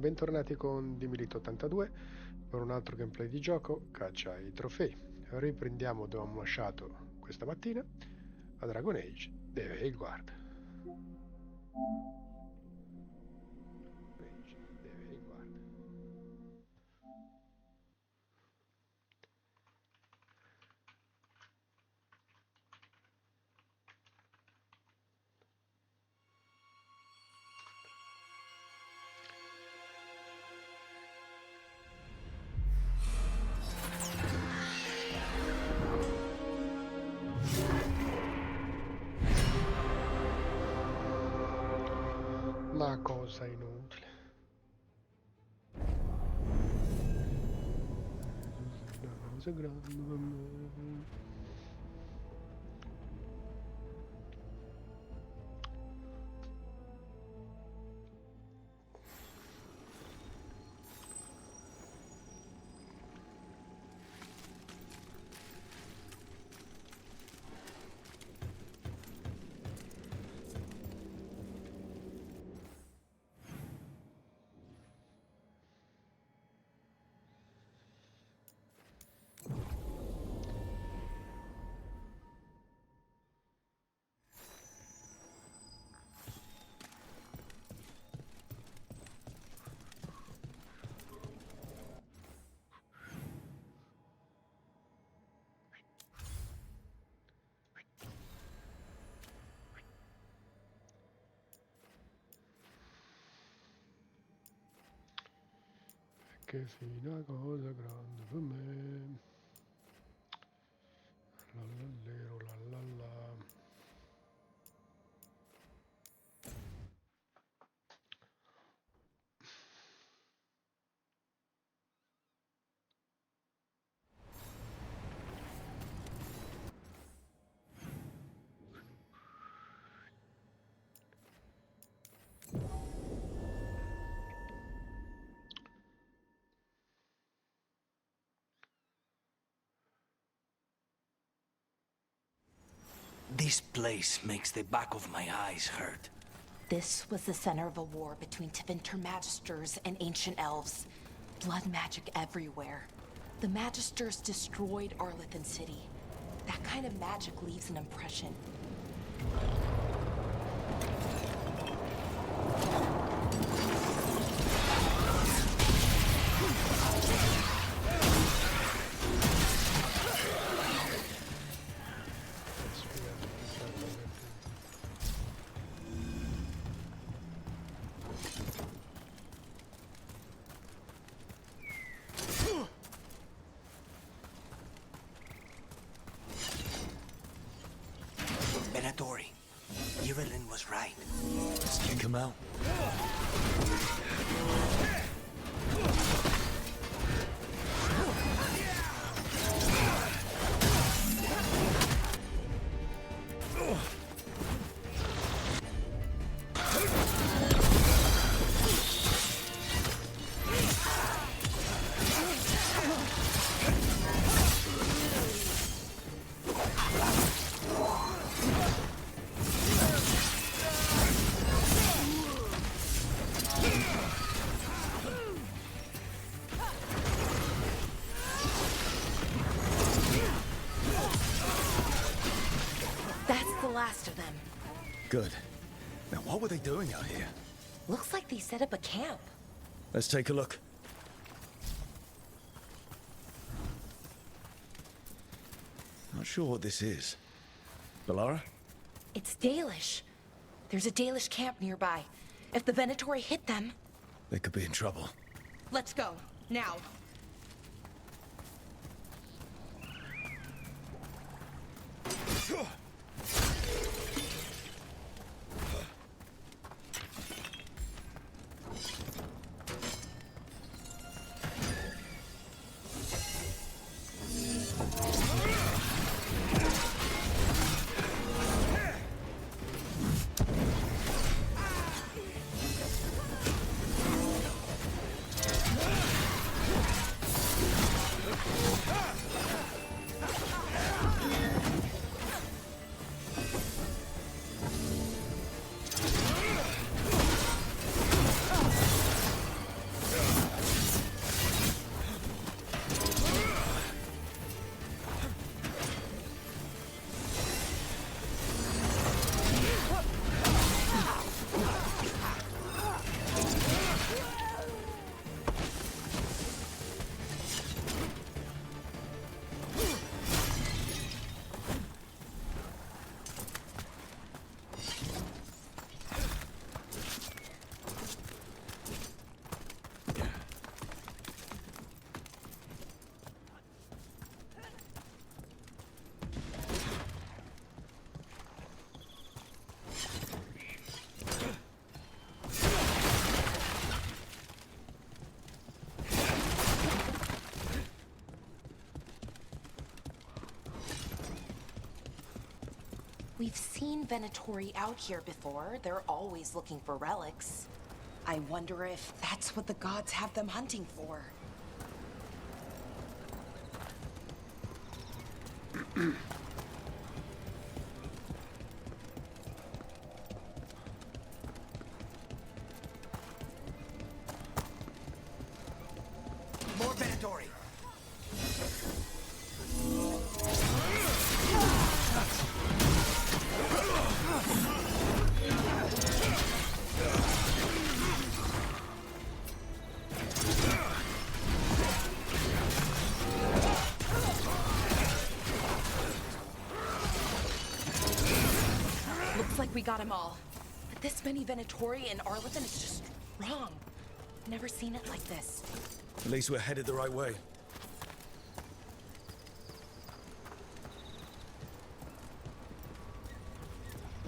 bentornati con Dimilito82 per un altro gameplay di gioco caccia ai trofei. Riprendiamo dove abbiamo lasciato questa mattina a Dragon Age The Veilguard. Ma cosa inutile. Una cosa grande per me. Che sia una cosa grande per me. Lallallero, lallalla. This place makes the back of my eyes hurt. This was the center of a war between Tevinter Magisters and ancient elves. Blood magic everywhere. The Magisters destroyed Arlithan City. That kind of magic leaves an impression. Benatori, Irilin was right. Let's kick him out. That's the last of them. Good. Now what were they doing out here? Looks like they set up a camp. Let's take a look. Not sure what this is. Bellara? It's Dalish. There's a Dalish camp nearby. If the Venatori hit them... They could be in trouble. Let's go. Now. We've seen Venatori out here before. They're always looking for relics. I wonder if that's what the gods have them hunting for. More Venatori. Looks like we got them all. But this many Venatori in Arlithan is just wrong. Never seen it like this. At least we're headed the right way.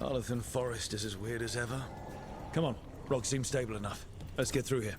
Arlithan Forest is as weird as ever. Come on, rock seems stable enough. Let's get through here.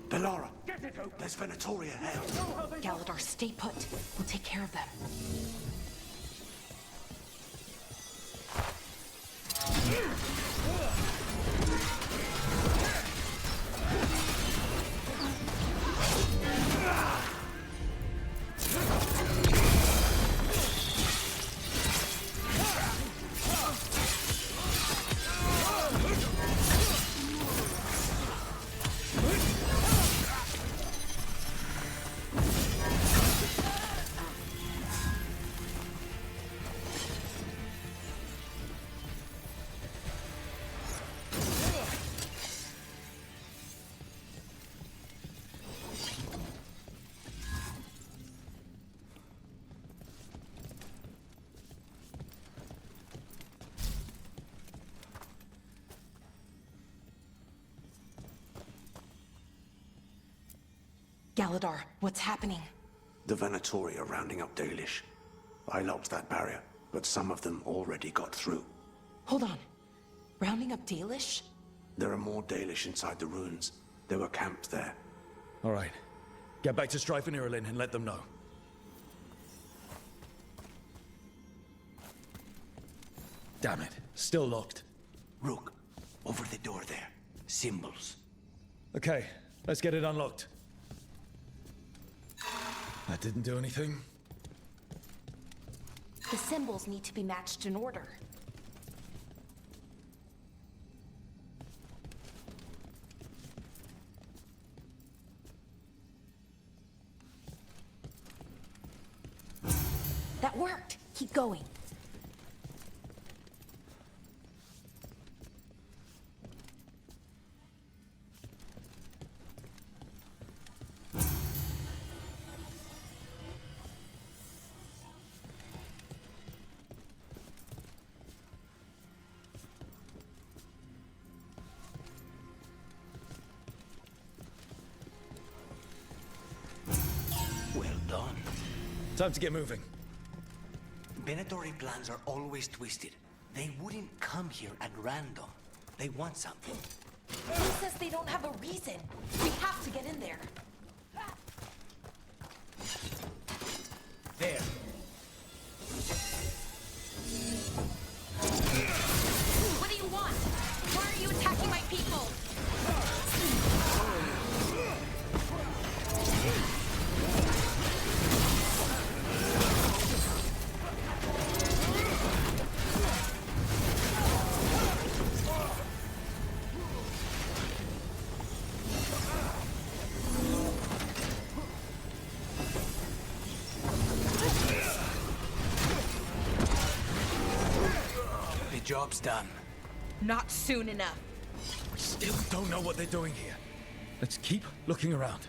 Bellara, there's Venatori ahead. Galadar, stay put. We'll take care of them. Galadar, what's happening? The Venatori are rounding up Dalish. I locked that barrier, but some of them already got through. Hold on. Rounding up Dalish? There are more Dalish inside the ruins. They were camped there. All right. Get back to Strife and Irulan and let them know. Damn it. Still locked. Rook, over the door there. Symbols. Okay, let's get it unlocked. That didn't do anything. The symbols need to be matched in order. That worked! Keep going. Well done. Time to get moving. Venatori plans are always twisted. They wouldn't come here at random. They want something. Who says they don't have a reason? We have to get in there. There. What do you want? Why are you attacking my people? job's done. Not soon enough. We still don't know what they're doing here. Let's keep looking around.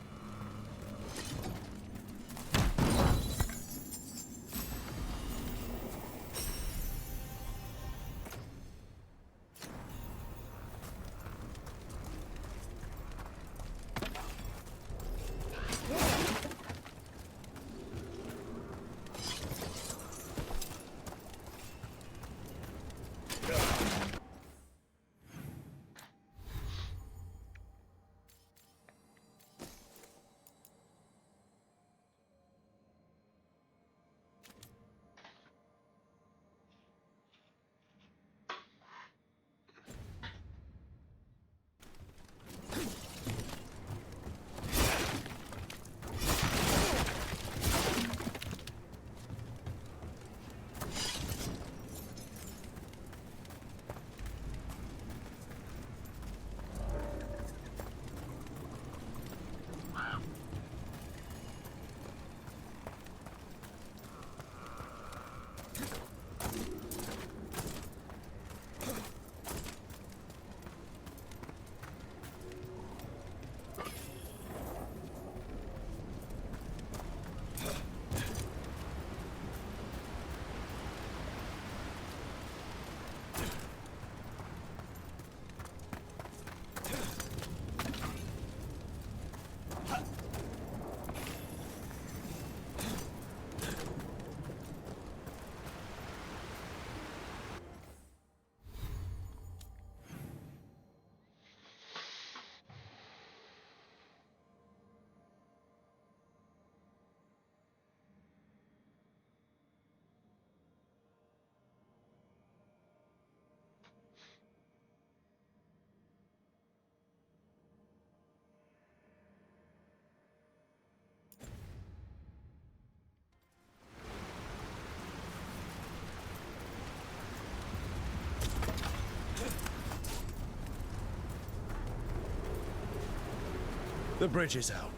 The bridge is out.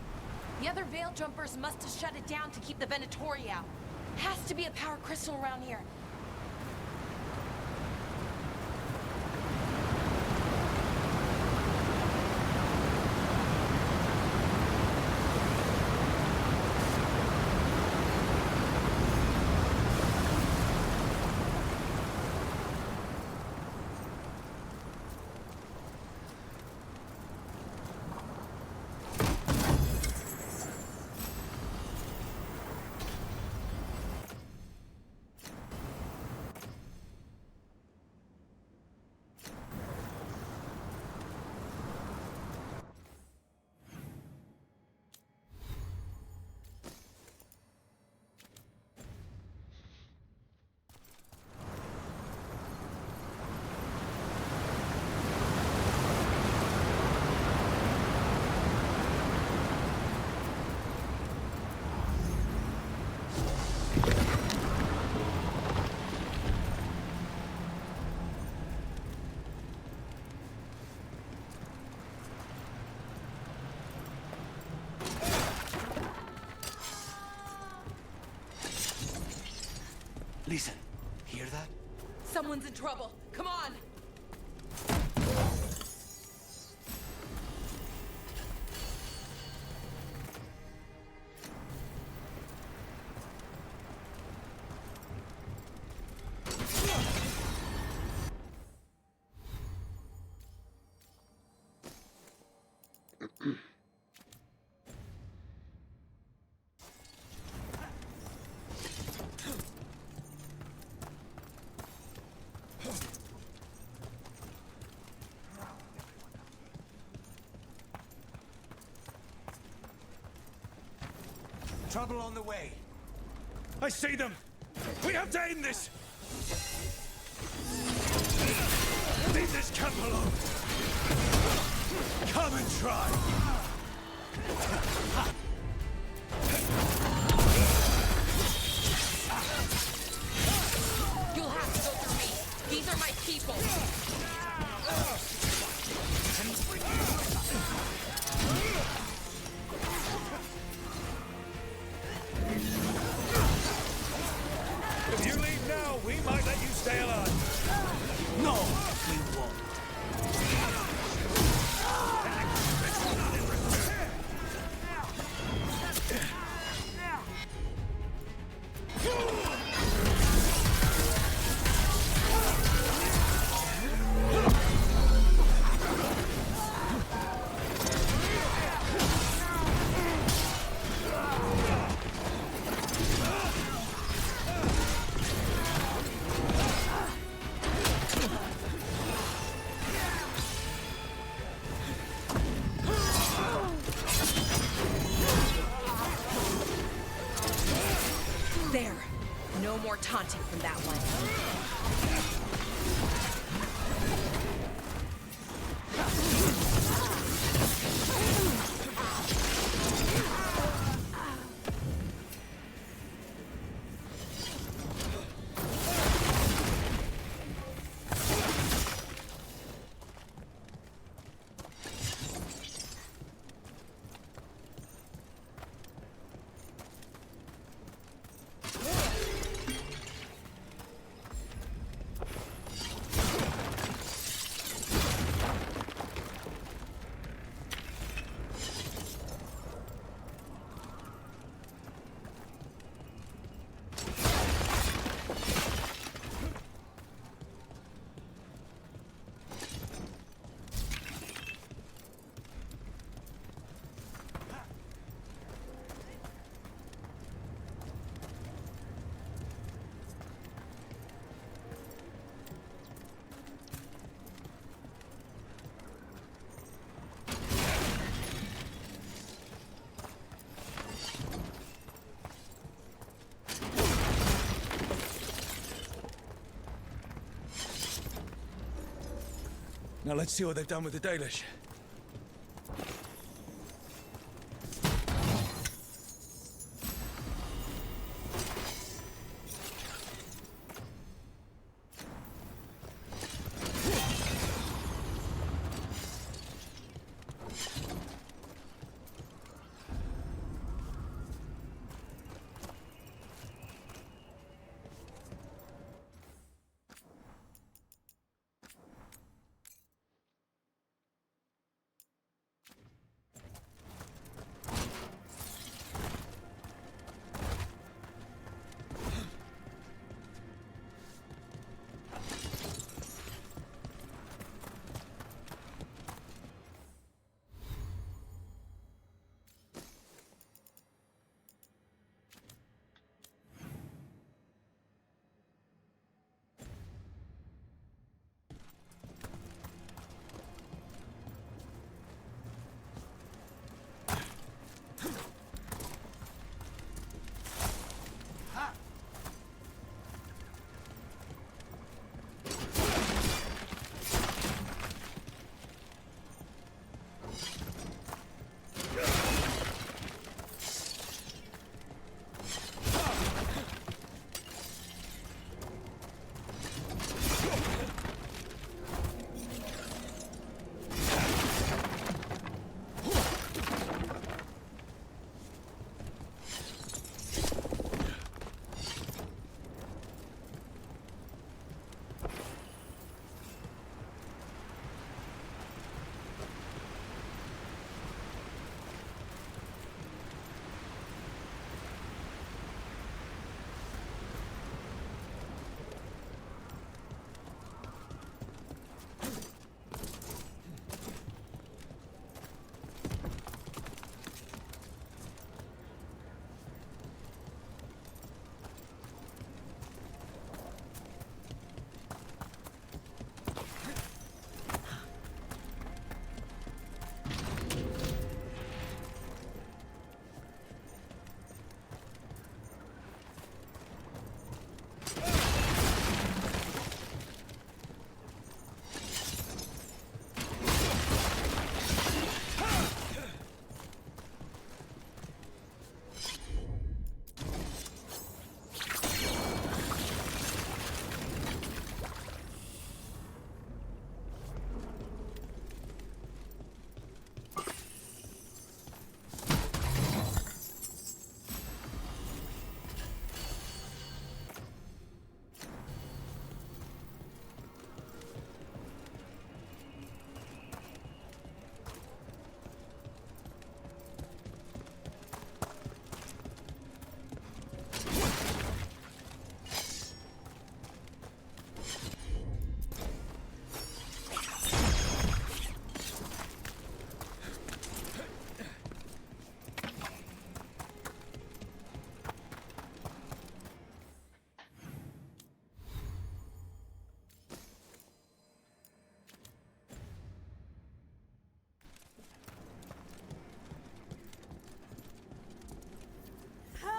The other Veil Jumpers must have shut it down to keep the Venatori out. Has to be a power crystal around here. Listen, hear that? Someone's in trouble. Come on! Trouble on the way. I see them! We have to end this! Leave this camp alone! Come and try! You'll have to go through me. These are my people. If you leave now, we might let you stay alive. No! more taunting from that one. Now let's see what they've done with the Dalish.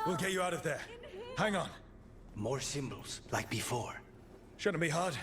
We'll get you out of there. Hang on. More symbols, like before. Shouldn't be hard.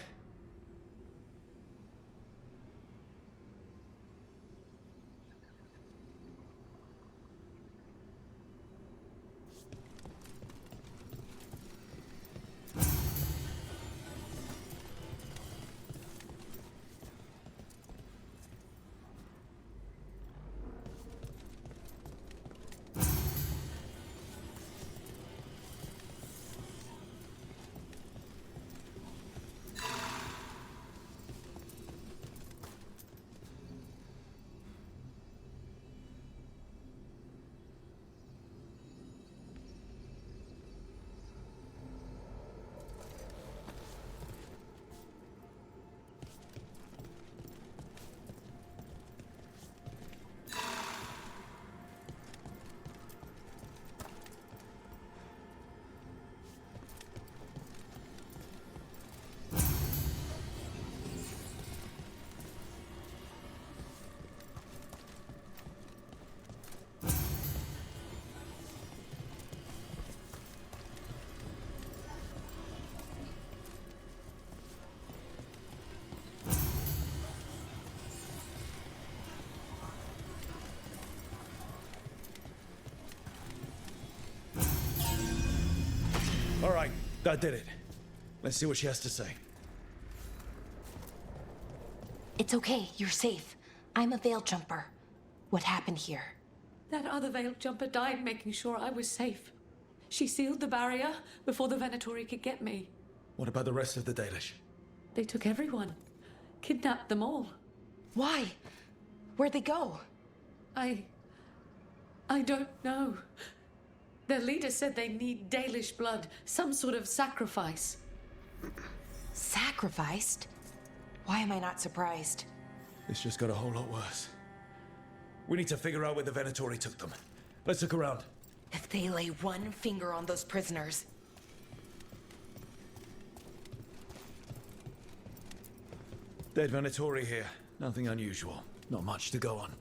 All right, that did it. Let's see what she has to say. It's okay, you're safe. I'm a veil jumper. What happened here? That other veiled jumper died making sure I was safe. She sealed the barrier before the Venatori could get me. What about the rest of the Dalish? They took everyone. Kidnapped them all. Why? Where'd they go? I don't know. Their leader said they need Dalish blood, some sort of sacrifice. Sacrificed? Why am I not surprised? This just got a whole lot worse. We need to figure out where the Venatori took them. Let's look around. If they lay one finger on those prisoners... Dead Venatori here. Nothing unusual. Not much to go on.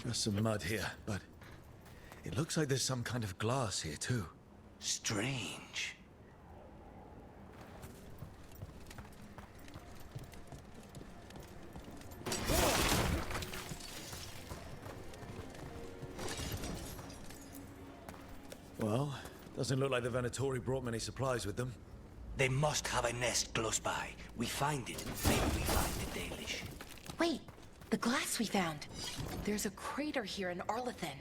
Just some mud here, but it looks like there's some kind of glass here too. Strange. Well, doesn't look like the Venatori brought many supplies with them. They must have a nest close by. We find it, maybe we find the Dalish. Wait, the glass we found. There's a crater here in Arlethan.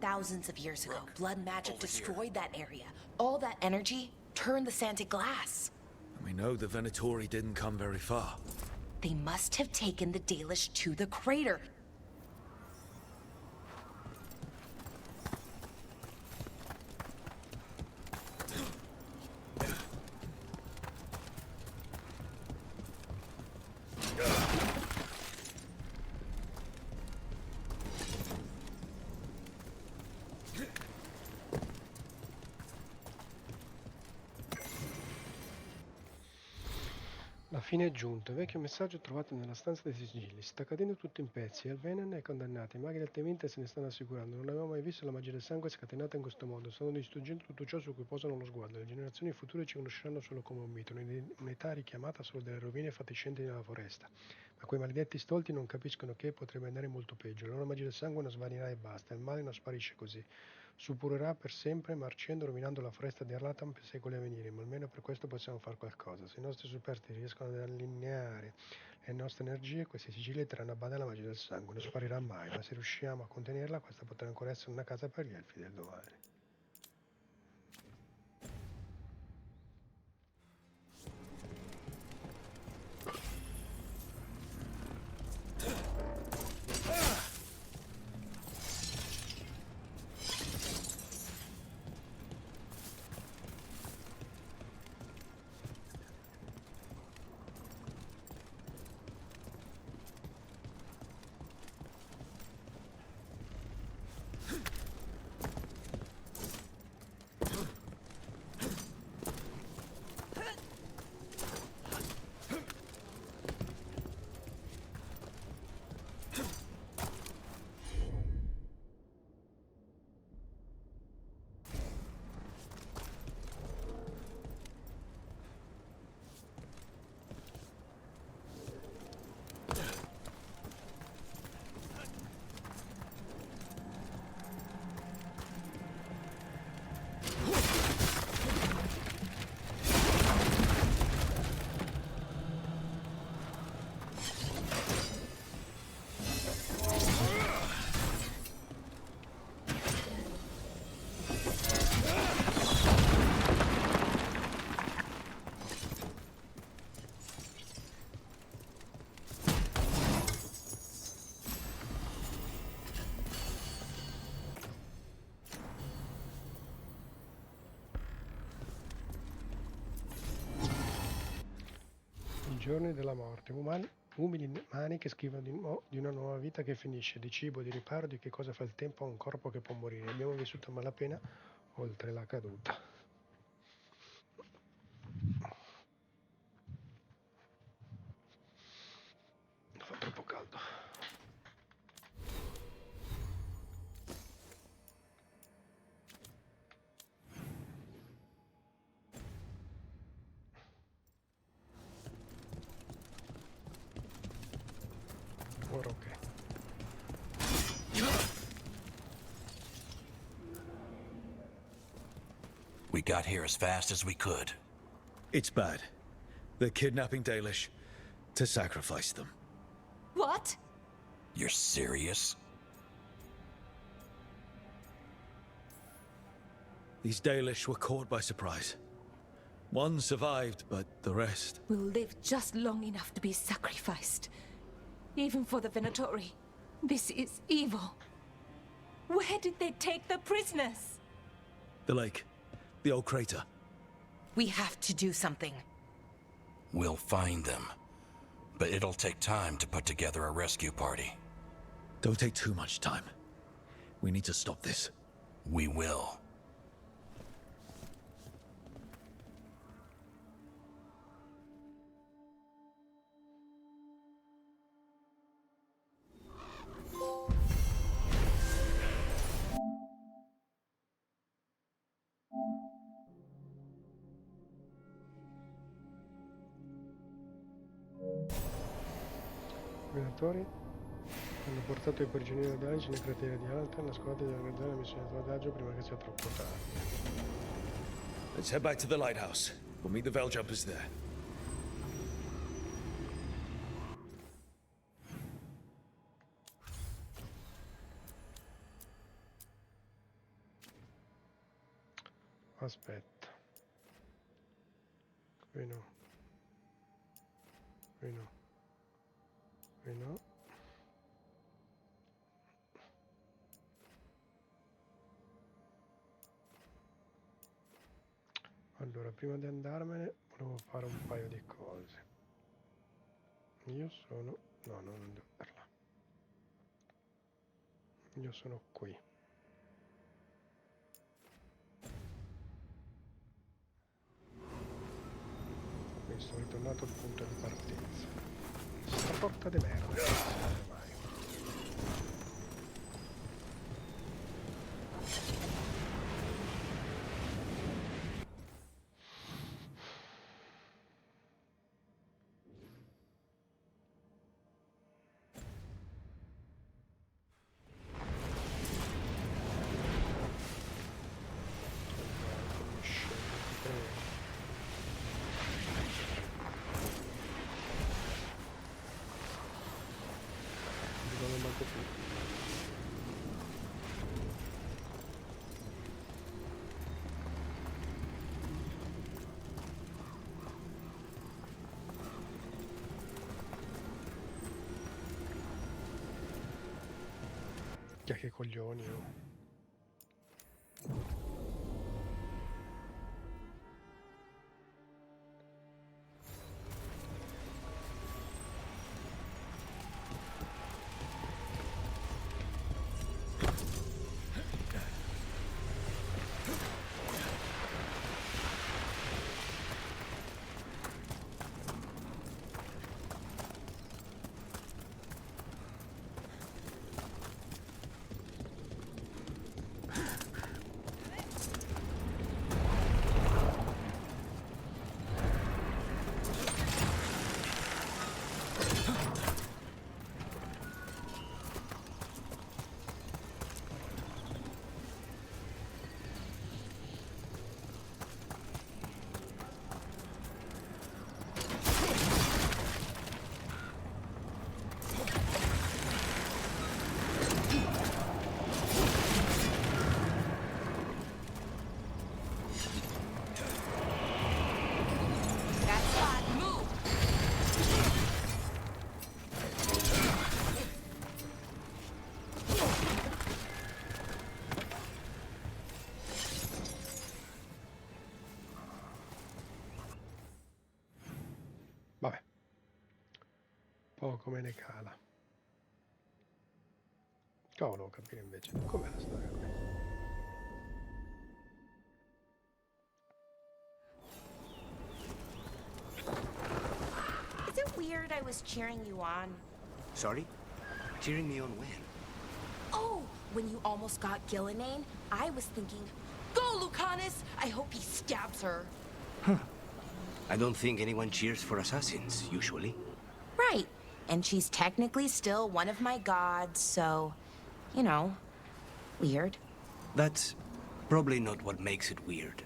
Thousands of years ago, blood magic destroyed that area. All that energy turned the sand to glass. We know the Venatori didn't come very far. They must have taken the Dalish to the crater. La fine è giunta, vecchio messaggio trovato nella stanza dei sigilli. Sta cadendo tutto in pezzi, Alvenan è condannata, i maghi del Tevinter se ne stanno assicurando. Non avevo mai visto la magia del sangue scatenata in questo modo. Stanno distruggendo tutto ciò su cui posano lo sguardo. Le generazioni future ci conosceranno solo come un mito, un'età richiamata solo dalle rovine fatiscenti nella foresta. Ma quei maledetti stolti non capiscono che potrebbe andare molto peggio. La loro magia del sangue non svanirà e basta, il male non sparisce così. Suppurerà per sempre, marcendo, rovinando la foresta di Arlatan per secoli a venire, ma almeno per questo possiamo fare qualcosa. Se i nostri superstiti riescono ad allineare le nostre energie, questi sigilli terranno a bada la magia del sangue, non sparirà mai, ma se riusciamo a contenerla, questa potrà ancora essere una casa per gli elfi del domani. Giorni della morte, umili mani che scrivono di una nuova vita che finisce, di cibo, di riparo, di che cosa fa il tempo a un corpo che può morire. Abbiamo vissuto a malapena oltre la caduta. Fa troppo caldo. Ora ok. We got here as fast as we could. It's bad. They're kidnapping Dalish to sacrifice them. What? You're serious? These Dalish were caught by surprise. One survived, but the rest... Will live just long enough to be sacrificed. Even for the Venatori. This is evil. Where did they take the prisoners? The lake. The old crater. We have to do something. We'll find them. But it'll take time to put together a rescue party. Don't take too much time. We need to stop this. We will. I Venatori hanno portato i prigionieri di Alice nel cratere di Alta, nascosti di organizzare la missione di salvataggio prima che sia troppo tardi. Let's head back to the lighthouse. We'll meet the Veiljumpers there. Aspetta. Qui no. Qui no. Qui no. Allora, prima di andarmene, volevo fare un paio di cose. Io sono... No, non devo farla. Io sono qui. Quindi sono ritornato al punto di partenza. Sta porta di merda. Ormai. Non manco più. Che coglioni, oh. poco me ne cala. Cavolo, devo capire invece com'è la storia qui. Is it weird I was cheering you on? Sorry? Cheering me on when? Oh, when you almost got Gillinane, I was thinking, go, Lucanus! I hope he stabs her. I don't think anyone cheers for assassins, usually. Right. And she's technically still one of my gods, so, you know, weird. That's probably not what makes it weird.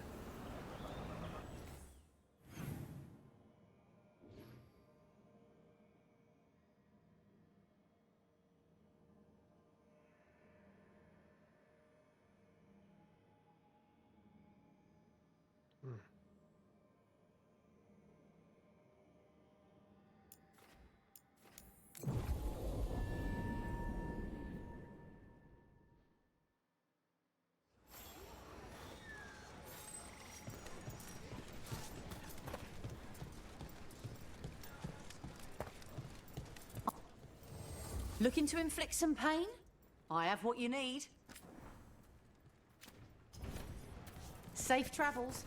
Looking to inflict some pain? I have what you need. Safe travels.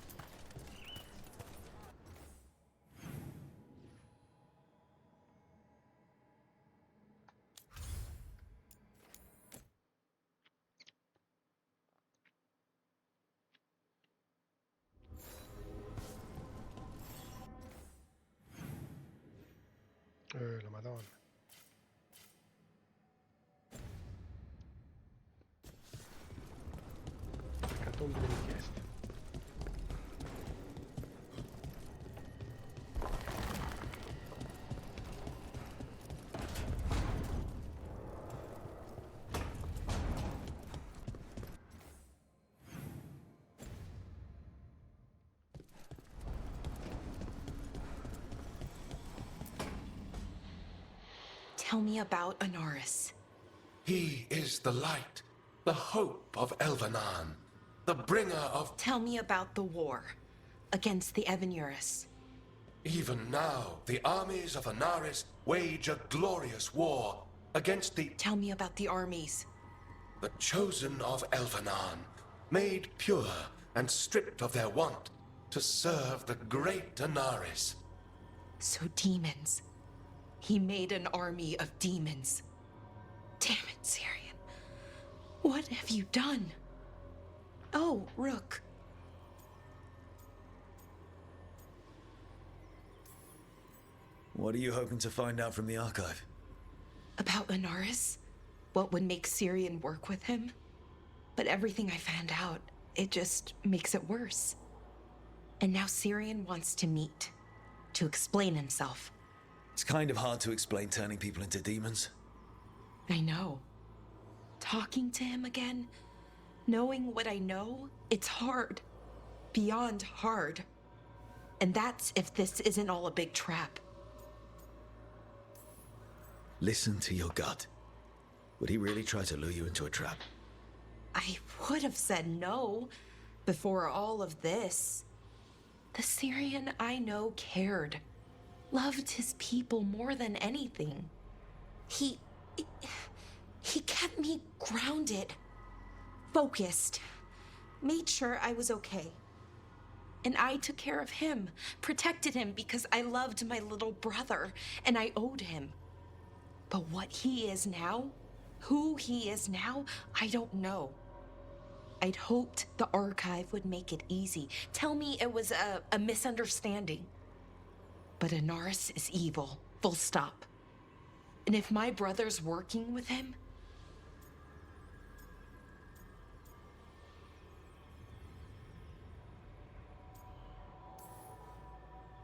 La Madonna. Ecatombe delle richieste. Tell me about Anaris. He is the light, the hope of Elvenan, the bringer of... Tell me about the war against the Evenuris. Even now, the armies of Anaris wage a glorious war against the... Tell me about the armies. the chosen of Elvenan, made pure and stripped of their want to serve the great Anaris. So demons. He made an army of demons. Damn it, Syrian. What have you done? Oh, Rook. What are you hoping to find out from the archive? About Anaris? What would make Syrian work with him? But everything I found out, it just makes it worse. And now Syrian wants to meet, to explain himself. It's kind of hard to explain turning people into demons. I know. Talking to him again, knowing what I know, it's hard. Beyond hard. And that's if this isn't all a big trap. Listen to your gut. Would he really try to lure you into a trap? I would have said no before all of this. The Syrian I know cared. Loved his people more than anything. He kept me grounded, focused, made sure I was okay. And I took care of him, protected him because I loved my little brother and I owed him. But what he is now, who he is now, I don't know. I'd hoped the archive would make it easy. Tell me it was a misunderstanding. But Anaris is evil, full stop. And if my brother's working with him...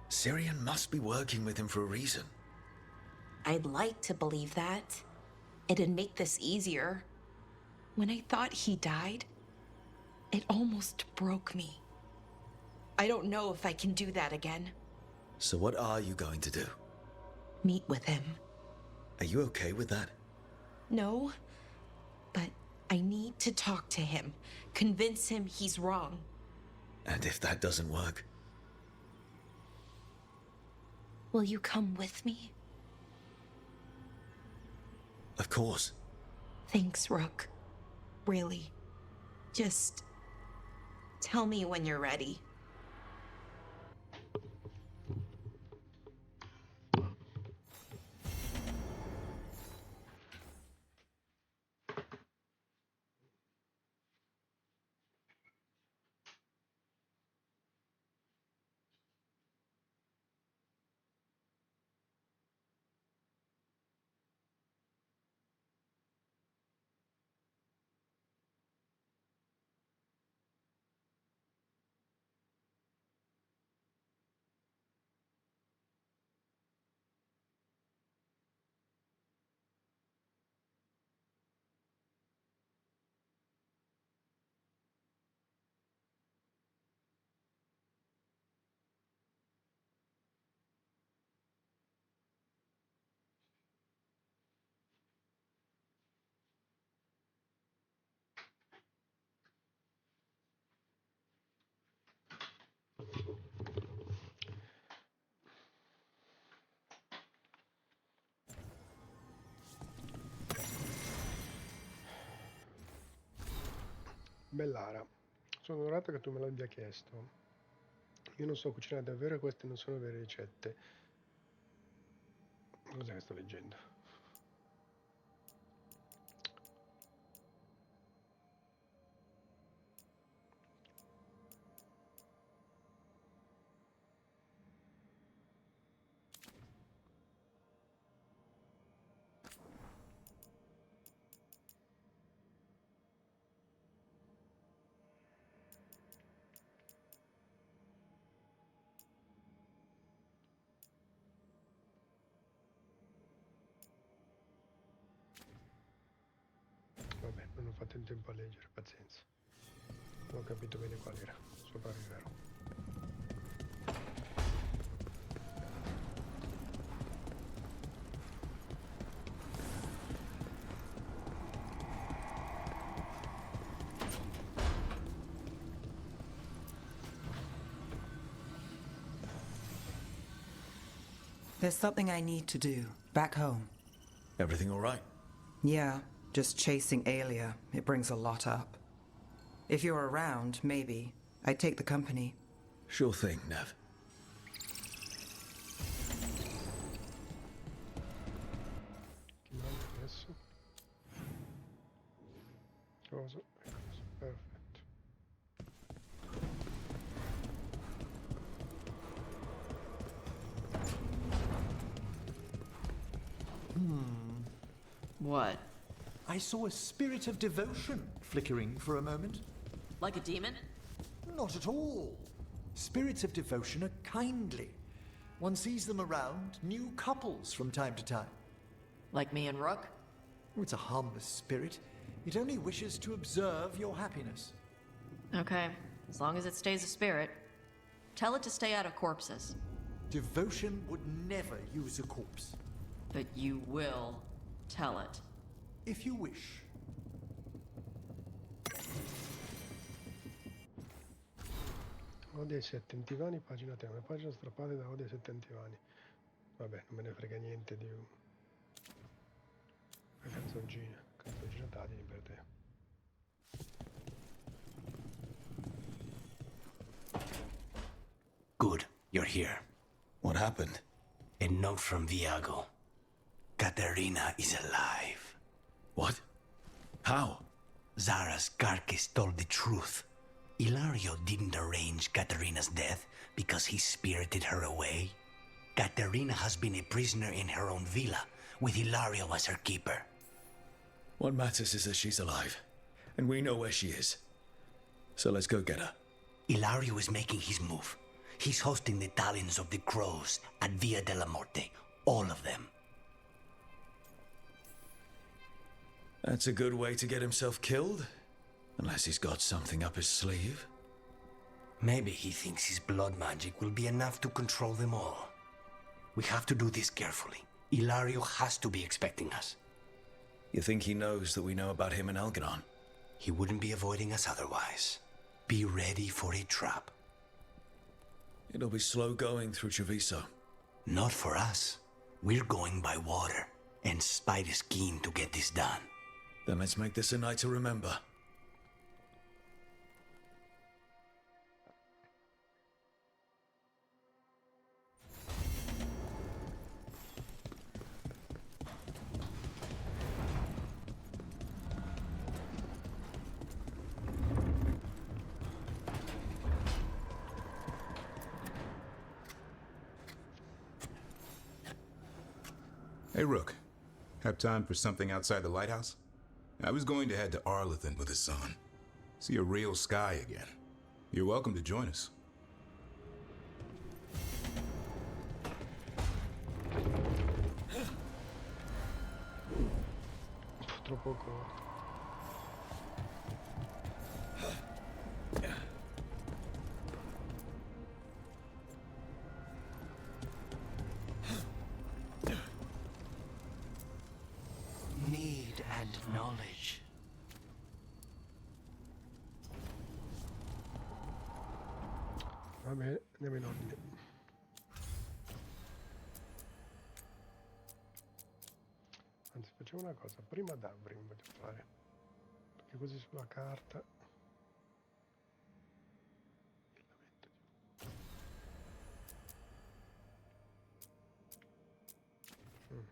Syrian must be working with him for a reason. I'd like to believe that. It'd make this easier. When I thought he died, it almost broke me. I don't know if I can do that again. So what are you going to do? Meet with him. Are you okay with that? No, but I need to talk to him. Convince him he's wrong. And if that doesn't work? Will you come with me? Of course. Thanks, Rook. Really. Just tell me when you're ready. Bellara, sono onorato che tu me l'abbia chiesto. Io non so cucinare davvero e queste non sono vere ricette. Cos'è che sto leggendo? Vabbè, non ho fatto in tempo a leggere, pazienza. Non ho capito bene qual era. Sopravviverò. There's something I need to do, back home. Everything all right? Yeah, just chasing Aelia. It brings a lot up. If you're around, maybe. I'd take the company. Sure thing, Nev. Chi manda adesso? Cosa? Perfetto. What? I saw a spirit of devotion flickering for a moment. Like a demon? Not at all. Spirits of devotion are kindly. One sees them around new couples from time to time. Like me and Rook? It's a harmless spirit. It only wishes to observe your happiness. Okay, as long as it stays a spirit. Tell it to stay out of corpses. Devotion would never use a corpse. But you will tell it. If you wish. Ode ai sette antivani, pagina 3, una pagina strappata da Ode ai sette antivani. Vabbè, non me ne frega niente di una canzoncina tagli per te. Good, you're here. What happened? A note from Viago. Katerina is alive. What? How? Zara's carcass told the truth. Ilario didn't arrange Katerina's death because he spirited her away. Katerina has been a prisoner in her own villa, with Ilario as her keeper. What matters is that she's alive, and we know where she is. So let's go get her. Ilario is making his move. He's hosting the talons of the crows at Via della Morte. All of them. That's a good way to get himself killed. Unless he's got something up his sleeve. Maybe he thinks his blood magic will be enough to control them all. We have to do this carefully. Ilario has to be expecting us. You think he knows that we know about him and Algernon? He wouldn't be avoiding us otherwise. Be ready for a trap. It'll be slow going through Treviso. Not for us. We're going by water. and Spide is keen to get this done. Then let's make this a night to remember. Hey, Rook. Have time for something outside the lighthouse? I was going to head to Arlington with the sun. See a real sky again. You're welcome to join us. Troppo corto. Need and knowledge. Va bene, andiamo in ordine. Anzi, facciamo una cosa, prima Davrim voglio fare, perché così sulla carta la metto giù.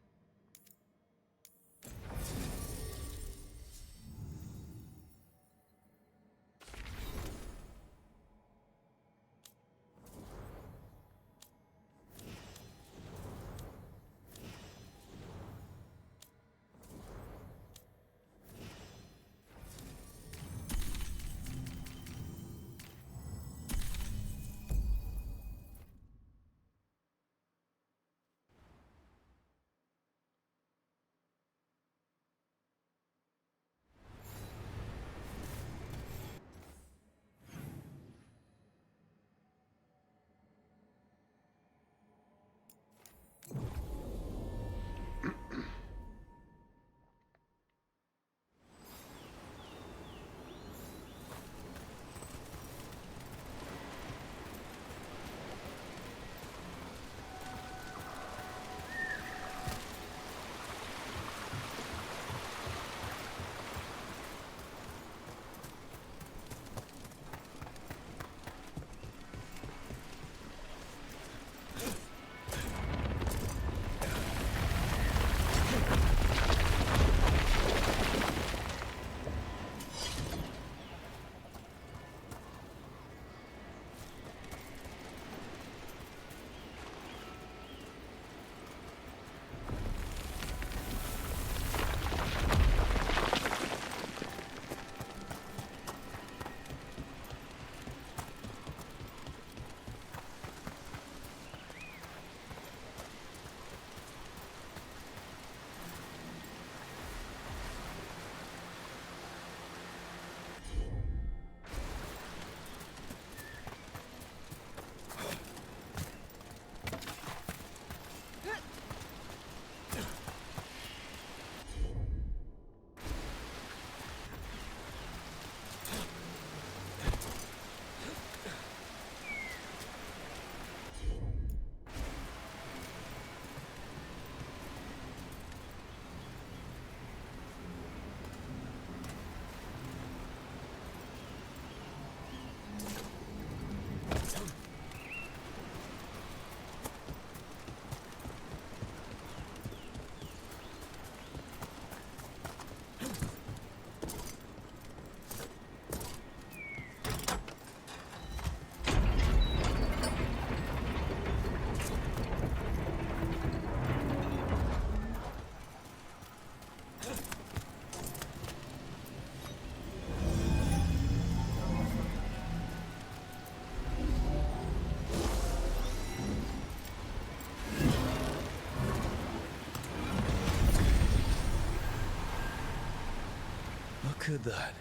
Look at that.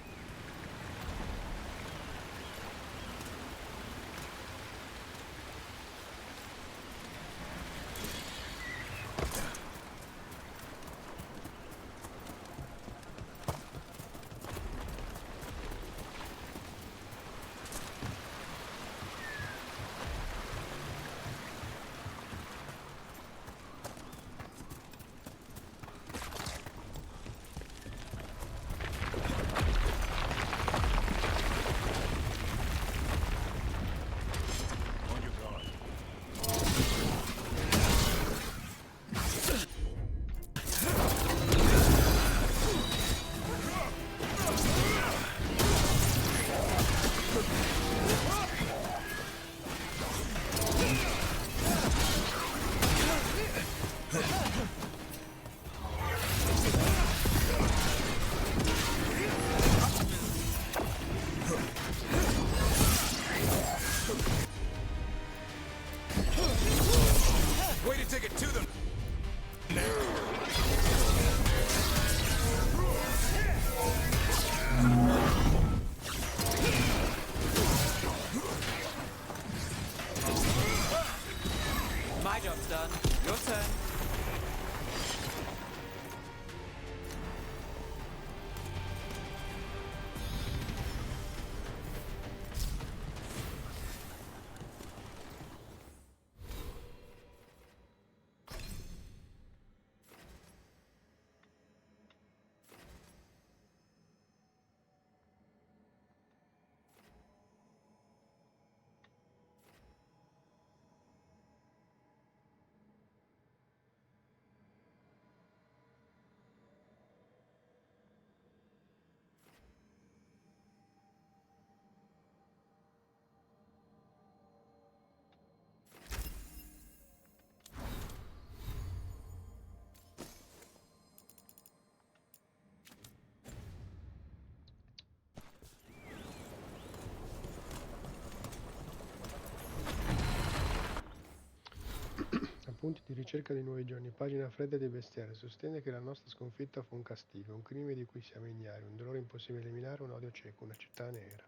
Punti di ricerca di nuovi giorni, pagina fredda di bestiario, sostiene che la nostra sconfitta fu un castigo, un crimine di cui siamo ignari, un dolore impossibile da eliminare, un odio cieco, una città nera.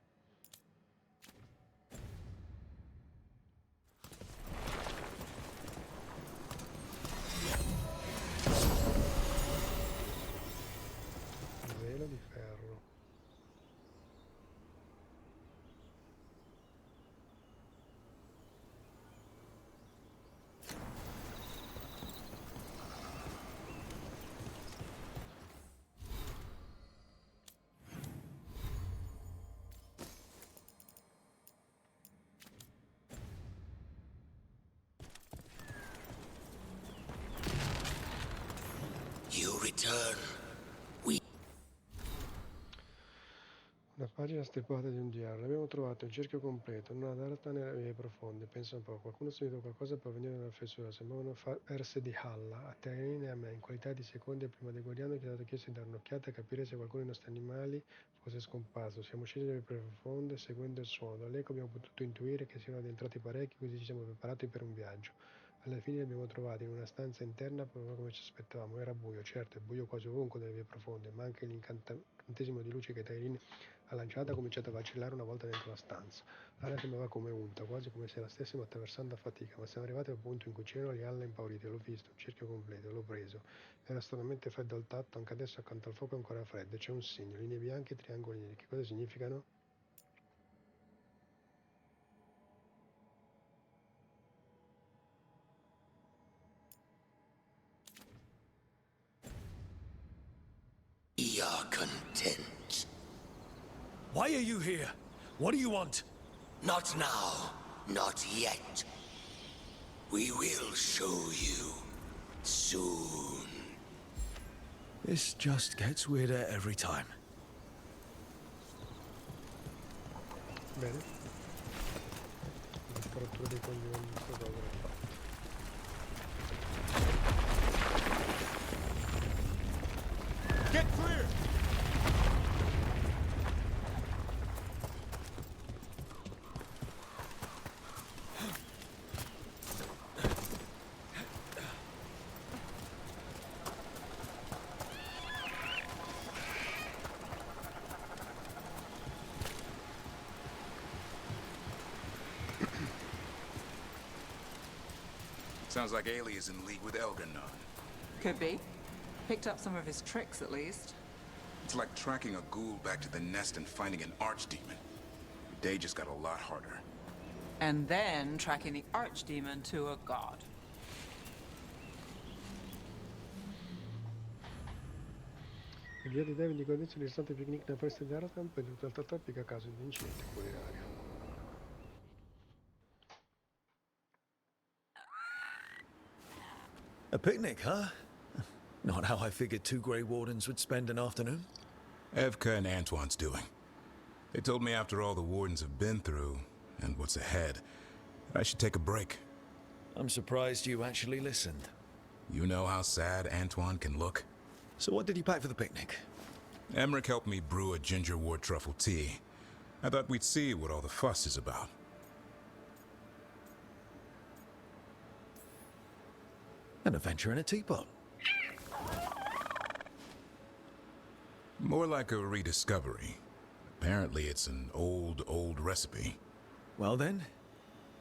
Velo di ferro. You return. Una pagina steppata di un diario. Abbiamo trovato il cerchio completo, una data nelle vie profonde. Pensa un po', qualcuno ha sentito qualcosa per venire dalla fessura. Sembravano verse di Halla, a Terine e a me, in qualità di secondi prima dei guardiani che hanno chiesto di dare un'occhiata e capire se qualcuno dei nostri animali fosse scomparso. Siamo scesi dalle vie profonde seguendo il suono. Dall'eco abbiamo potuto intuire che siano addentrati parecchi, così ci siamo preparati per un viaggio. Alla fine li abbiamo trovati in una stanza interna proprio come ci aspettavamo. Era buio, certo, è buio quasi ovunque nelle vie profonde, ma anche l'incantesimo di luce che Tyrene ha lanciato ha cominciato a vacillare una volta dentro la stanza. L'aria sembrava come unta, quasi come se la stessimo attraversando a fatica, ma siamo arrivati al punto in cui c'erano le alle impaurite. L'ho visto, un cerchio completo, l'ho preso. Era stranamente freddo al tatto, anche adesso accanto al fuoco è ancora freddo. C'è un segno, linee bianche e triangolini. Che cosa significano? We are content. Why are you here? What do you want? Not now. Not yet. We will show you. Soon. This just gets weirder every time. Bene. La struttura dei coglioni di sto coso l'ho fatto. Get clear! Sounds like Ailey is in league with Elganon. Could be. Picked up some of his tricks, at least. It's like tracking a ghoul back to the nest and finding an archdemon. The day just got a lot harder. And then tracking the archdemon to a god. Il via di David di godersi il ristorante picnic nella foresta di Arkham, poi tutto il traffico a caso di incidente culinario. A picnic, huh? Not how I figured two Grey Wardens would spend an afternoon. Evka and Antoine's doing. They told me after all the Wardens have been through, and what's ahead, I should take a break. I'm surprised you actually listened. You know how sad Antoine can look? So what did you pack for the picnic? Emmerich helped me brew a ginger wort truffle tea. I thought we'd see what all the fuss is about. An adventure in a teapot. More like a rediscovery. Apparently it's an old recipe. Well then,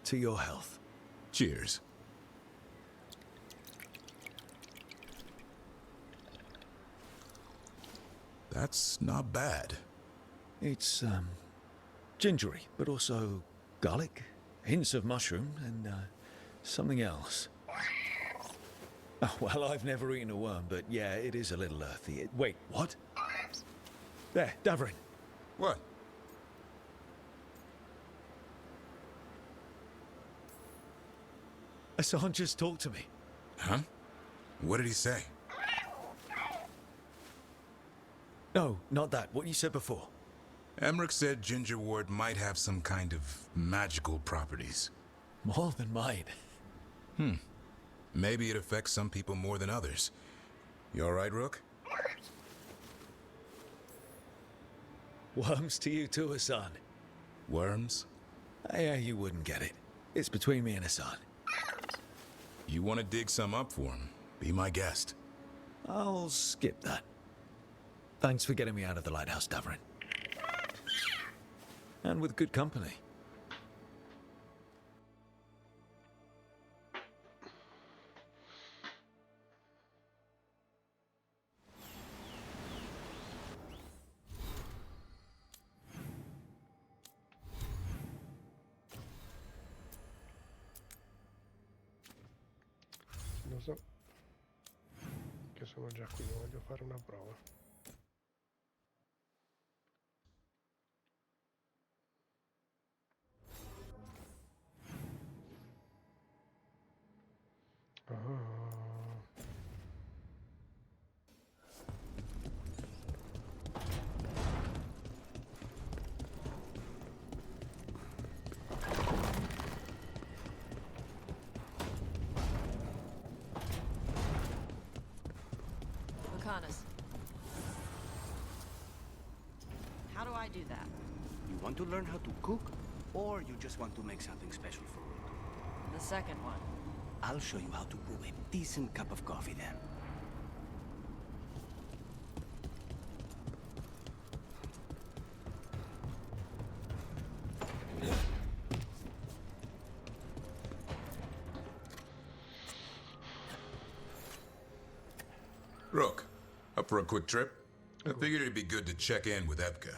to your health. Cheers. That's not bad. It's, gingery, but also garlic, hints of mushroom, and, something else. Oh, well, I've never eaten a worm, but yeah, it is a little earthy. Wait, what? There, Davrin. What? Hassan just talked to me. Huh? What did he say? No, not that. What you said before. Emmerich said ginger wort might have some kind of magical properties. More than mine. Maybe it affects some people more than others. You all right, Rook? Worms to you too, Hassan. Worms? Yeah, you wouldn't get it. It's between me and Hassan. You want to dig some up for him? Be my guest. I'll skip that. Thanks for getting me out of the lighthouse, Davarin. And with good company. Lo so che sono già qui, voglio fare una prova. Lucanus. How do I do that? You want to learn how to cook, or you just want to make something special for Rook? The second one. I'll show you how to brew a decent cup of coffee then. Rook, up for a quick trip? I figured it'd be good to check in with Evka.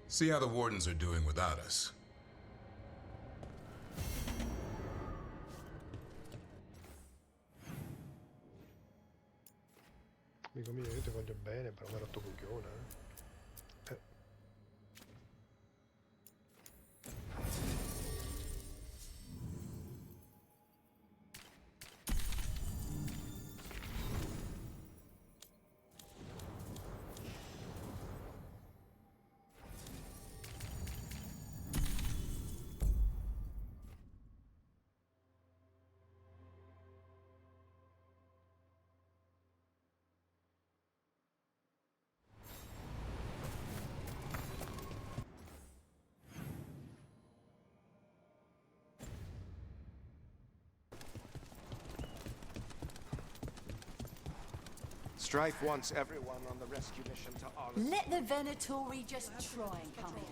See how the Wardens are doing without us. Amico mio, io ti voglio bene, però mi hai rotto coglione, Strife wants everyone on the rescue mission to Arlington. Let the Venatori just try and come here.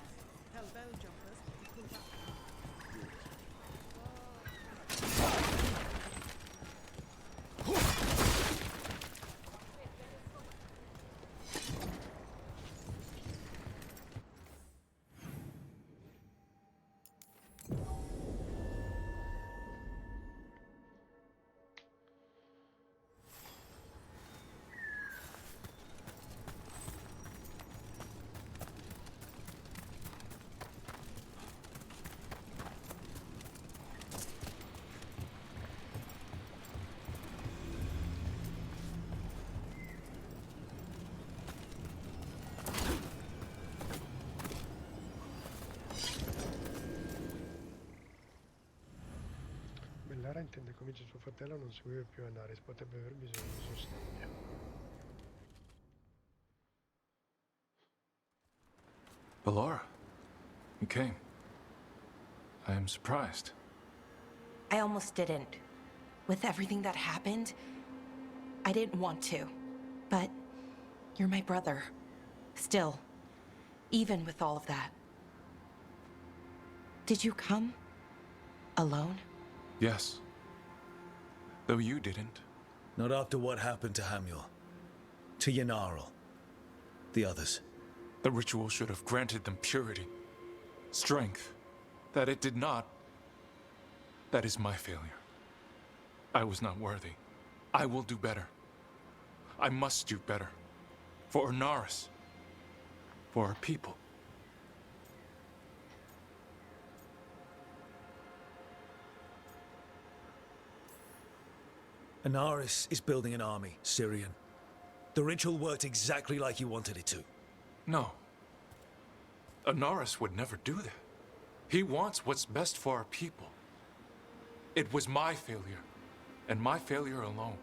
Lara intende convincere suo fratello a non seguire più Anaris, potrebbe aver bisogno di sostegno. Ballora, you came. I am surprised. I almost didn't. With everything that happened, I didn't want to. But you're my brother. Still. Even with all of that. Did you come? Alone? Yes. Though you didn't. Not after what happened to Hamuel. To Yanarl. The others. The ritual should have granted them purity. Strength. That it did not. That is my failure. I was not worthy. I will do better. I must do better. For Ornaris. For our people. Anaris is building an army, Syrian. The ritual worked exactly like you wanted it to. No. Ornaris would never do that. He wants what's best for our people. It was my failure, and my failure alone.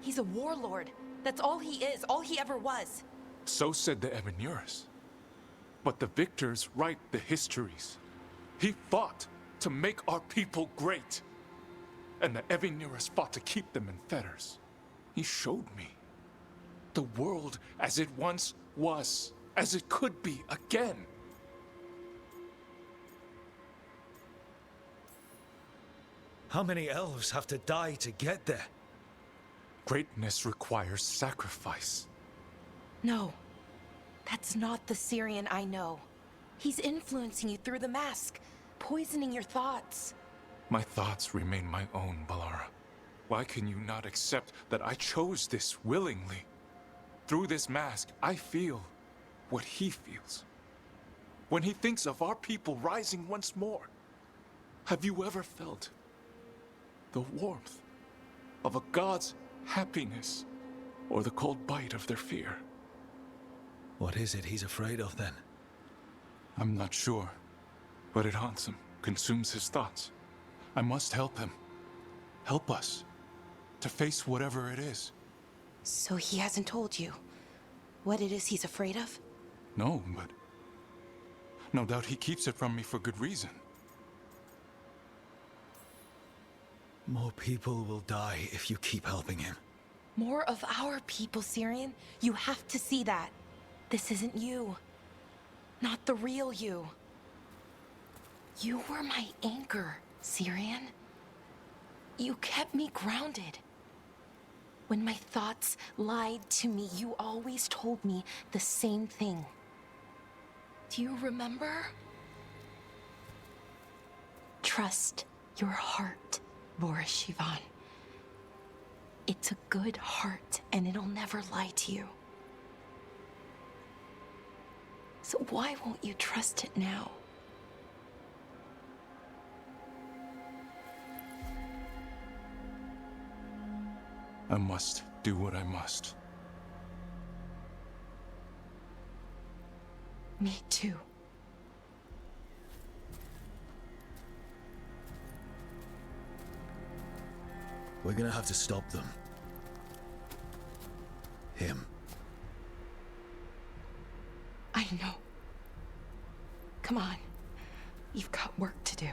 He's a warlord. That's all he is, all he ever was. So said the Ebenuris. But the victors write the histories. He fought to make our people great. and the Evineras fought to keep them in fetters. He showed me the world as it once was, as it could be again. How many elves have to die to get there? Greatness requires sacrifice. No, that's not the Syrian I know. He's influencing you through the mask, poisoning your thoughts. My thoughts remain my own, Balara. Why can you not accept that I chose this willingly? Through this mask, I feel what he feels. When he thinks of our people rising once more, have you ever felt the warmth of a god's happiness or the cold bite of their fear? What is it he's afraid of then? I'm not sure, but it haunts him, consumes his thoughts. I must help him. Help us to face whatever it is. So he hasn't told you what it is he's afraid of? No, but no doubt he keeps it from me for good reason. More people will die if you keep helping him. More of our people, Syrian. You have to see that. This isn't you. Not the real you. You were my anchor, Syrian. You kept me grounded. When my thoughts lied to me, you always told me the same thing. Do you remember? Trust your heart, Boris Shivan. It's a good heart, and it'll never lie to you. So why won't you trust it now? I must do what I must. Me too. We're gonna have to stop them. Him. I know. Come on. You've got work to do.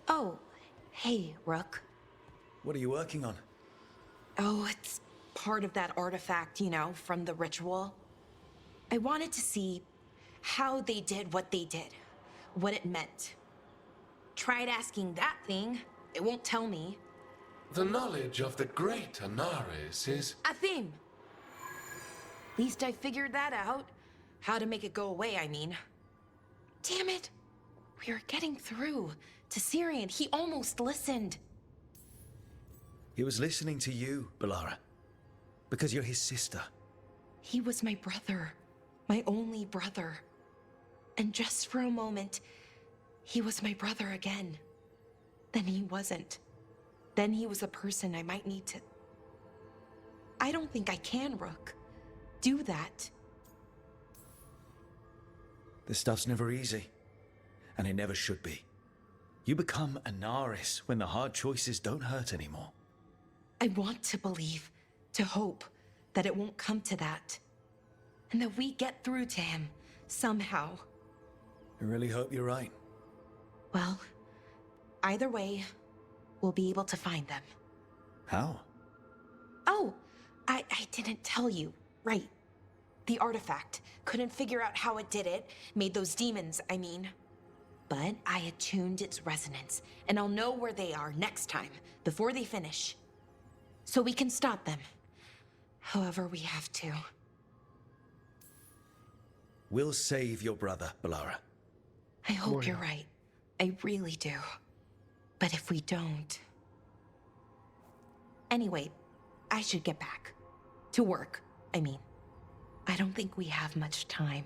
Oh, hey, Rook. What are you working on? Oh, it's part of that artifact, you know, from the ritual. I wanted to see how they did what they did, what it meant. Tried asking that thing. It won't tell me. The knowledge of the great Anaris is... A theme. Least I figured that out. How to make it go away, I mean. Damn it. We are getting through to Syrian. He almost listened. He was listening to you, Balara. Because you're his sister. He was my brother. My only brother. And just for a moment, he was my brother again. Then he wasn't. Then he was a person I might need to... I don't think I can, Rook. Do that. This stuff's never easy. And it never should be. You become Anaris when the hard choices don't hurt anymore. I want to believe, to hope, that it won't come to that. and that we get through to him, somehow. I really hope you're right. Well, either way, we'll be able to find them. How? Oh, I didn't tell you. Right. The artifact. Couldn't figure out how it did it. Made those demons, I mean. But I attuned its resonance, and I'll know where they are next time, before they finish. So we can stop them. However we have to. We'll save your brother, Balara. I hope you're right. I really do. But if we don't... Anyway, I should get back. To work, I mean. I don't think we have much time.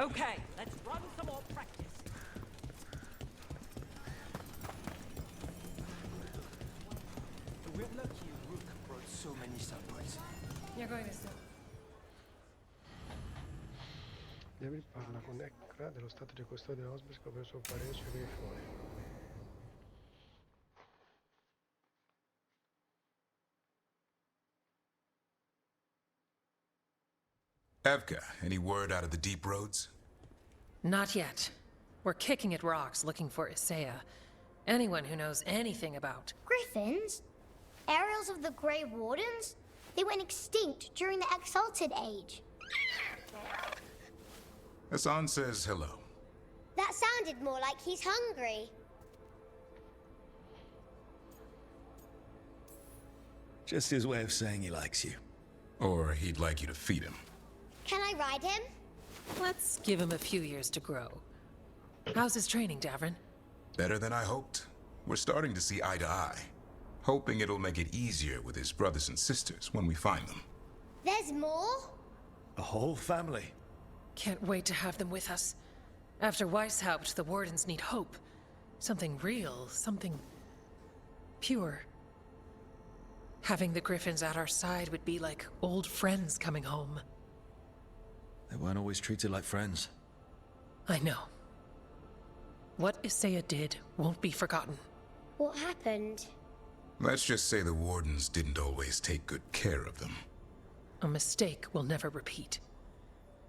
Okay, let's run some more practice. We're lucky Rook brought so many samples. You're going to stop. David parla con Ekra dello stato di custodia di Osberg per il suo parere sui grifoni. Evka, any word out of the deep roads? Not yet. We're kicking at rocks looking for Isaiah. Anyone who knows anything about... Griffins? Aerials of the Grey Wardens? They went extinct during the Exalted Age. Hassan says hello. That sounded more like he's hungry. Just his way of saying he likes you. Or he'd like you to feed him. Can I ride him? Let's give him a few years to grow. How's his training, Davrin? Better than I hoped. We're starting to see eye to eye. Hoping it'll make it easier with his brothers and sisters when we find them. There's more? A whole family. Can't wait to have them with us. After Weishaupt, the Wardens need hope. Something real, something... pure. Having the Griffins at our side would be like old friends coming home. They weren't always treated like friends. I know. What Isaiah did won't be forgotten. What happened? Let's just say the Wardens didn't always take good care of them. A mistake we'll never repeat.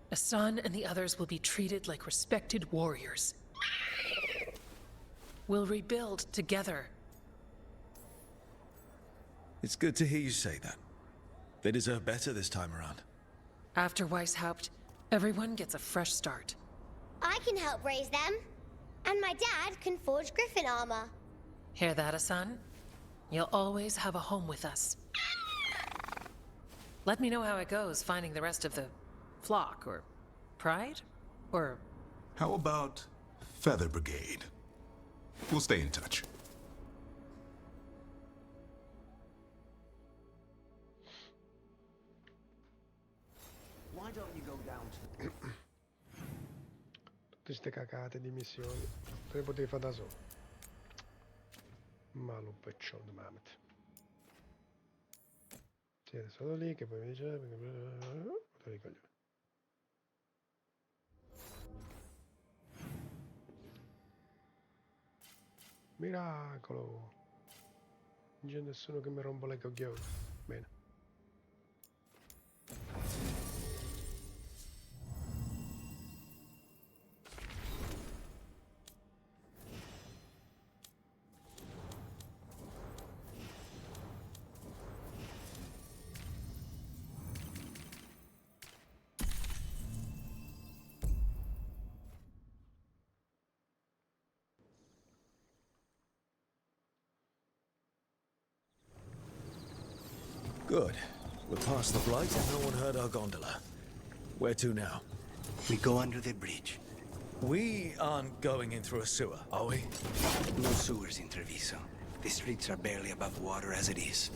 Hassan and the others will be treated like respected warriors. We'll rebuild together. It's good to hear you say that. They deserve better this time around. After Weishaupt, everyone gets a fresh start. I can help raise them. And my dad can forge Griffin armor. Hear that, Hassan? You'll always have a home with us. Let me know how it goes finding the rest of the flock, or pride, or... How about Feather Brigade? We'll stay in touch. Why don't you go down to... Tutte ste cacate di missioni. Te le potevi fare da solo. Malo peccione, mamet. Siete solo lì che poi mi dice... Miracolo! Non c'è nessuno che mi rompa le coglioni. Bene. Good. We're past the blight and no one heard our gondola. Where to now? We go under the bridge. We aren't going in through a sewer, are we? No sewers in Treviso. The streets are barely above water as it is.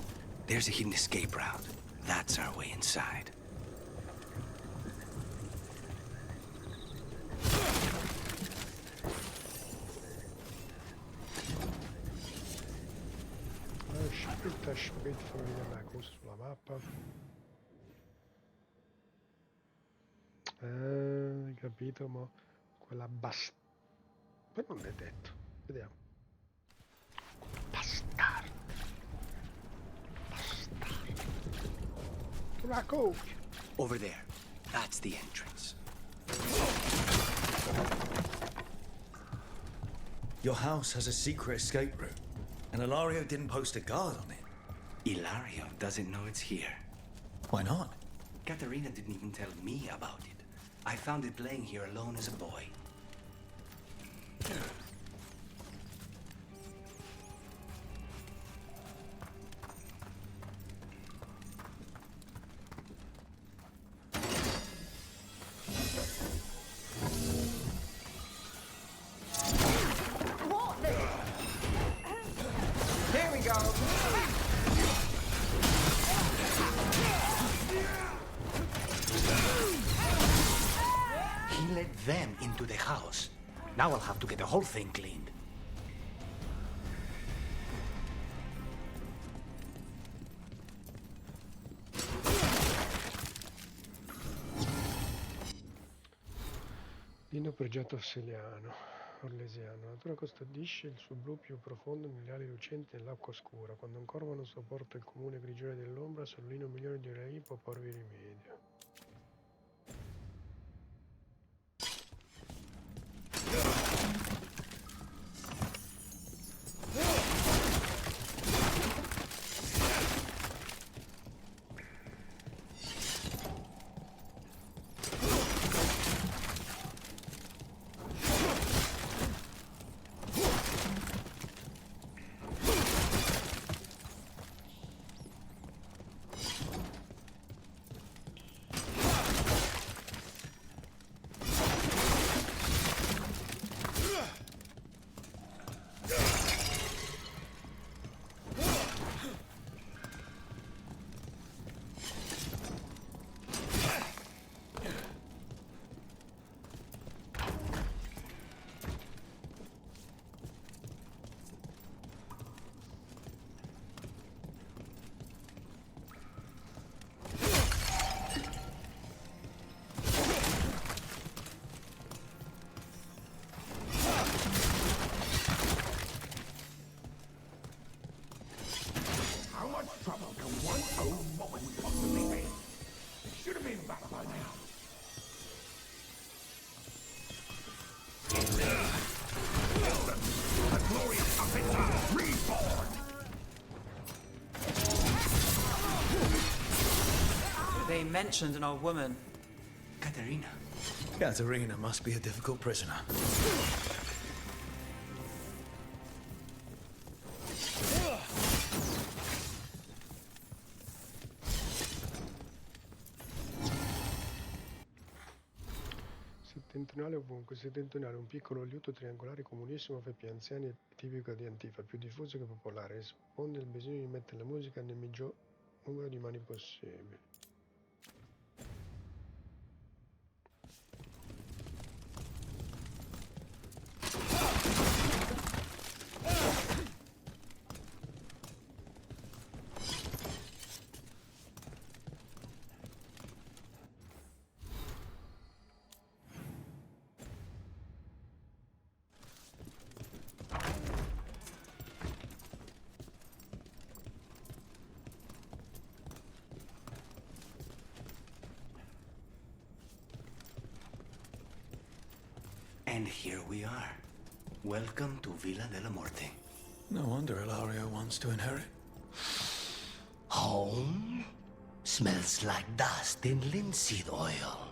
There's a hidden escape route. That's our way inside. Split fammi vedere la cosa sulla mappa. Capito, ma quella bast... Poi non è detto. Vediamo. Bastardo. Racco! Over there. That's the entrance. Your house has a secret escape route, and Ilario didn't post a guard on it. Ilario doesn't know it's here. Why not? Katerina didn't even tell me about it. I found it playing here alone as a boy. Here we go. He let them into the house. Now I'll have to get the whole thing cleaned. Lino progetto orlesiano. La natura custodisce il suo blu più profondo negli ali lucenti nell'acqua scura. Quando un corvo non sopporta il comune grigiore dell'ombra, solo Lino milione di lei può porvi rimedio. trouble can one old woman possibly be? It should have been back by now. The glorious Avenger reborn! They mentioned an old woman. Katerina. Katerina must be a difficult prisoner. Settentrionale ovunque. Settentrionale, un piccolo liuto triangolare comunissimo per più anziani e tipico di Antifa, più diffuso che popolare. Risponde al bisogno di mettere la musica nel maggior numero di mani possibile. And here we are. Welcome to Villa della Morte. No wonder Ilario wants to inherit. Home? Smells like dust and linseed oil.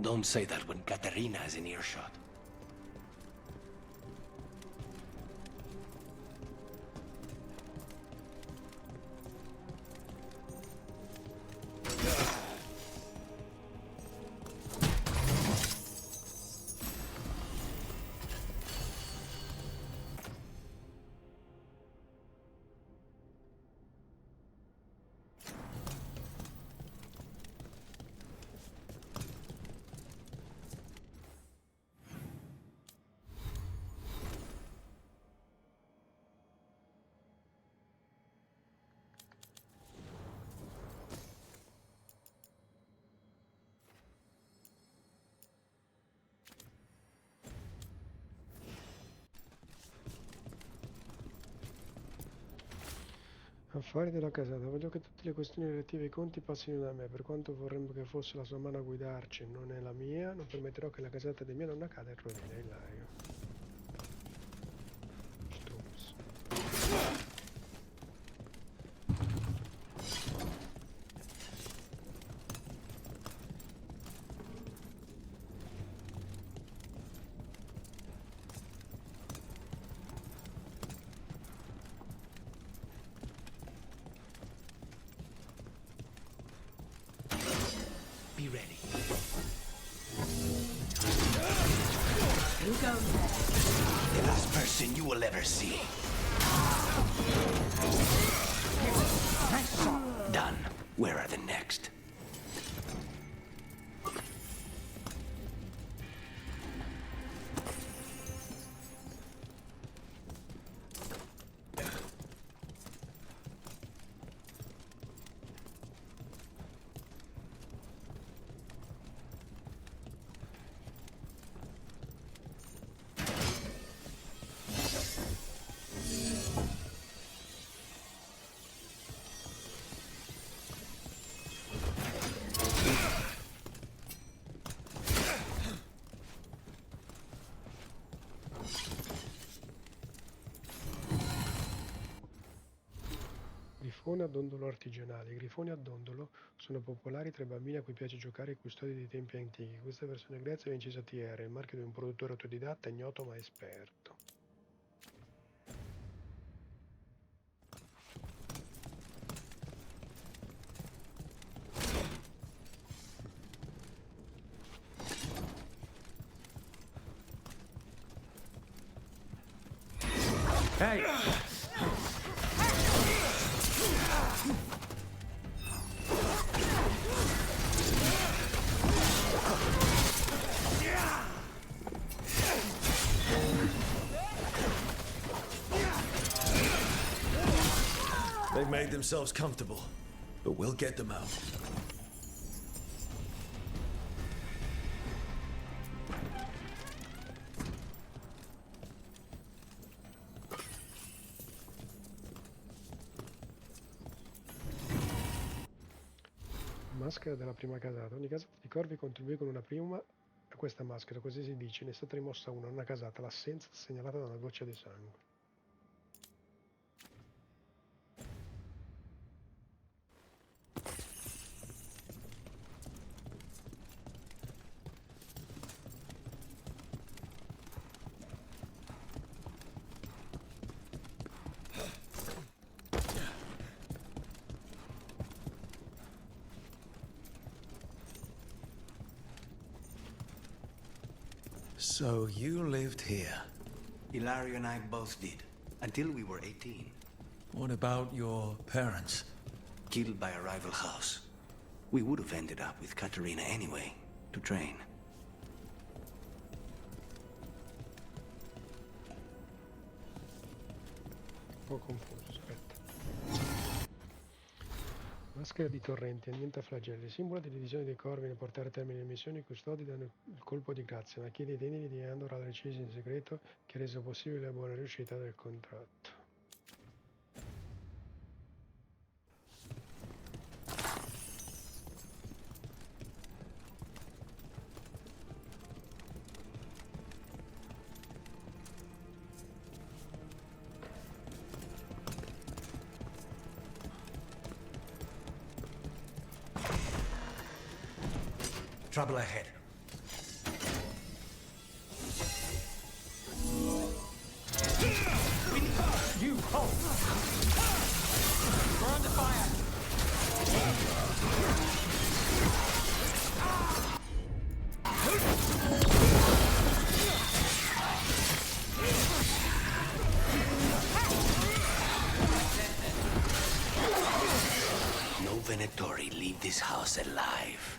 Don't say that when Katerina is in earshot. Affari della casata. Voglio che tutte le questioni relative ai conti passino da me. Per quanto vorremmo che fosse la sua mano a guidarci, non è la mia. Non permetterò che la casata di mia nonna cada in rovina. Ilario. Strums. Be ready. Who goes there? The last person you will ever see. Nice shot. Done. Where are the next? Grifone a dondolo artigianali. I grifoni a dondolo sono popolari tra i bambini a cui piace giocare ai custodi dei tempi antichi. Questa versione grezza è incisa TR, il marchio di un produttore autodidatta ignoto ma esperto. Hey! They've made themselves comfortable, but we'll get them out. Maschera della prima casata. Ogni casata di corvi contribuì con una prima a questa maschera, così si dice. Ne è stata rimossa una casata, l'assenza segnalata da una goccia di sangue. So you lived here. Ilario and I both did, until we were 18. What about your parents? Killed by a rival house. We would have ended up with Katerina anyway, to train. Un po' confuso, aspetta. Maschera di torrenti, annienta flagelli, simbolo di divisione dei corvi nel portare a termine le missioni. I custodi danno il colpo di grazia, ma chiede ai teneri di Andor ha deciso in segreto che ha reso possibile la buona riuscita del contratto. Trouble ahead. You hold! We're under fire! No Venatori leave this house alive.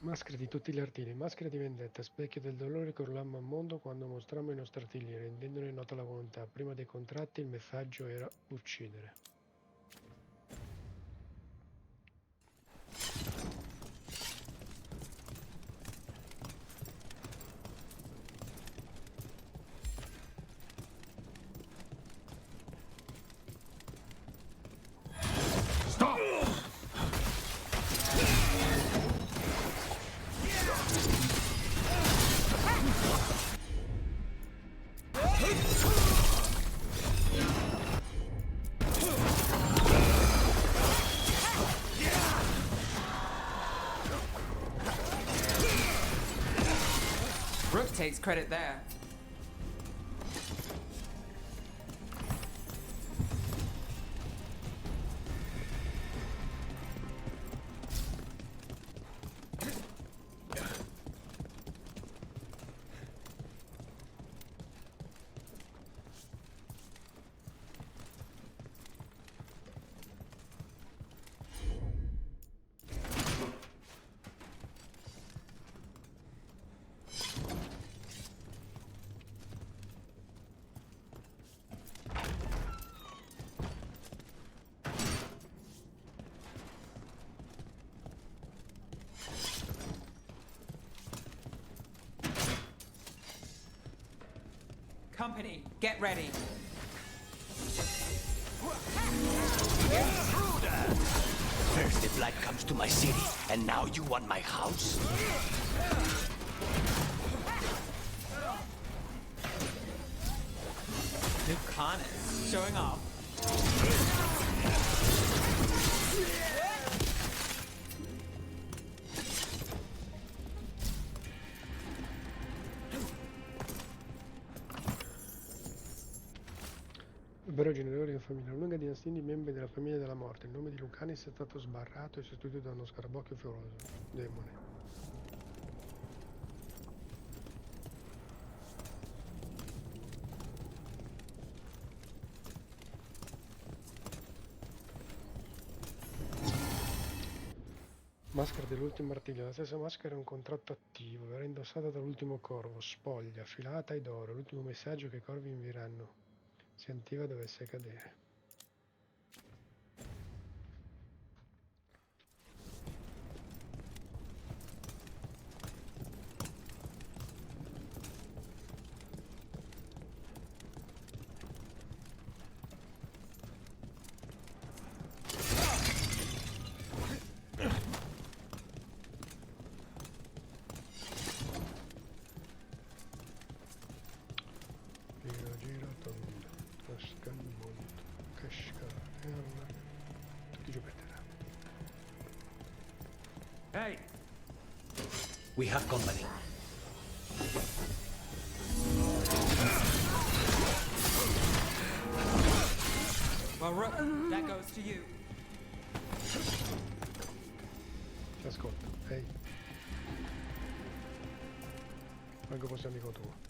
Maschere di tutti gli artigli, maschere di vendetta, specchio del dolore che urlammo al mondo quando mostrammo i nostri artigli, rendendone nota la volontà. Prima dei contratti il messaggio era uccidere. Rook takes credit there. Company, get ready. First the blood comes to my city, and now you want my house? New Connors, showing off. Il vero generatore di famiglia, una lunga dinastia di membri della famiglia della morte. Il nome di Lucanis è stato sbarrato e sostituito da uno scarabocchio feroce, demone. Maschera dell'ultimo artiglio, la stessa maschera è un contratto attivo, verrà indossata dall'ultimo corvo, spoglia, filata ed oro, l'ultimo messaggio che i corvi invieranno. Si attiva dovesse cadere. Gira tondo, casca il mondo, casca e alla tutti giù per terra. Hey! We have company. Well, Rook, that goes to you. Ti ascolto, ehi. Manco fosse amico tuo.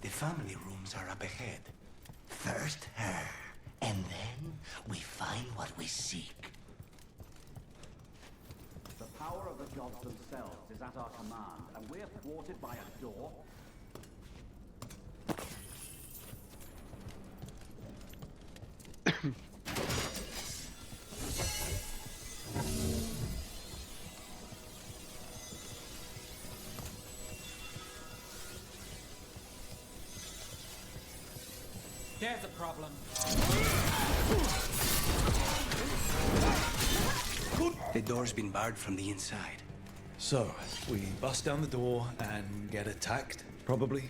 The family rooms are up ahead. First her, and then we find what we seek. The power of the gods themselves is at our command, and we're thwarted by a door? There's a problem. The door's been barred from the inside. So, we bust down the door and get attacked, probably?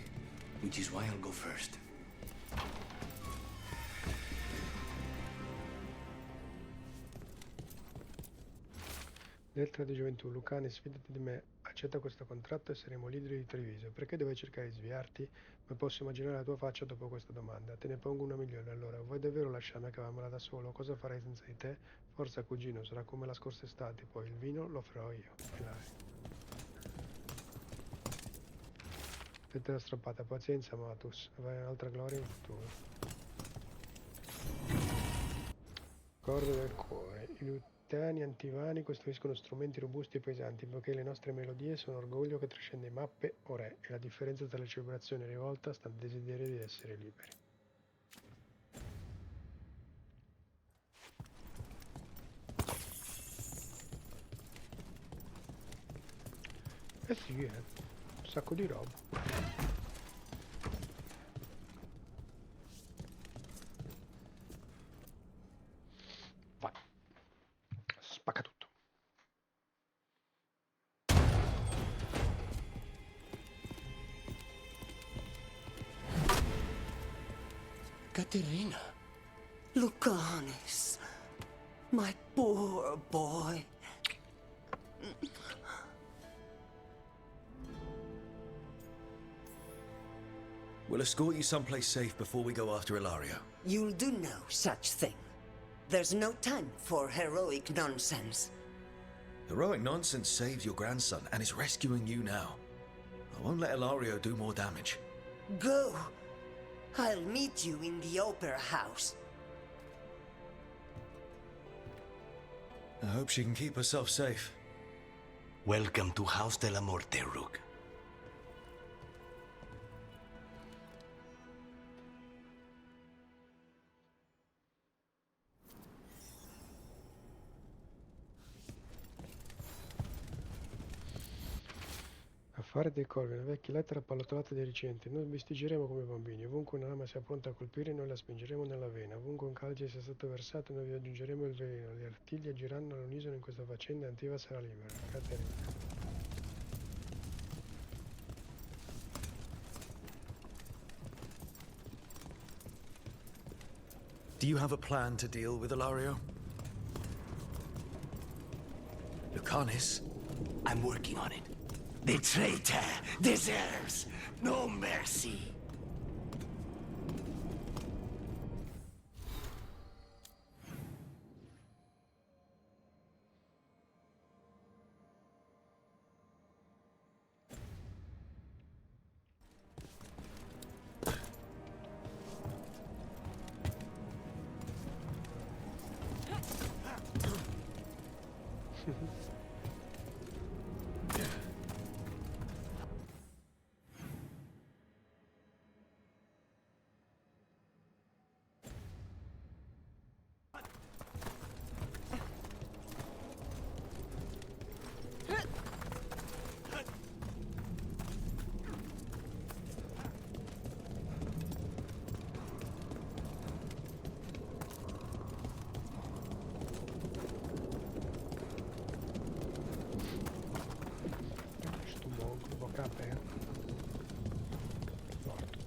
which is why I'll go first. Lettera di gioventù, Lucane, sfidati di me, accetta questo contratto e saremo leader di Treviso. Perché dovrei cercare di sviarti? Ma posso immaginare la tua faccia dopo questa domanda. Te ne pongo 1.000.000 allora. Vuoi davvero lasciarmi a cavarmela da solo? Cosa farai senza di te? Forza, cugino, sarà come la scorsa estate, poi il vino lo farò io. E là. Lettera strappata, pazienza, Matus. Avrai un'altra gloria in futuro. Corde del cuore. I luttani antivani costruiscono strumenti robusti e pesanti, poiché le nostre melodie sono orgoglio che trascende mappe o re, e la differenza tra la celebrazione e la rivolta sta nel desiderio di essere liberi. Eh sì, un sacco di roba. Vai. Spacca tutto. Caterina. Lucanis. My poor boy. We'll escort you someplace safe before we go after Ilario. You'll do no such thing. There's no time for heroic nonsense. Heroic nonsense saved your grandson and is rescuing you now. I won't let Ilario do more damage. Go. I'll meet you in the opera house. I hope she can keep herself safe. Welcome to House de la Morte, Rook. Affare dei corvi, una vecchia lettera pallottolata dei recenti. Noi vestigeremo come bambini. Ovunque una lama sia pronta a colpire, noi la spingeremo nella vena. Ovunque un calice sia stato versato, noi vi aggiungeremo il veleno. Gli artigli agiranno all'unisono in questa faccenda e Antiva sarà libera. Caterina. Do you have a plan to deal with Ilario? Lucanis? I'm working on it. The traitor deserves no mercy. Bocca aperta. Morto.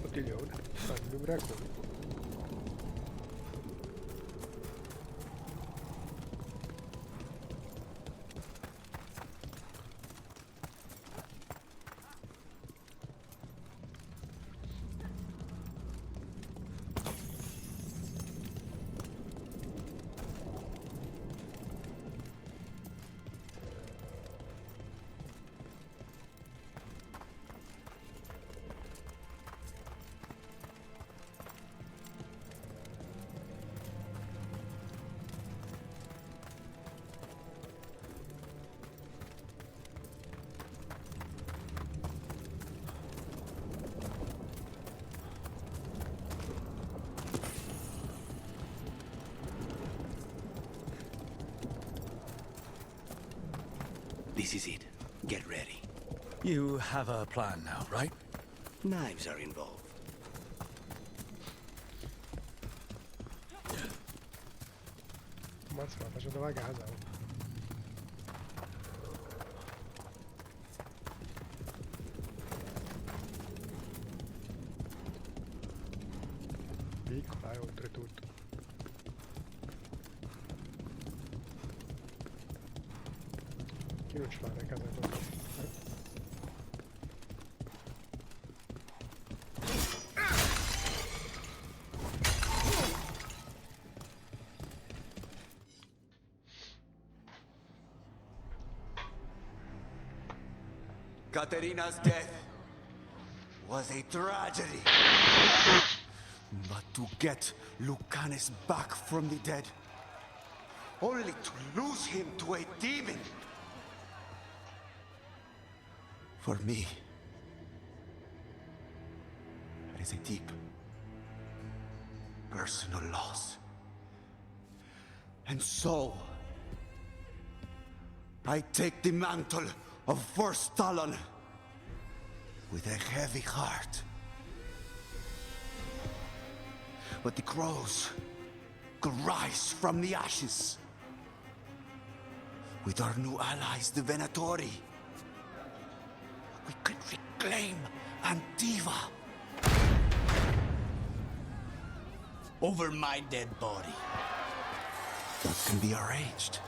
Bottiglione, fanno ubriaco. This is it. Get ready. You have a plan now, right? Knives are involved. Ammazza, la faccio da casa. Piccola, oltretutto. Chi non ce l'ha da casa con me? Katerina's death was a tragedy. But to get Lucanus back from the dead, only to lose him to a demon. For me, that is a deep, personal loss. And so, I take the mantle of First Talon with a heavy heart. But the crows could rise from the ashes. With our new allies, the Venatori, we could reclaim Antiva. Over my dead body. That can be arranged.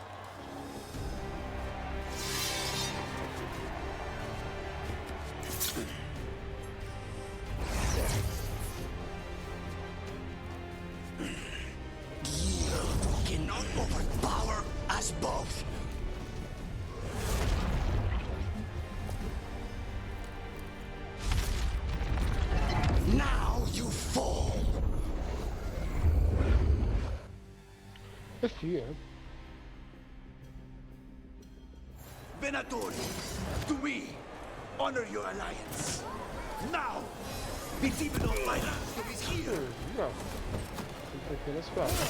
Yield cannot overpower us both. Now you fall. Eh sì, Venatori, to me, honor your alliance. Now! The demon of my land is here! No. Sempre più la squadra.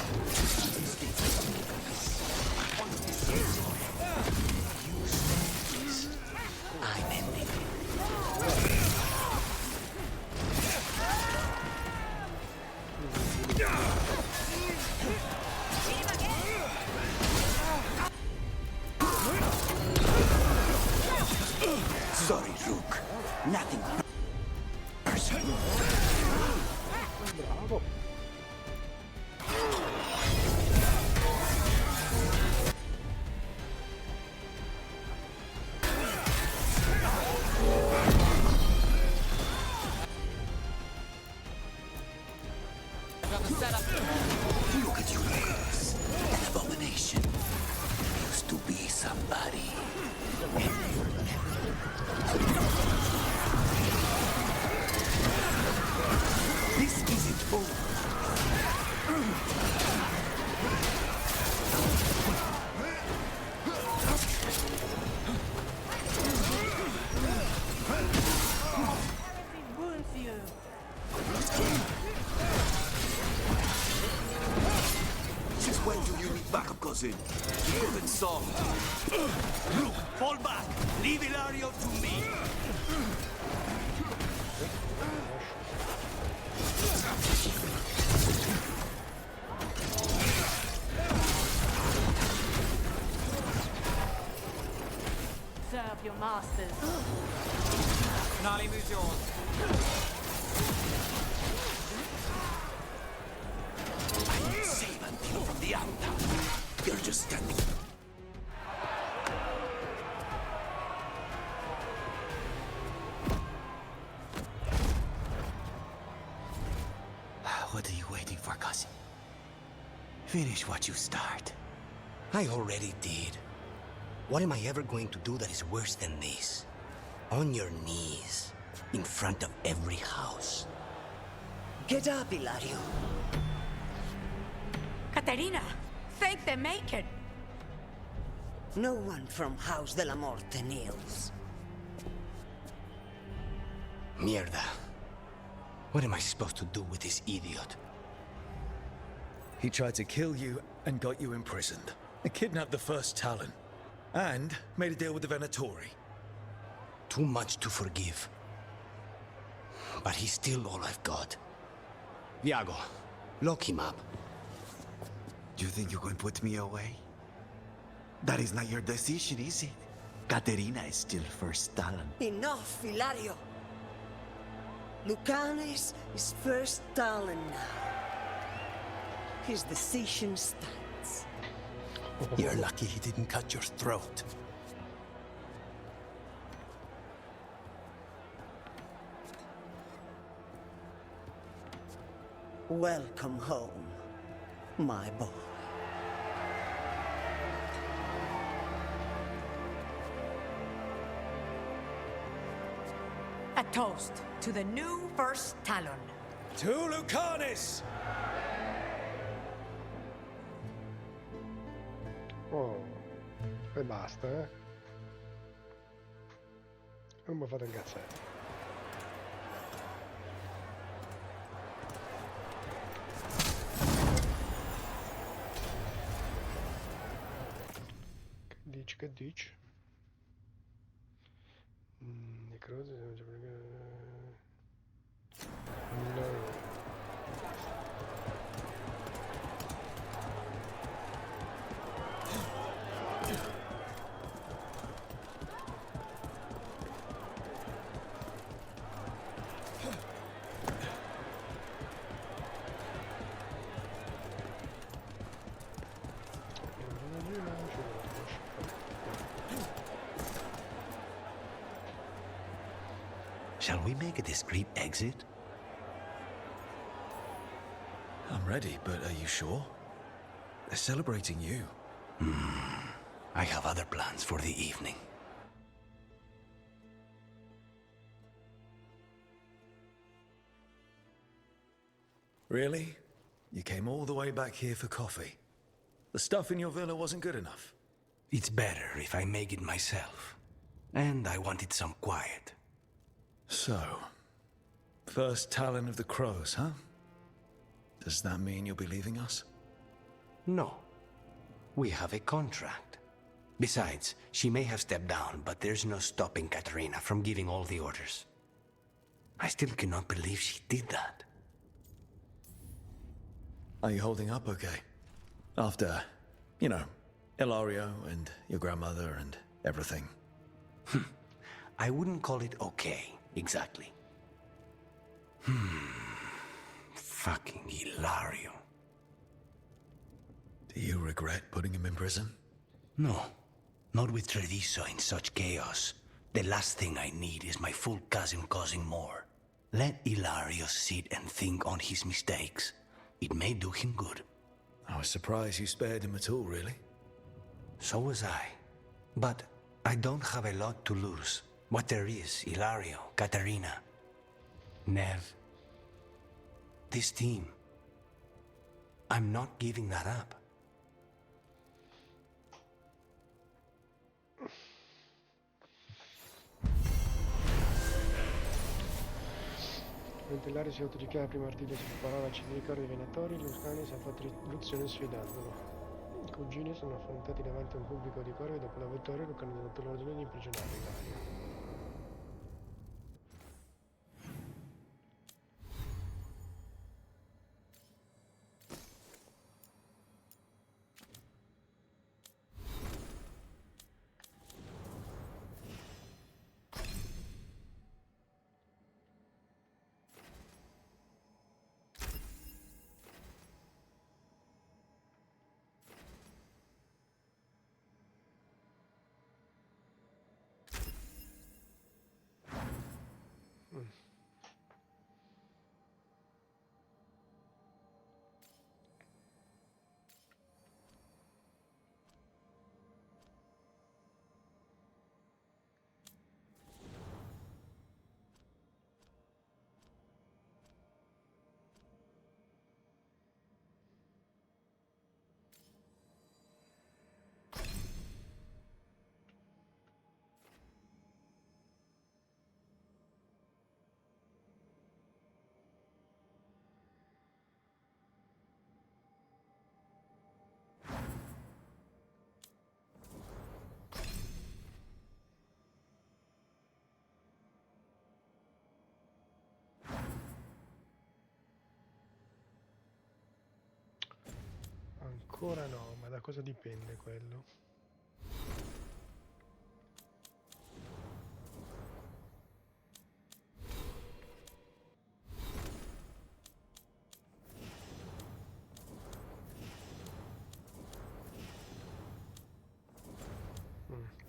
I'm ending. Sorry, Rook. Nothing personal. Bravo. Look at you ladies. An abomination. Used to be somebody. This isn't over. Wounds you. Since when do you need backup, cousin? You couldn't solve. Rook, fall back. Leave Ilario to me. Serve your masters. Gnarly moves yours. I need save until from the Anta. You're just standing. What are you waiting for, cousin? Finish what you start. I already did. What am I ever going to do that is worse than this? On your knees, in front of every house. Get up, Ilario. Katerina, thank the Maker. No one from House de la Morte kneels. Mierda. What am I supposed to do with this idiot? He tried to kill you and got you imprisoned. And kidnapped the First Talon. And made a deal with the Venatori. Too much to forgive. But he's still all I've got. Viago, lock him up. You think you can put me away? That is not your decision, is it? Caterina is still first talent. Enough, Hilario. Lucanes is first talent now. His decision stands. You're lucky he didn't cut your throat. Welcome home, my boy. A toast to the new first Talon. To Lucanis! Oh, e basta, eh? Non mi fate incazzare. Che dici? Necrosi, no. Shall we make a discreet exit? I'm ready, but are you sure? They're celebrating you. I have other plans for the evening. Really? You came all the way back here for coffee? The stuff in your villa wasn't good enough? It's better if I make it myself. And I wanted some quiet. So, first Talon of the Crows, huh? Does that mean you'll be leaving us? No. We have a contract. Besides, she may have stepped down, but there's no stopping Caterina from giving all the orders. I still cannot believe she did that. Are you holding up okay? After, you know, Ilario and your grandmother and everything. I wouldn't call it okay, exactly. Fucking Ilario. Do you regret putting him in prison? No. Not with Treviso in such chaos. The last thing I need is my full cousin causing more. Let Ilario sit and think on his mistakes. It may do him good. I was surprised you spared him at all, really. So was I. But I don't have a lot to lose. What there is, Ilario, Caterina, Nev. This team. I'm not giving that up. Mentre Ilario si autodichiara primo artiglio si preparava a accendere i carri dei venatori, Lucanis ha fatto irruzione sfidandolo. I cugini sono affrontati davanti a un pubblico di corvi e dopo la vittoria Lucanis ha dato l'ordine di imprigionare Ilario. Ancora no, ma da cosa dipende quello?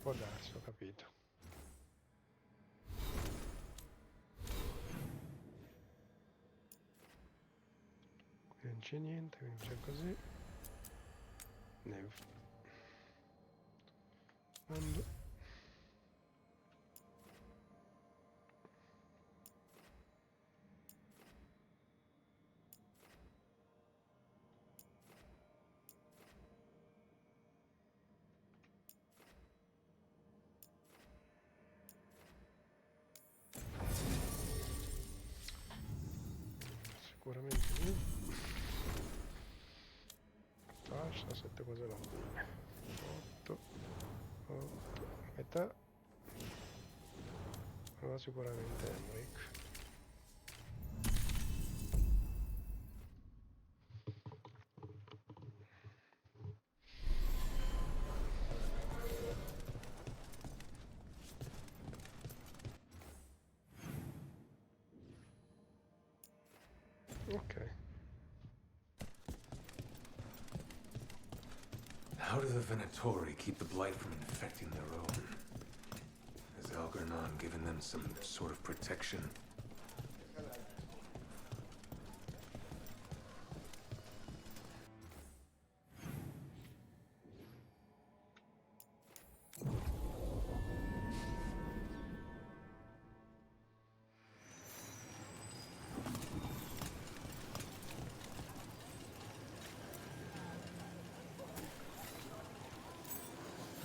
Può darsi, ho capito. Qui non c'è niente, quindi c'è così. Mondo. Sicuramente lì. Fascia, 7 cose lontane. 8, metà. Allora sicuramente Emmerich. Ok. How do the Venatori keep the blight from infecting their own? Has Algernon given them some sort of protection?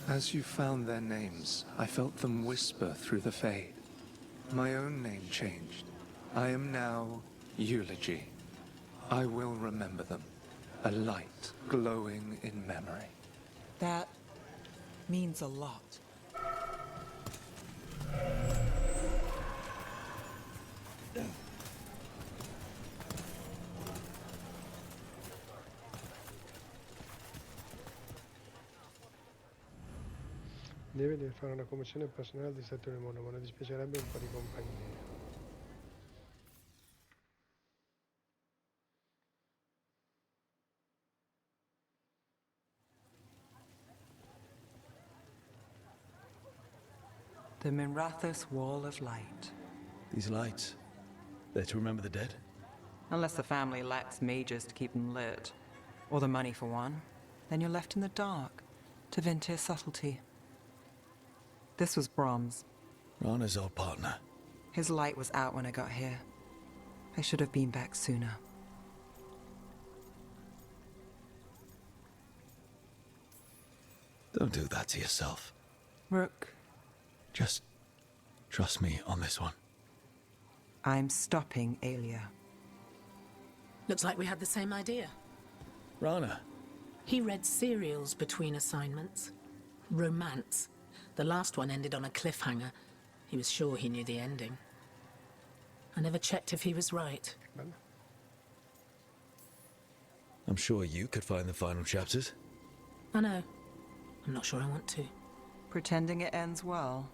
As you found their names, I felt them whisper through the fade. My own name changed. I am now Eulogy. I will remember them. A light glowing in memory. That means a lot. Deve fare una commissione personale al distretto del mondo, ma ne dispiacerebbe un po' di compagnia. The Minrathous Wall of Light. These lights, they're to remember the dead? Unless the family lacks mages to keep them lit. Or the money for one. Then you're left in the dark, to Ventir subtlety. This was Brahms. Rana's old partner. His light was out when I got here. I should have been back sooner. Don't do that to yourself. Rook. Just trust me on this one. I'm stopping Alia. Looks like we had the same idea. Rana. He read serials between assignments. Romance. The last one ended on a cliffhanger. He was sure he knew the ending. I never checked if he was right. I'm sure you could find the final chapters. I know. I'm not sure I want to. Pretending it ends well.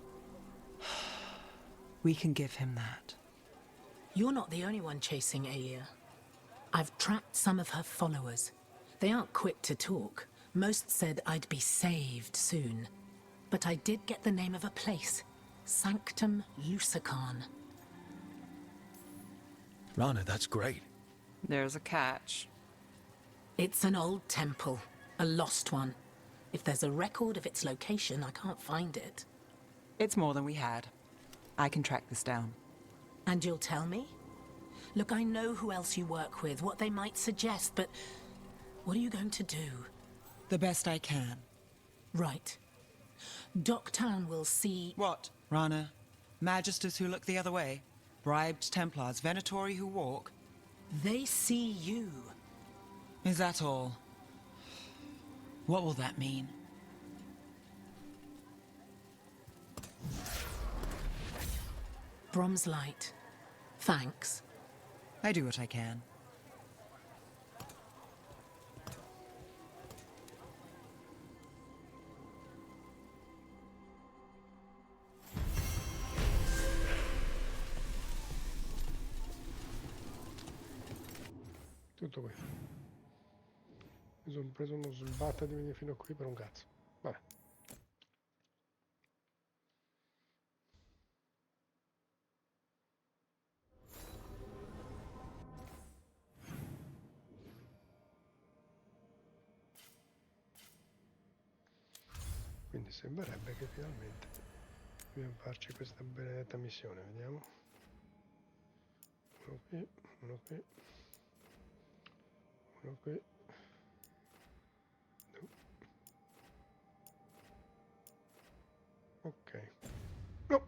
We can give him that. You're not the only one chasing Alia. I've tracked some of her followers. They aren't quick to talk. Most said I'd be saved soon. But I did get the name of a place. Sanctum Lucican. Rana, that's great. There's a catch. It's an old temple. A lost one. If there's a record of its location, I can't find it. It's more than we had. I can track this down. And you'll tell me? Look, I know who else you work with, what they might suggest, but what are you going to do? The best I can. Right. Docktown will see... What, Rana? Magisters who look the other way? Bribed Templars, Venatori who walk? They see you. Is that all? What will that mean? Brom's light. Thanks. I do what I can. Tutto qui. Mi sono preso uno sbatta di venire fino a qui per un cazzo. Vabbè. Quindi sembrerebbe che finalmente dobbiamo farci questa benedetta missione, vediamo. Uno qui, uno qui, uno qui. Ok. No!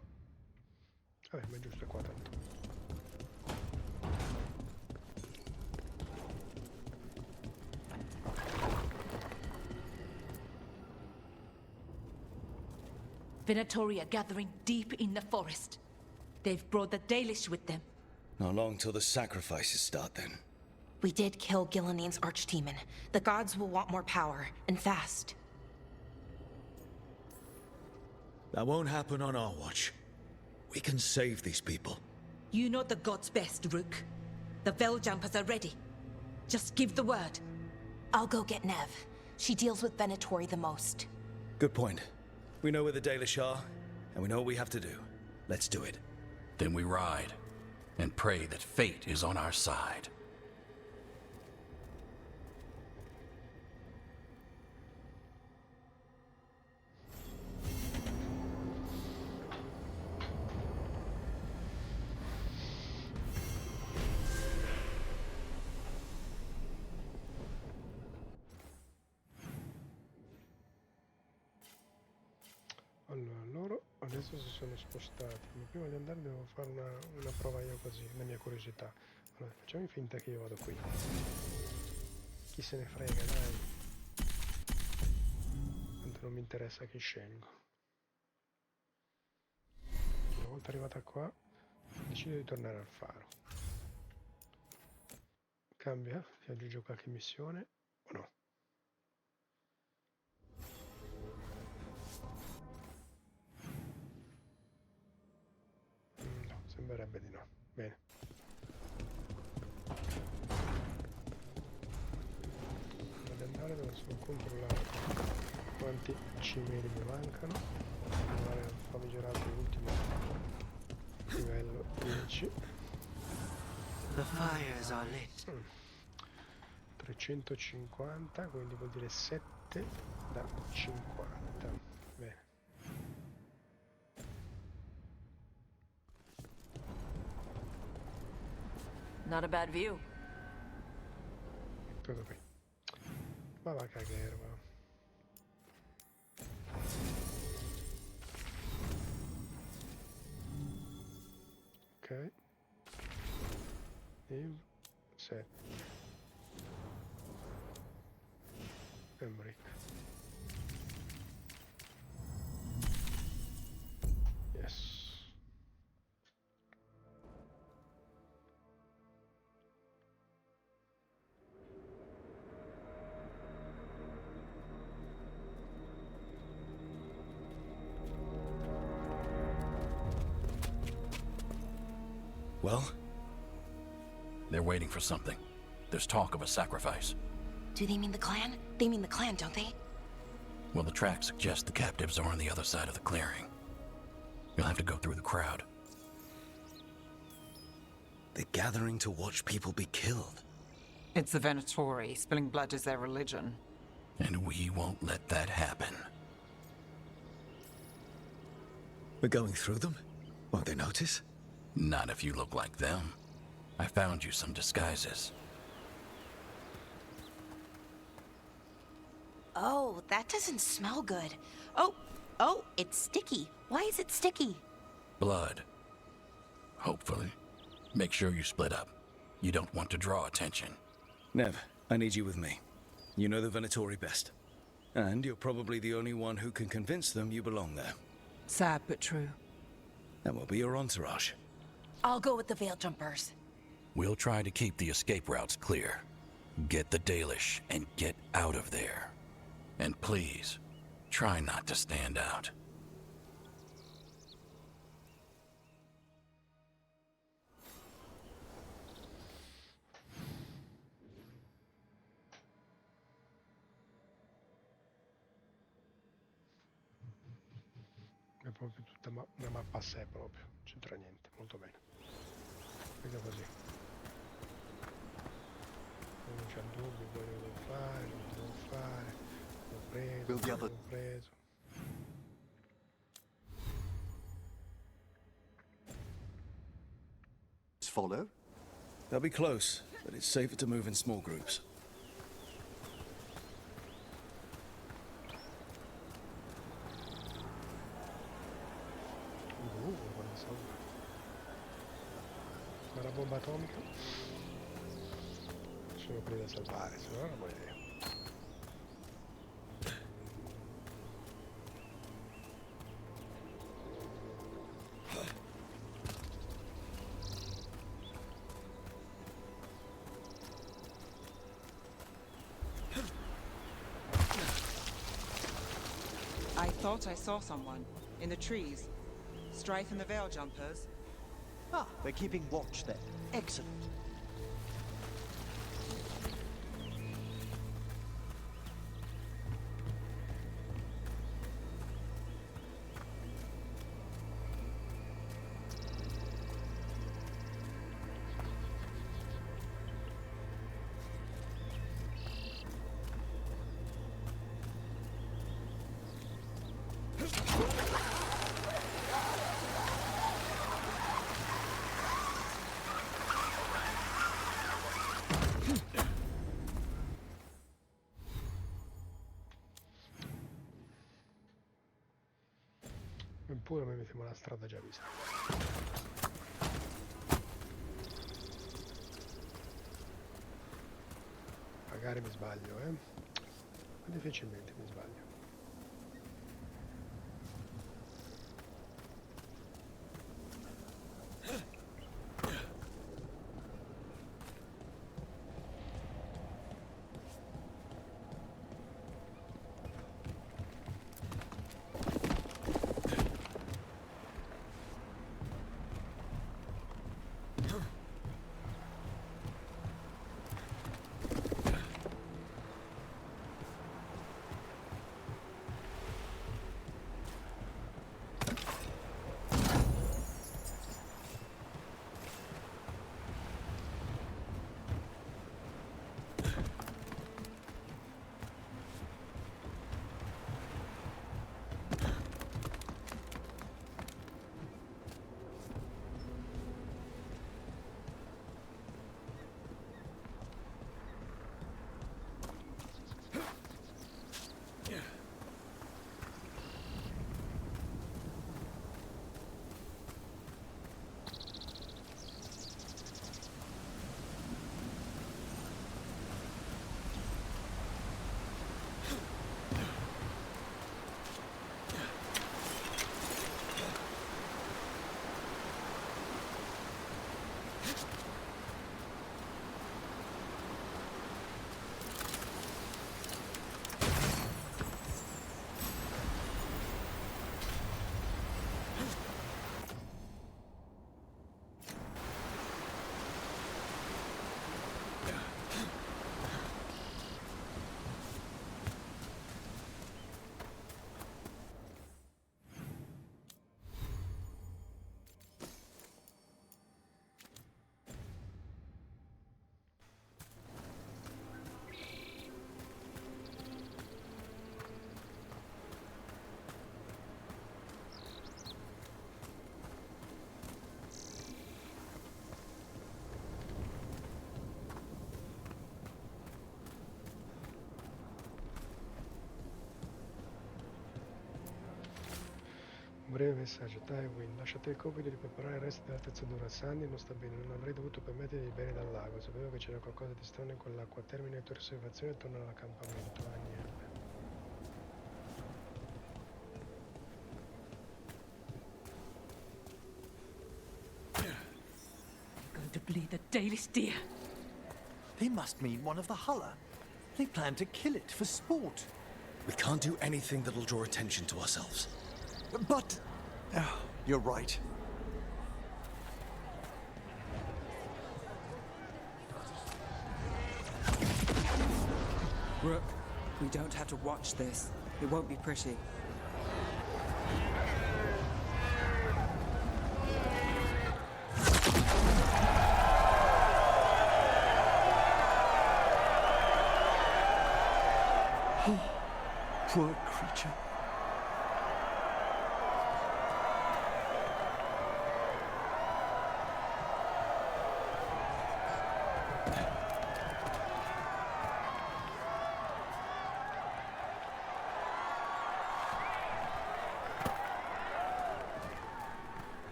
Vabbè, ma è giusto qua tanto. Venatori are gathering deep in the forest. They've brought the Dalish with them. Not long till the sacrifices start, then. We did kill Gilanine's archdemon. The gods will want more power, and fast. That won't happen on our watch. We can save these people. You know the gods best, Rook. The Veiljumpers are ready. Just give the word. I'll go get Nev. She deals with Venatori the most. Good point. We know where the Dalish are, and we know what we have to do. Let's do it. Then we ride, and pray that fate is on our side. Allora, loro adesso si sono spostati, ma prima di andare devo fare una prova io così, la mia curiosità. Allora, facciamo finta che io vado qui. Chi se ne frega, dai. Tanto non mi interessa chi scelgo. Una volta arrivata qua, decido di tornare al faro. Cambia, si aggiunge qualche missione o no? No, sembrerebbe di no. Bene. Prima di andare devo solo controllare quanti cimeli mi mancano. Andare al famigerato ultimo livello 10. The fires are lit. 350, quindi vuol dire 7 da 50. Bene. Not a bad view. Tutto qui. Ma va a cagare, va. Ok. Il 7. Embrick. Yes. Well? They're waiting for something. There's talk of a sacrifice. Do they mean the clan? They mean the clan, don't they? Well, the tracks suggest the captives are on the other side of the clearing. You'll have to go through the crowd. They're gathering to watch people be killed. It's the Venatori. Spilling blood is their religion. And we won't let that happen. We're going through them? Won't they notice? Not if you look like them. I found you some disguises. Oh, that doesn't smell good. Oh, it's sticky. Why is it sticky? Blood. Hopefully. Make sure you split up. You don't want to draw attention. Nev, I need you with me. You know the Venatori best. And you're probably the only one who can convince them you belong there. Sad but true. And we'll be your entourage. I'll go with the Veiljumpers. We'll try to keep the escape routes clear. Get the Dalish and get out of there. And please, try not to stand out. È proprio tutta una mappa a sé proprio, non c'entra niente, molto bene. Meglio così. Non c'è dubbi, poi lo devo fare, non lo devo fare, l'ho preso, non l'ho preso. Follow? They'll be close, but it's safer to move in small groups. Guarda sopra. Guarda la bomba atomica. Sono quelli da salvare, se no è una buona idea. I thought I saw someone in the trees. Strife and the Veil Jumpers. Ah, they're keeping watch there. Excellent. Eppure mi mettiamo la strada già vista. Magari mi sbaglio, ma difficilmente mi sbaglio. Un breve messaggio, Tywin, lasciate il compito di preparare il resto dell'attrezzatura. Sandy non sta bene, non avrei dovuto permettergli di bere dal lago. Sapevo che c'era qualcosa di strano in quell'acqua. Termina le tue osservazioni e torna all'accampamento. Niente. Going to bleed the Dalish deer. They must mean one of the Hulla. They plan to kill it for sport. We can't do anything that'll draw attention to ourselves. But... you're right. Rook, we don't have to watch this. It won't be pretty. poor creature.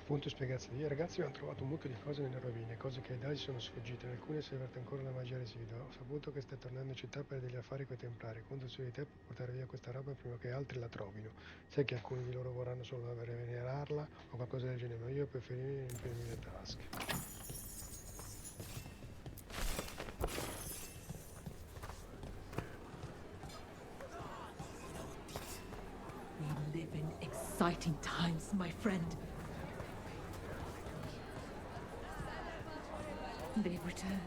Punto spiegazione. I ragazzi hanno trovato un mucchio di cose nelle rovine, cose che ai Dai sono sfuggite, in alcune si avverte ancora la magia residua. Ho saputo che stai tornando in città per degli affari coi templari. Conto su di te per portare via questa roba prima che altri la trovino. Sai che alcuni di loro vorranno solo venerarla o qualcosa del genere, ma io preferirei riempirmi le tasche. We live in exciting times, my friend. They've returned.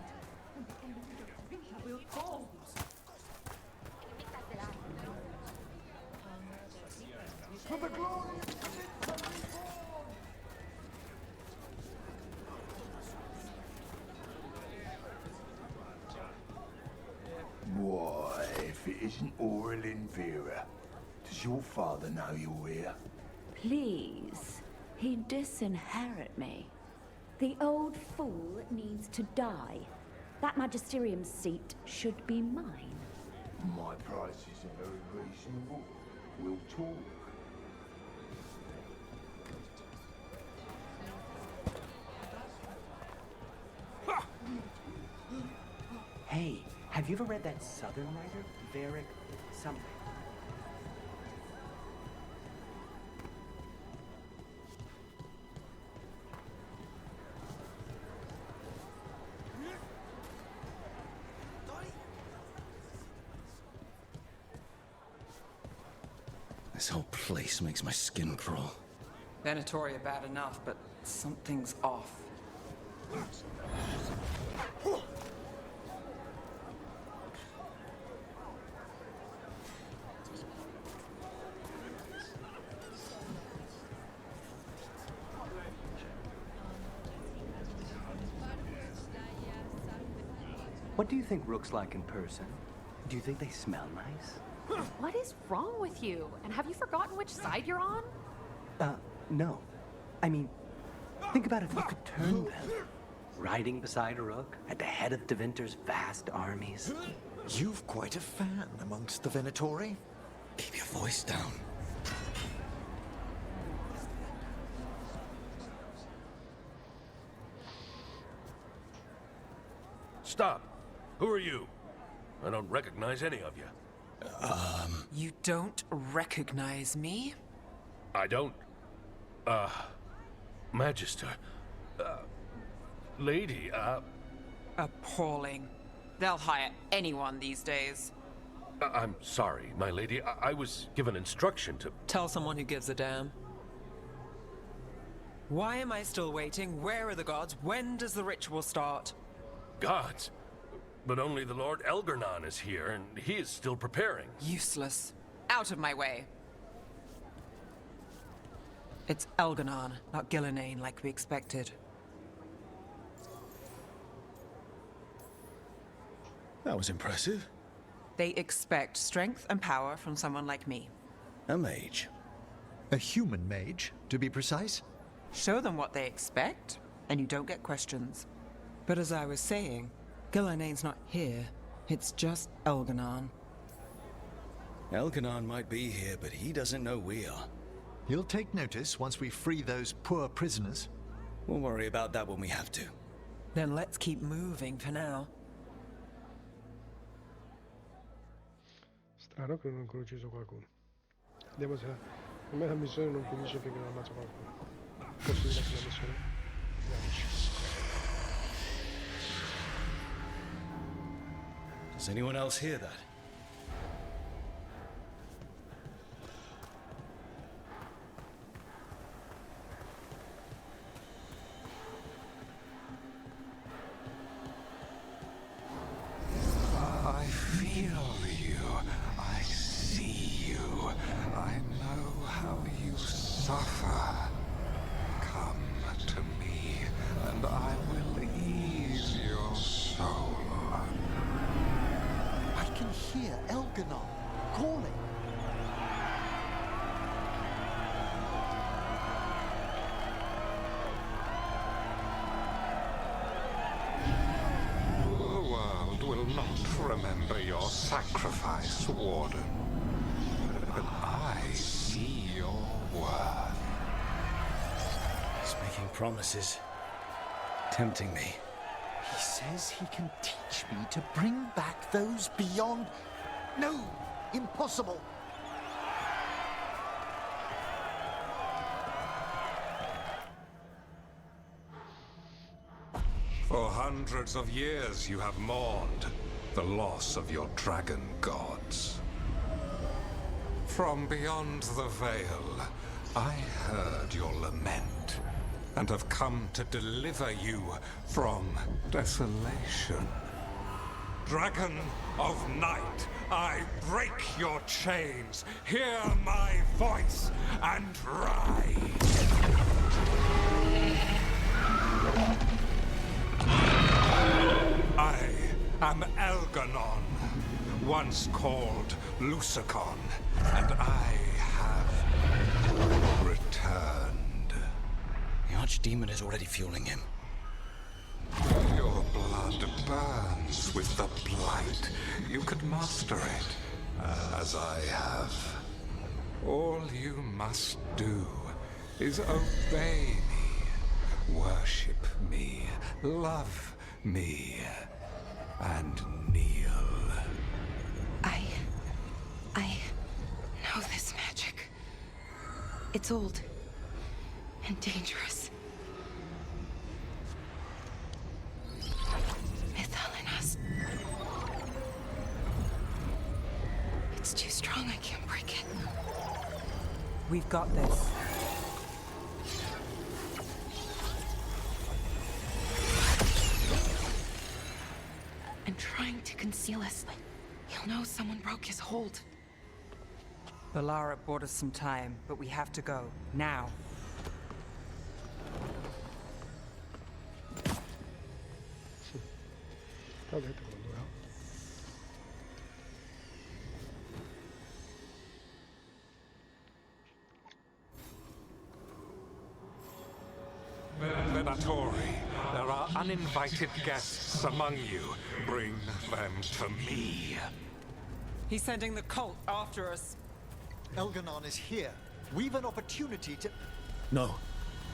We'll fall. For the glory Why, if it isn't Aurelin Vera, does your father know you're here? Please, he'd disinherit me. The old fool needs to die. That magisterium seat should be mine. My prices are very reasonable. We'll talk. Hey, have you ever read that Southern writer, Varric something? This whole place makes my skin crawl. Venatori bad enough, but something's off. What do you think Rook's like in person? Do you think they smell nice? What is wrong with you? And have you forgotten which side you're on? No. I mean, think about if you could turn them. Riding beside a Rook, at the head of Devinter's vast armies. You've quite a fan amongst the Venatori. Keep your voice down. Stop. Who are you? I don't recognize any of you. You don't recognize me? I don't. Magister. Lady, Appalling. They'll hire anyone these days. I'm sorry, my lady. I was given instruction to... Tell someone who gives a damn. Why am I still waiting? Where are the gods? When does the ritual start? Gods? But only the Lord Elgarnon is here, and he is still preparing. Useless. Out of my way. It's Elgarnon, not Gillenane like we expected. That was impressive. They expect strength and power from someone like me. A mage. A human mage, to be precise. Show them what they expect, and you don't get questions. But as I was saying, Gillenane's not here. It's just Elgarnon. Elgarnon might be here, but he doesn't know we are. He'll take notice once we free those poor prisoners. We'll worry about that when we have to. Then let's keep moving for now. Strano che non ho ancora ucciso qualcuno. Vediamo se a me la missione non finisce finché non ammazzo qualcuno. Possibile che la missione finisce. Does anyone else hear that? I feel you. I see you. I know how you suffer. Come to me, and I will ease your soul. I can hear Elganon calling. The world will not remember your sacrifice, Warden. But I see your worth. He's making promises. Tempting me. He says he can teach me to bring back those beyond... No! Impossible! For hundreds of years you have mourned the loss of your dragon gods. From beyond the veil, I heard your lament and have come to deliver you from desolation. Dragon of night, I break your chains. Hear my voice and rise. I am Elganon, once called Lucicon, and I have returned. The Archdemon is already fueling him. Your blood burns with the blight. You could master it, as I have. All you must do is obey me, worship me, love me, and kneel. I know this magic. It's old and dangerous. Mythalinas. It's too strong, I can't break it. We've got this. And trying to conceal us. He'll know someone broke his hold. Balara bought us some time, but we have to go. Now. L'ho detto quando durava. Venatori, there are uninvited guests among you. Bring them to me. He's sending the cult after us. Elganon is here. We've an opportunity to... No.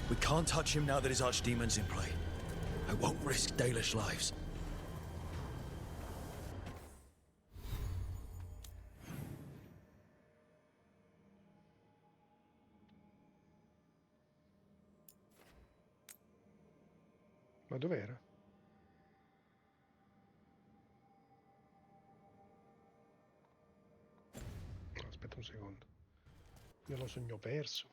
We can't touch him now that his Archdemon's in play. I won't risk Dalish lives. Ma dov'era? No, aspetta un secondo. Me lo sogno perso.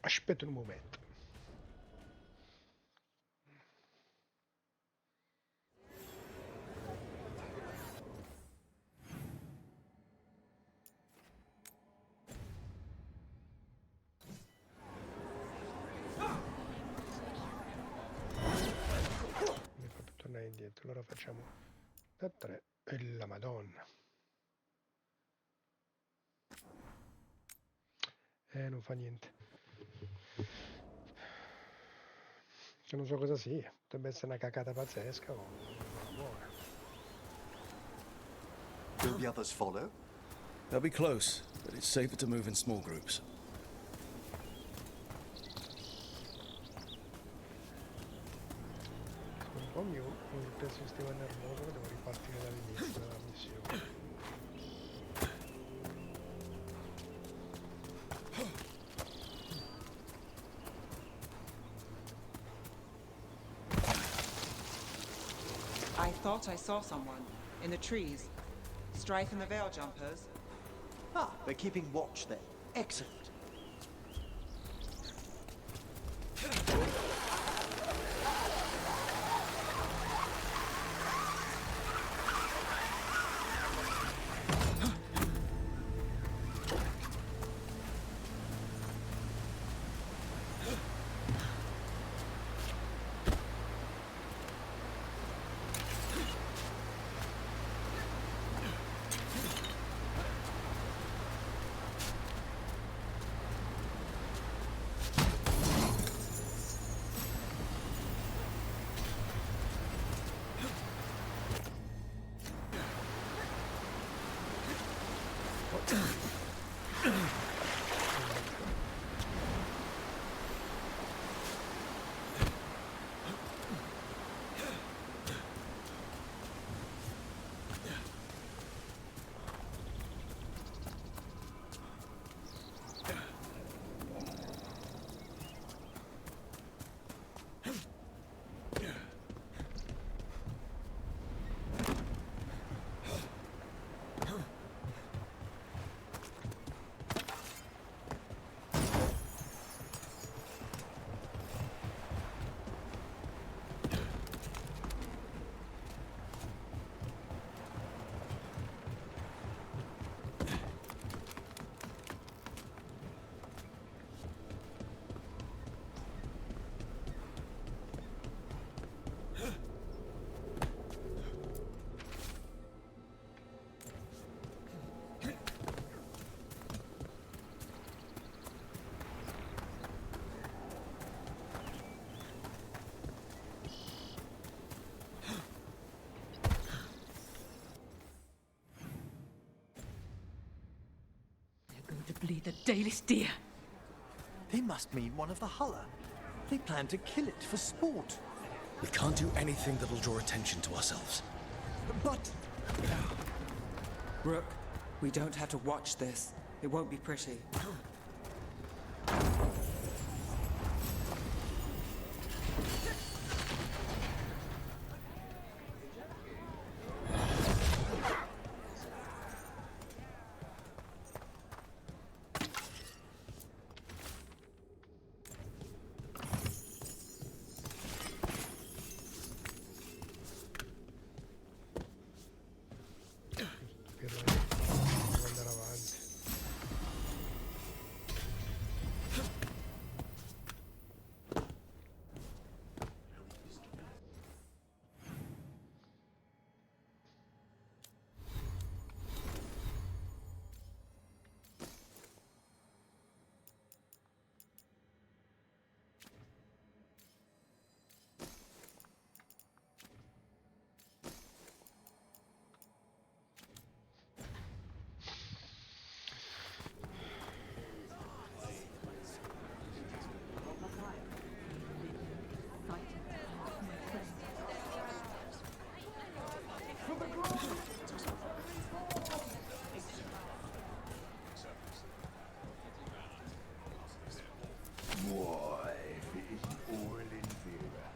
Aspetta un momento. Mi fa per tornare indietro, allora facciamo da 3 e la Madonna. Non fa niente. Che non so cosa sia, potrebbe essere una cacata pazzesca o una buona. Will the others follow? They'll be close, but it's safer to move in small groups. penso che stia nervoso che devo ripartire dall'inizio della missione. I thought I saw someone in the trees. Strife and the Veil Jumpers. Ah, they're keeping watch then. Excellent. To bleed the Dalish deer. They must mean one of the Hulla. They plan to kill it for sport. We can't do anything that'll draw attention to ourselves. But... Rook, we don't have to watch this. It won't be pretty. Devo andare avanti. Why, if it isn't Oral in Vera.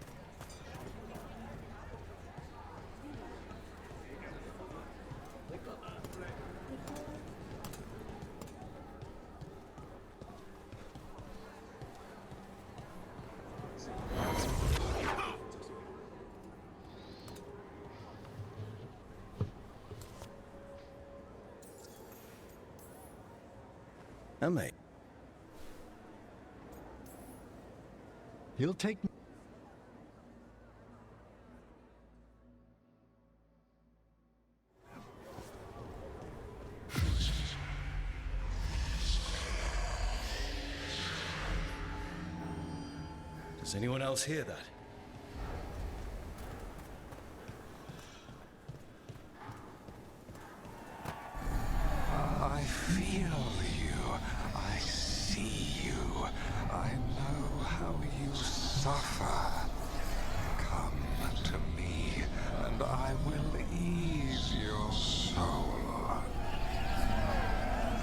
Oh, mate. He'll take... Does anyone else hear that? I feel you. I see you. I know how you suffer. Come to me. and I will ease your soul.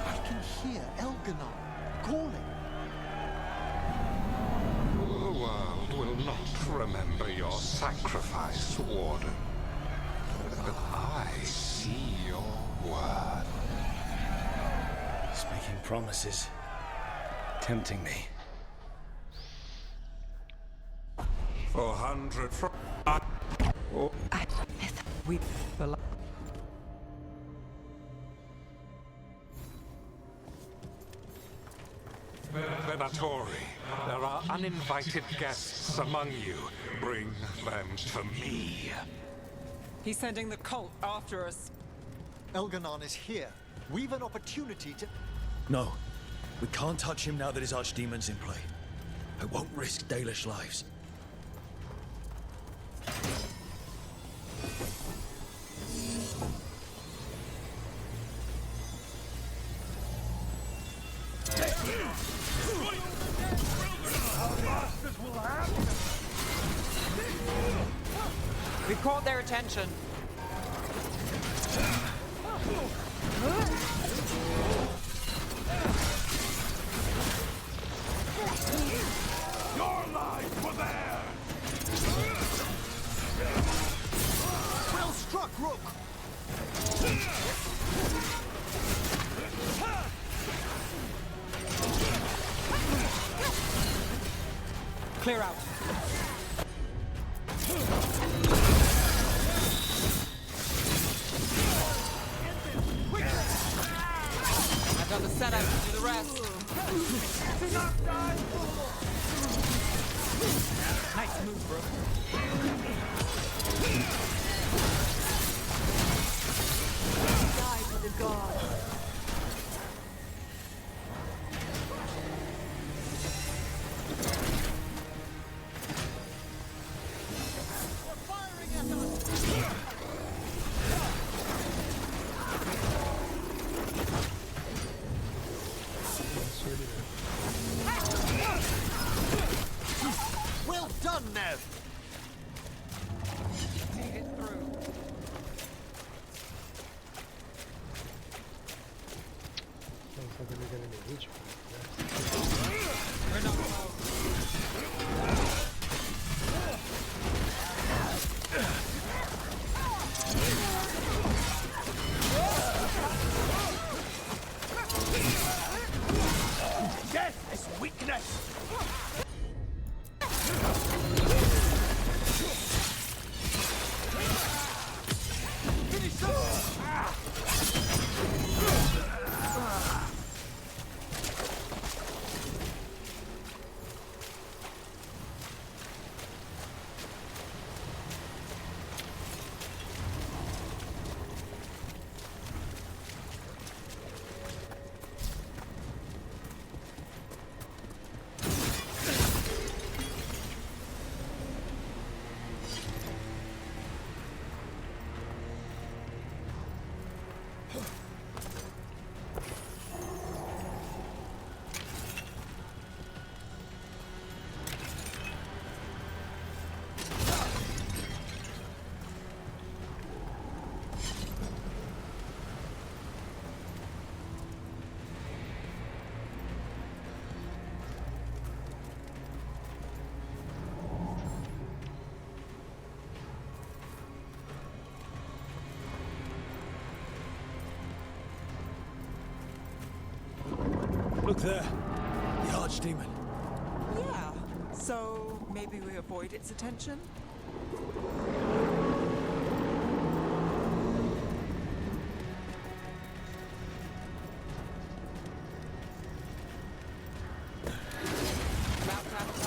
I can hear Elganon calling. The world will not remember your sacrifice, Warden. But I see your worth. He's making promises, tempting me. 400 from... We... Venatori, there are uninvited guests among you. Bring them to me. He's sending the cult after us. Elganon is here. We've an opportunity to... No. We can't touch him now that his archdemon's in play. I won't risk Dalish lives. We caught their attention. Your lives were there! Well struck, Rook! Clear out. I've done the setup, do the rest. Nice move, bro. Die for the god. Well done, Nev! Made it through. We're not alone. Death is weakness! Look there. The archdemon. Yeah, so maybe we avoid its attention? About to have a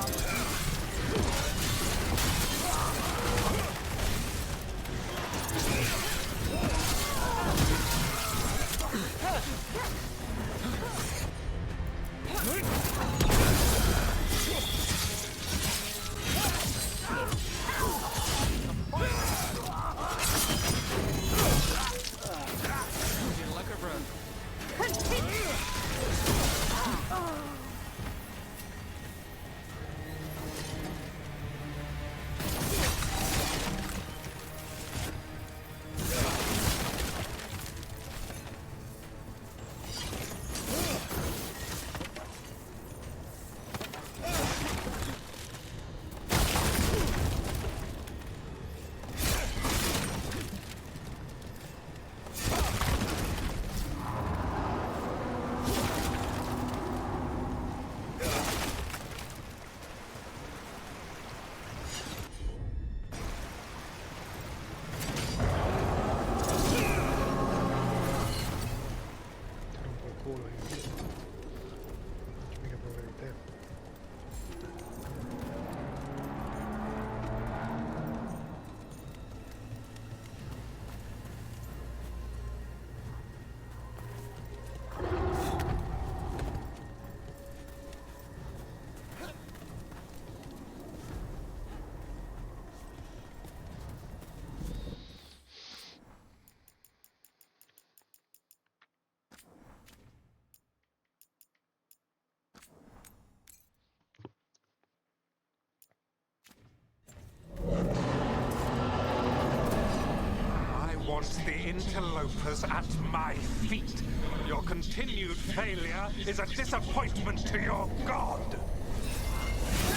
wants the interlopers at my feet. Your continued failure is a disappointment to your god.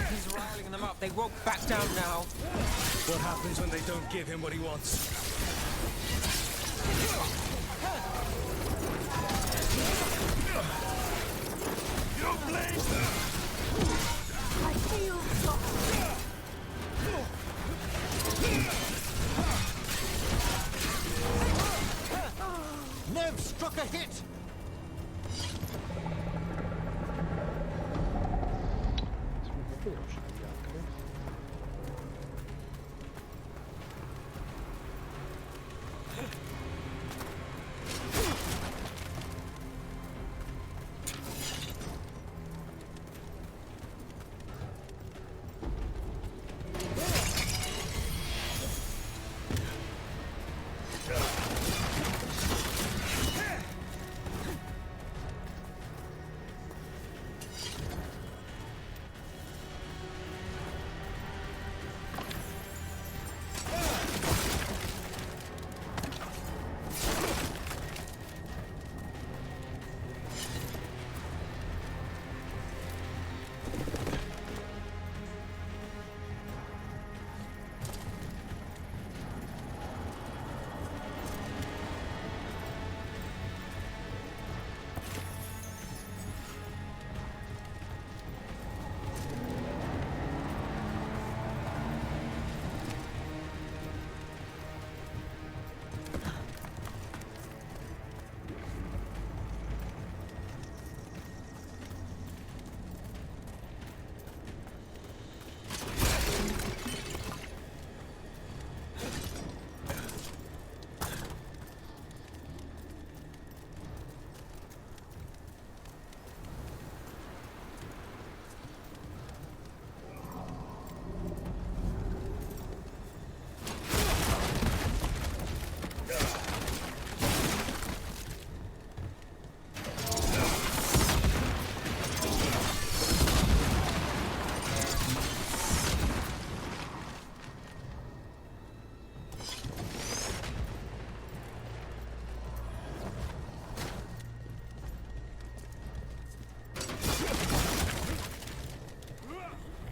He's riling them up. They won't back down now. What happens when they don't give him what he wants? You blade! I feel Nev struck a hit!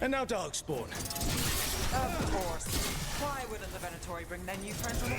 And now Darkspawn. Of course. Why wouldn't the Venatori bring their new friends on the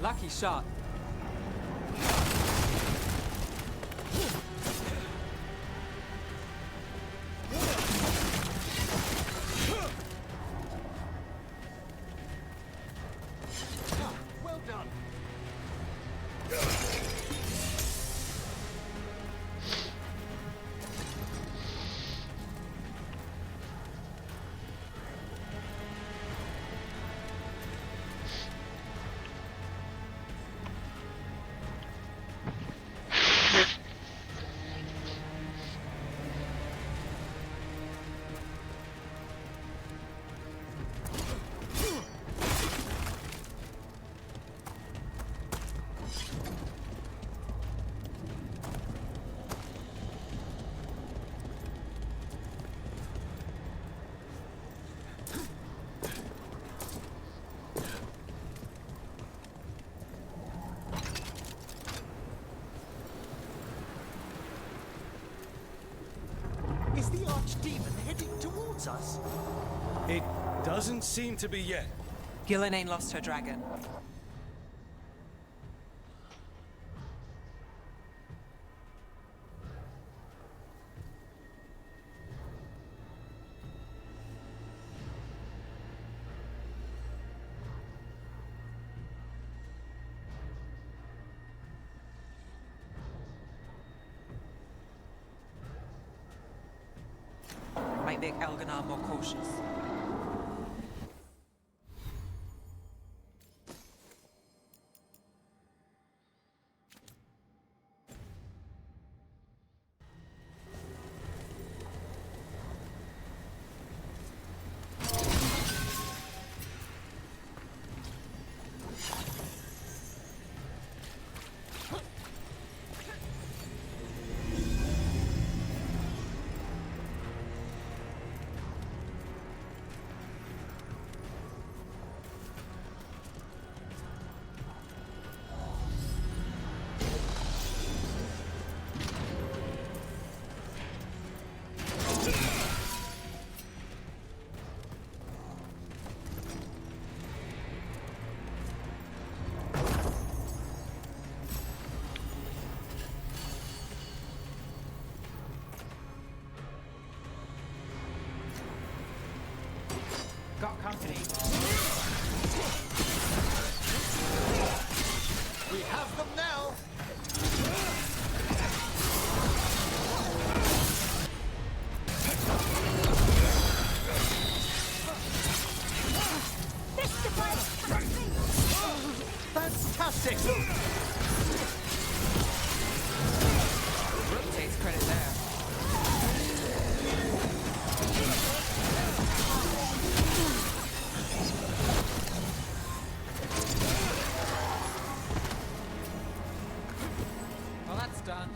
Lucky shot. Well done. Is the archdemon heading towards us? It doesn't seem to be yet. Gillen ain't lost her dragon. Might make Elganon more cautious. Got company. We have them now! This device can't be. Fantastic! Rook takes credit there. Well, that's done.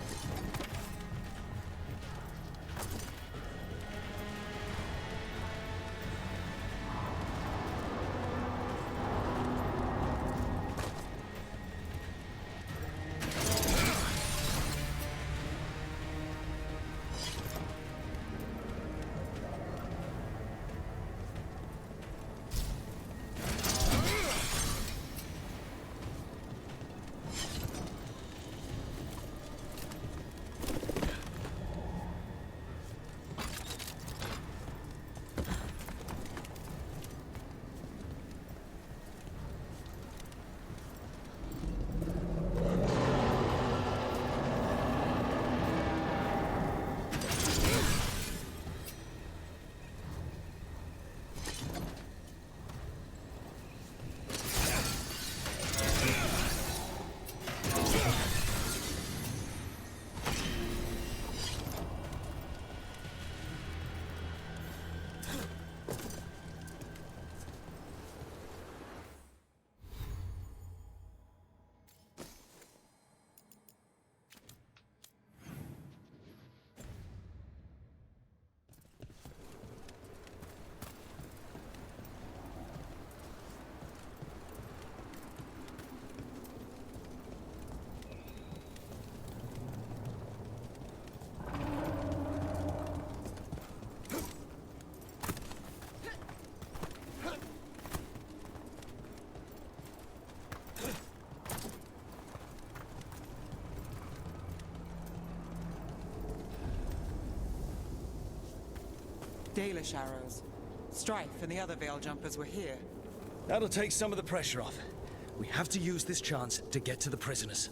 Dalish arrows. Strife and the other Veil Jumpers were here. That'll take some of the pressure off. We have to use this chance to get to the prisoners.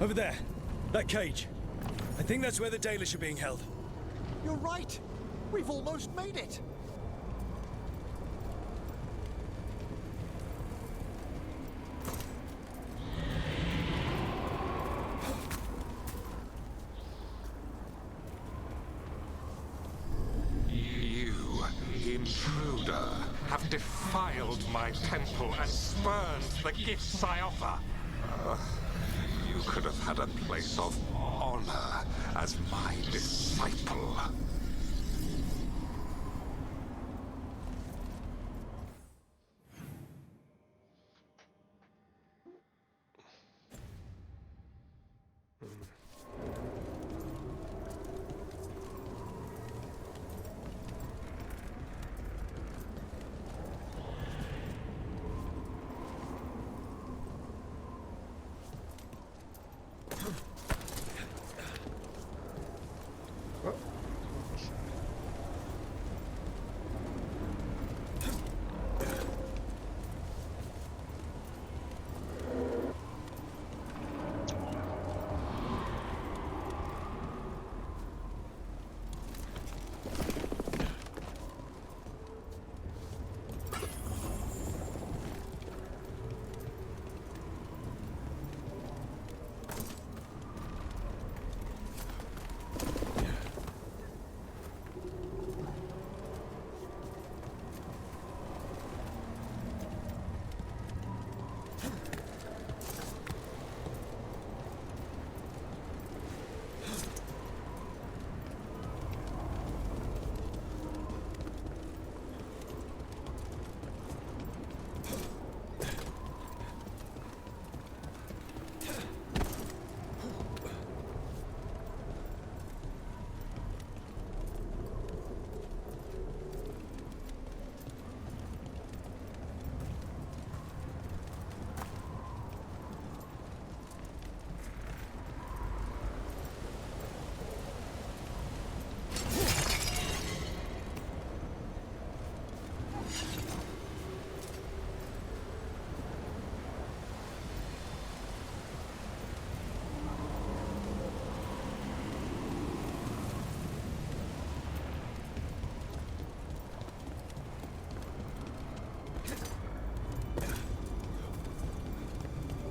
Over there. That cage. I think that's where the Dalish are being held. You're right! We've almost made it! You intruder, have defiled my temple and spurned the gifts I offer. You could have had a place of honor as my disciple.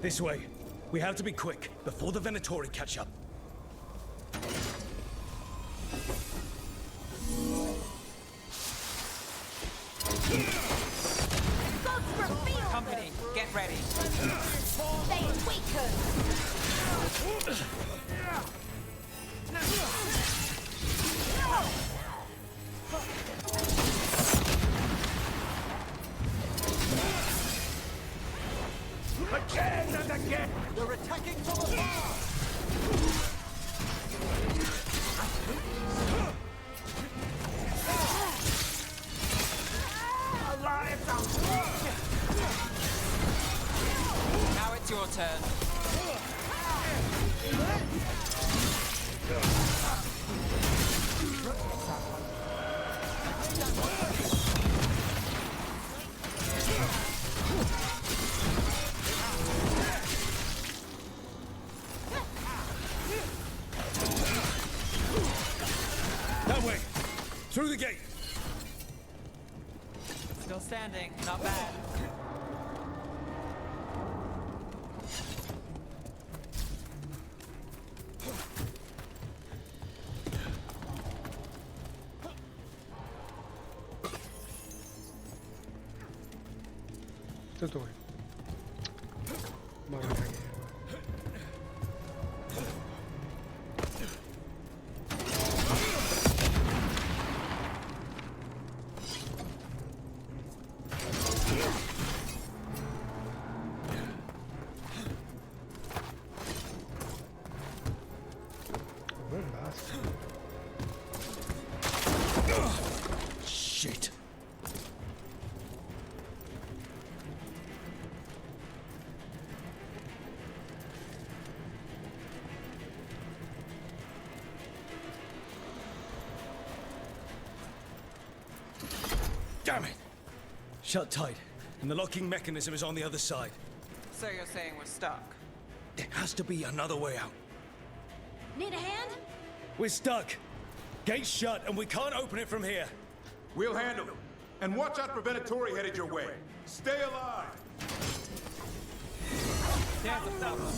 This way. We have to be quick, before the Venatori catch up. Company, get ready. They weaken. Again and again! They're attacking from afar! Alive now! Now it's your turn. That way! Through the gate! Still standing, not bad. Dove? Ma che cagare. Shit. Damn it! Shut tight, and the locking mechanism is on the other side. So you're saying we're stuck? There has to be another way out. Need a hand? We're stuck. Gate's shut, and we can't open it from here. We'll handle them. And watch out for Venatori headed your way. Stay alive! There's a fella.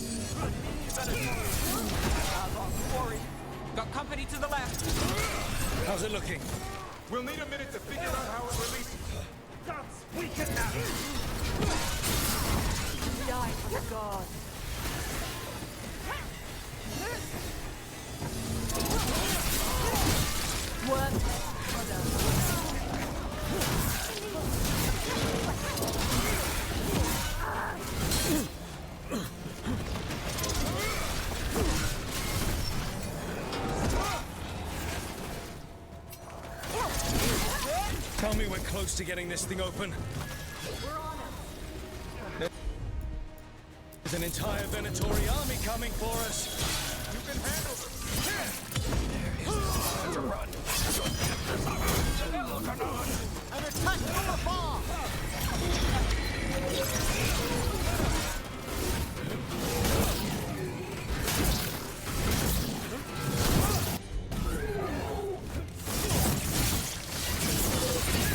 Got company to the left. How's it looking? We'll need a minute to figure out how it releases. That's weak enough! Die for the gods. Tell me we're close to getting this thing open. There's an entire Venatori army coming for us. You can handle them. Let's run. An attack from afar!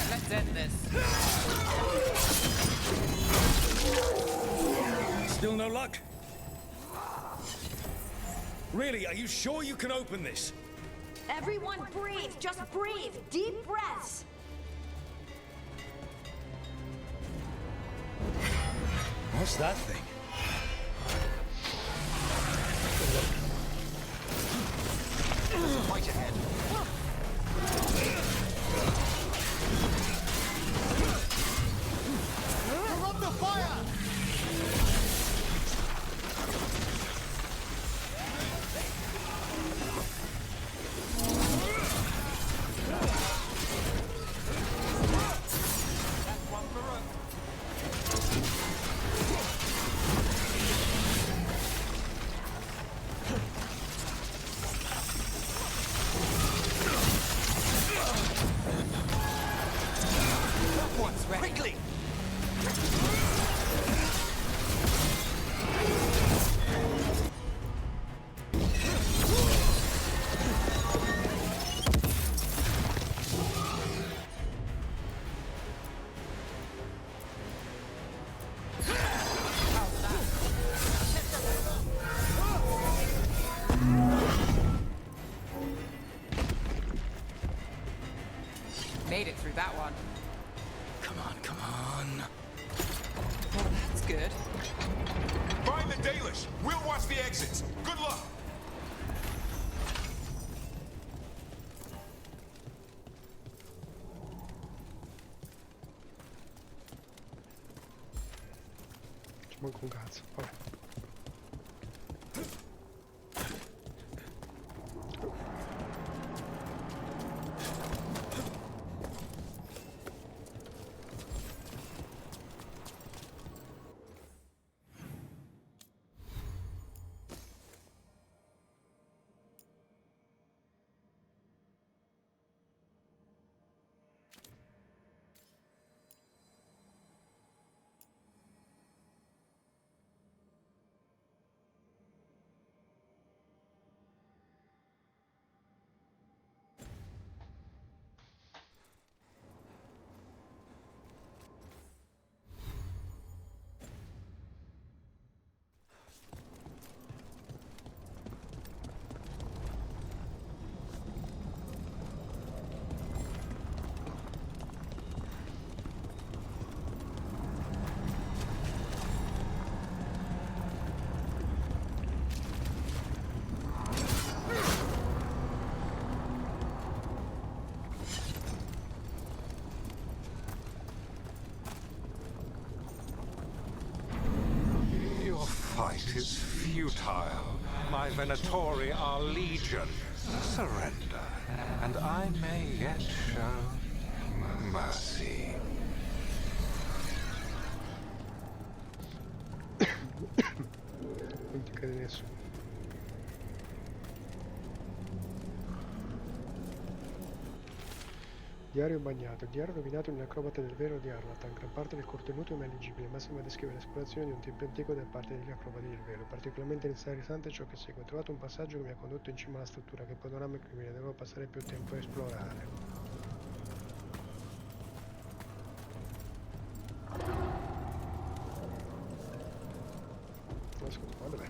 Let's end this. Still no luck? Really, are you sure you can open this? Everyone breathe. Just breathe. Deep breaths. What's that thing? Fight ahead. We're under fire! Quickly! Made it through that one. Come on, come on. Well, that's good. Find the Dalish. We'll watch the exits. Good luck. Ci manca un cazzo. Vabbè. Your fight is futile. My Venatori are legion. Surrender, and I may yet show mercy. Non ti crede nessuno. Diario bagnato. Il diario rovinato in un acrobata del vero di Arlatan. Gran parte del contenuto è ileggibile, ma sembra descrivere l'esplorazione di un tempio antico da parte degli acrobati del velo. Particolarmente interessante è ciò che segue. Ho trovato un passaggio che mi ha condotto in cima alla struttura. Che panorama incredibile, devo passare più tempo a esplorare. Ascolta, ma dov'è?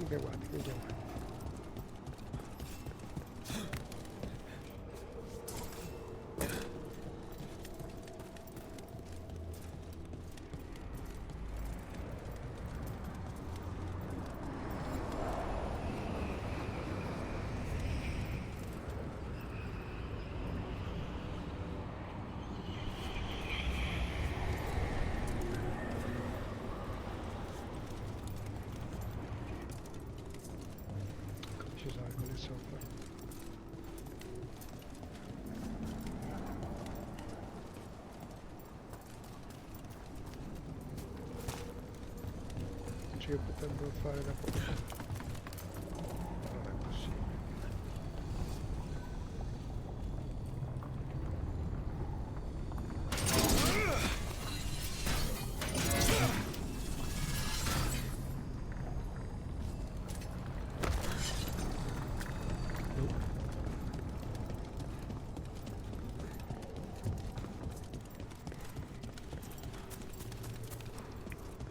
Clicca avanti, clicca avanti. Ci salgo lì sopra. Ci che potrebbero fare da poco. Non è possibile.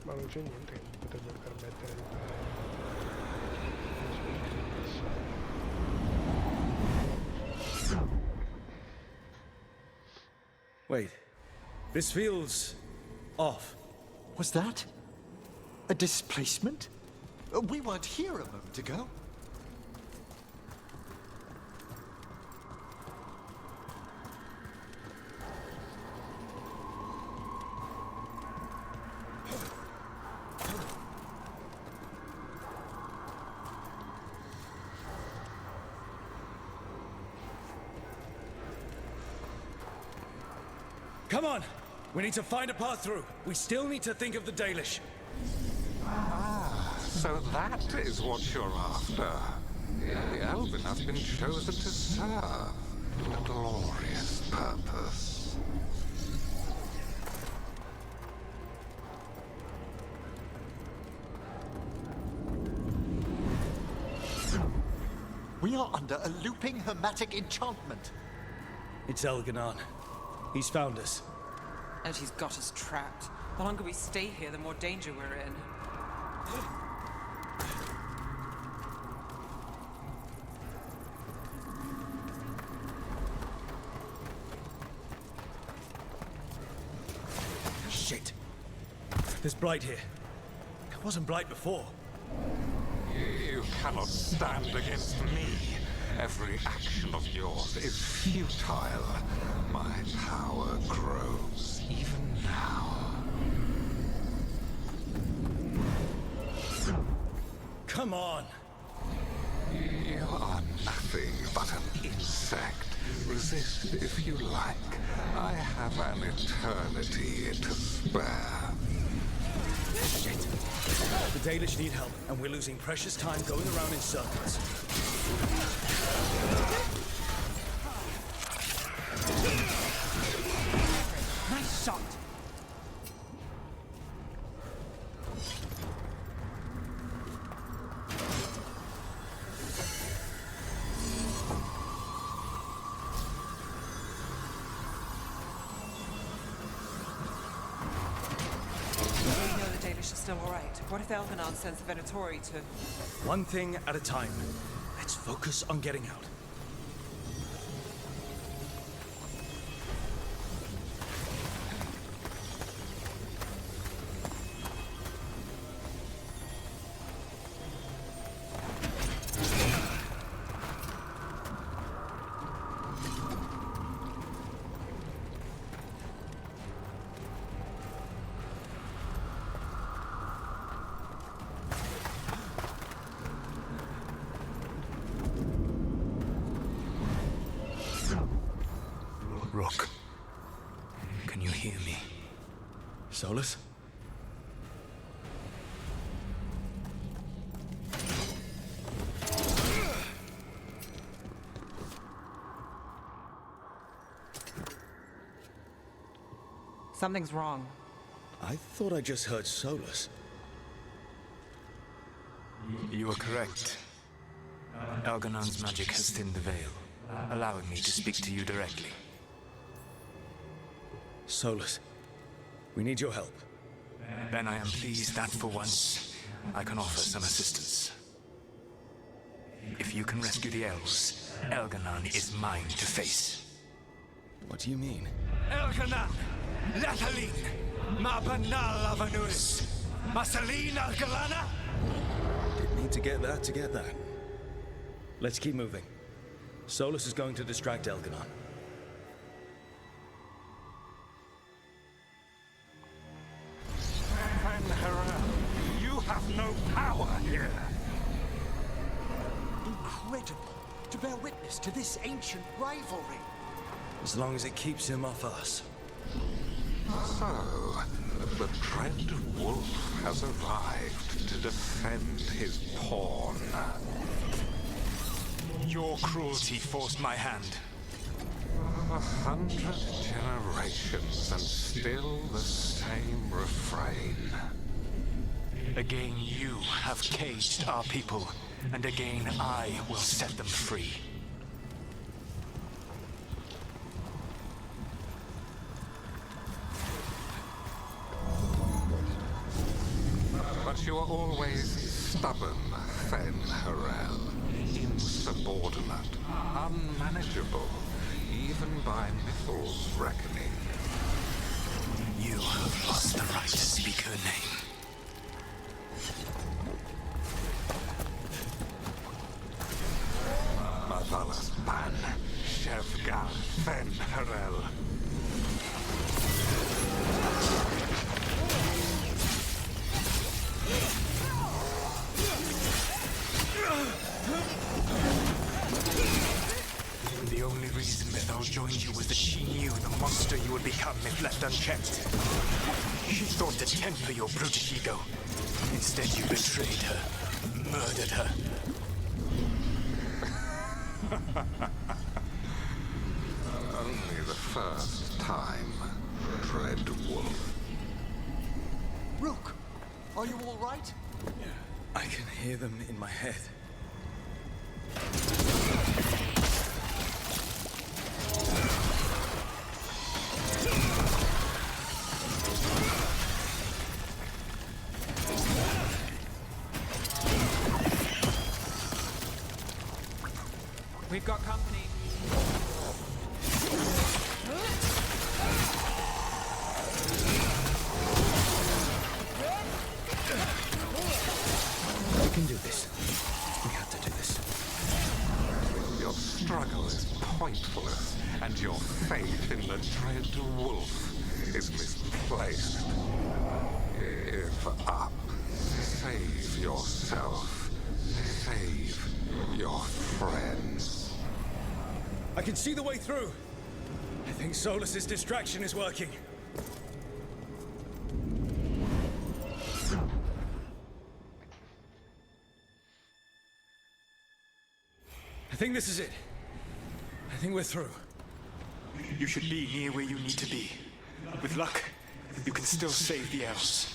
Ma non c'è niente che mi potrebbe permettere di fare. Wait. This feels off. Was that a displacement? We weren't here a moment ago. Come on! We need to find a path through. We still need to think of the Dalish. Ah, so that is what you're after. The Elven has been chosen to serve a glorious purpose. We are under a looping hermetic enchantment. It's Elganon. He's found us. And he's got us trapped. The longer we stay here, the more danger we're in. Shit. There's Blight here. It wasn't Blight before. You cannot stand against me. Every action of yours is futile. My power grows even now. Come on! You are nothing but an insect. Resist if you like. I have an eternity to spare. Shit! The Dalish need help, and we're losing precious time going around in circles. Nice shot. We know the Dalish are still all right. What if Elganon sends the Venatori to... One thing at a time. Let's focus on getting out. Rook, can you hear me? Solus? Something's wrong. I thought I just heard Solus. You are correct. Elganon's magic has thinned the veil, allowing me to speak to you directly. Solus, we need your help. Then I am pleased that for once, I can offer some assistance. If you can rescue the elves, Elganon is mine to face. What do you mean? Elganon! Latalin! Ma banal avanus! Masalin Algalana! Didn't need to get that. Let's keep moving. Solus is going to distract Elganon. Van Harel, you have no power here. Incredible to bear witness to this ancient rivalry. As long as it keeps him off us. So, the Dread Wolf has arrived to defend his pawn. Your cruelty forced my hand. 100 generations and still the same refrain. Again you have caged our people, and again I will set them free. But you are always stubborn, Fen Harel. Insubordinate, unmanageable, even by Mythal's reckoning. You have lost the right to speak her name. Mavalas Ban, Shevgar Fen Harel. The only reason Mythal joined you was that she knew the monster you would become if left unchecked. She thought to temper your brutish ego. Instead, you betrayed her, murdered her. Only the first time, Dread Wolf. Rook, are you all right? I can hear them in my head. We've got company. We can do this. We have to do this. Your struggle is pointless, and your faith in the Dread Wolf is misplaced. Give up. Save yourself. Save your friends. I can see the way through. I think Solus's distraction is working. I think this is it. I think we're through. You should be near where you need to be. With luck, you can still save the elves.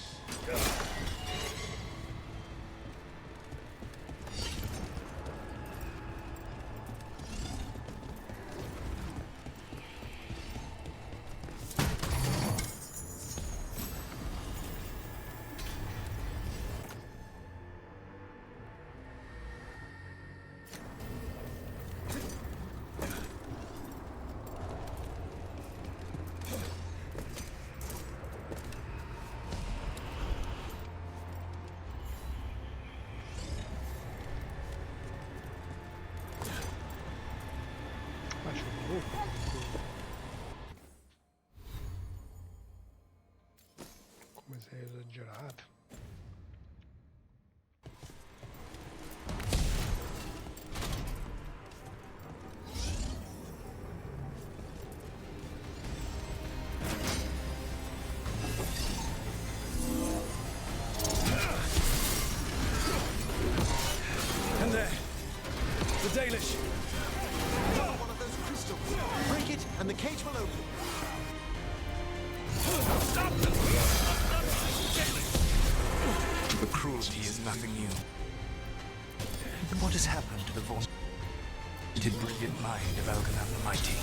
Come sei esagerato. And there. The Dalish. One of those crystals. Break it, and the cage will open. Stop them! The cruelty is nothing new. What has happened to the brilliant mind of Elganon the Mighty?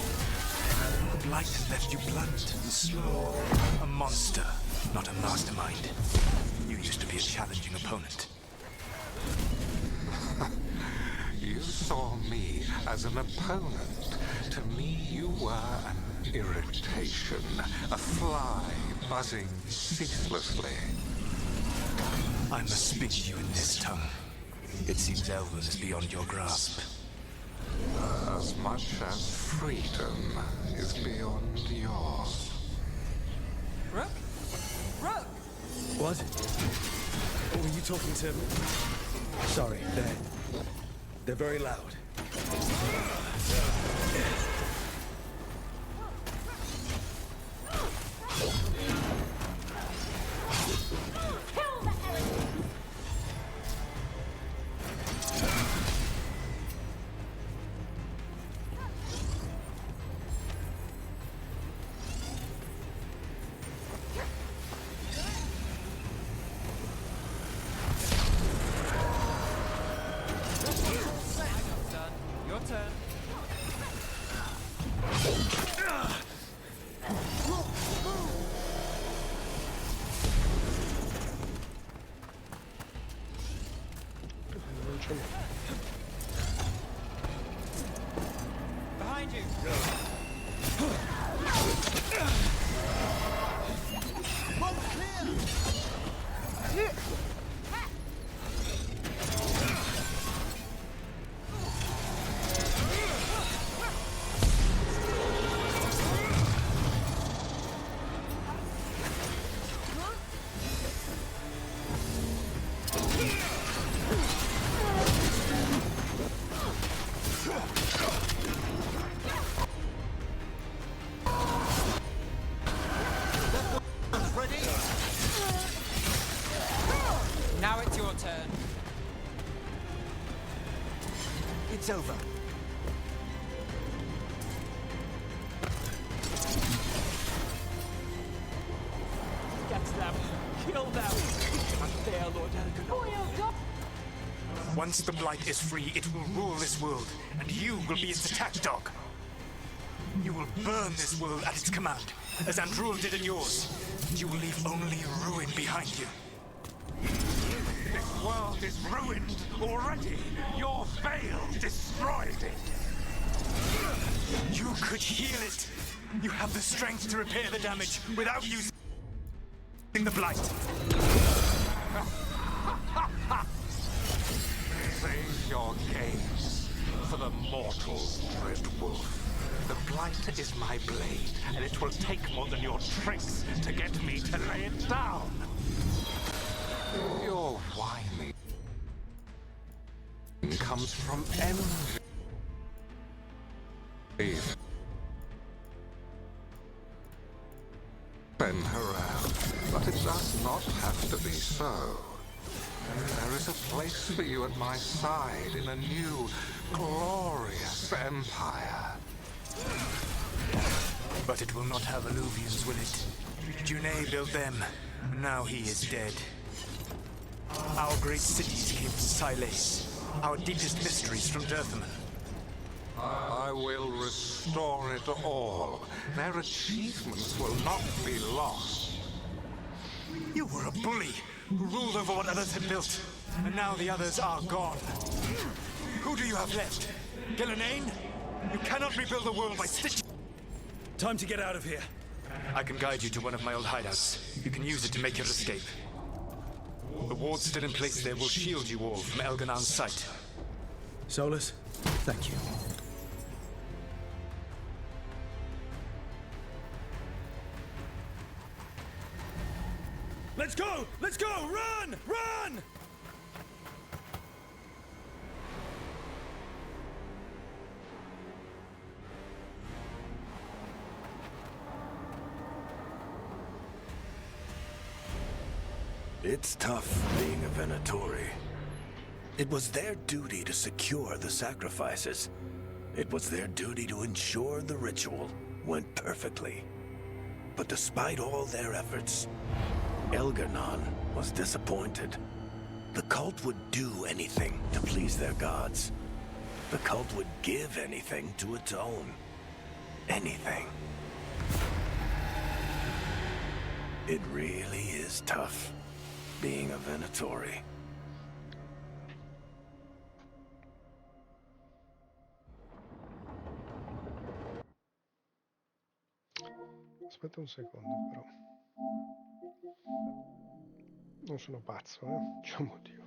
The blight has left you blunt and slow. A monster, not a mastermind. You used to be a challenging opponent. You saw me as an opponent. To me, you were an irritation, a fly buzzing ceaselessly. I must speak to you in this tongue. It seems Elven is beyond your grasp. As much as freedom is beyond yours. Rook? Rook! What? Were you talking to... Sorry, they're very loud. Your turn. Behind you. Now it's your turn. It's over. Get them. Kill them. Unfair, Lord Elgin. Once the Blight is free, it will rule this world, and you will be its attack dog. You will burn this world at its command, as Andrul did in yours. You will leave only ruin behind you. This world is ruined already. Your veil destroyed it. You could heal it. You have the strength to repair the damage without using the Blight. Save your games for the mortals, Dread Wolf. The Blight is my blade, and it will take more than your tricks to get me to lay it down. Your whining comes from envy. Bend her out, but it does not have to be so. There is a place for you at my side in a new, glorious empire. But it will not have Alluvians, will it? Junei built them, and now he is dead. Our great cities came from Sileis, our deepest mysteries from Dirthaman. I will restore it all. Their achievements will not be lost. You were a bully who ruled over what others had built, and now the others are gone. Who do you have left? Gillenane? You cannot rebuild the world by stitching. Time to get out of here. I can guide you to one of my old hideouts. You can use it to make your escape. The wards still in place there will shield you all from Elganan's sight. Solus, thank you. Let's go! Let's go! Run! Run! It's tough being a Venatori. It was their duty to secure the sacrifices. It was their duty to ensure the ritual went perfectly. But despite all their efforts, Elgar'nan was disappointed. The cult would do anything to please their gods. The cult would give anything to its own. Anything. It really is tough being a Venatori. Aspetta un secondo, però. Non sono pazzo, C'è un motivo.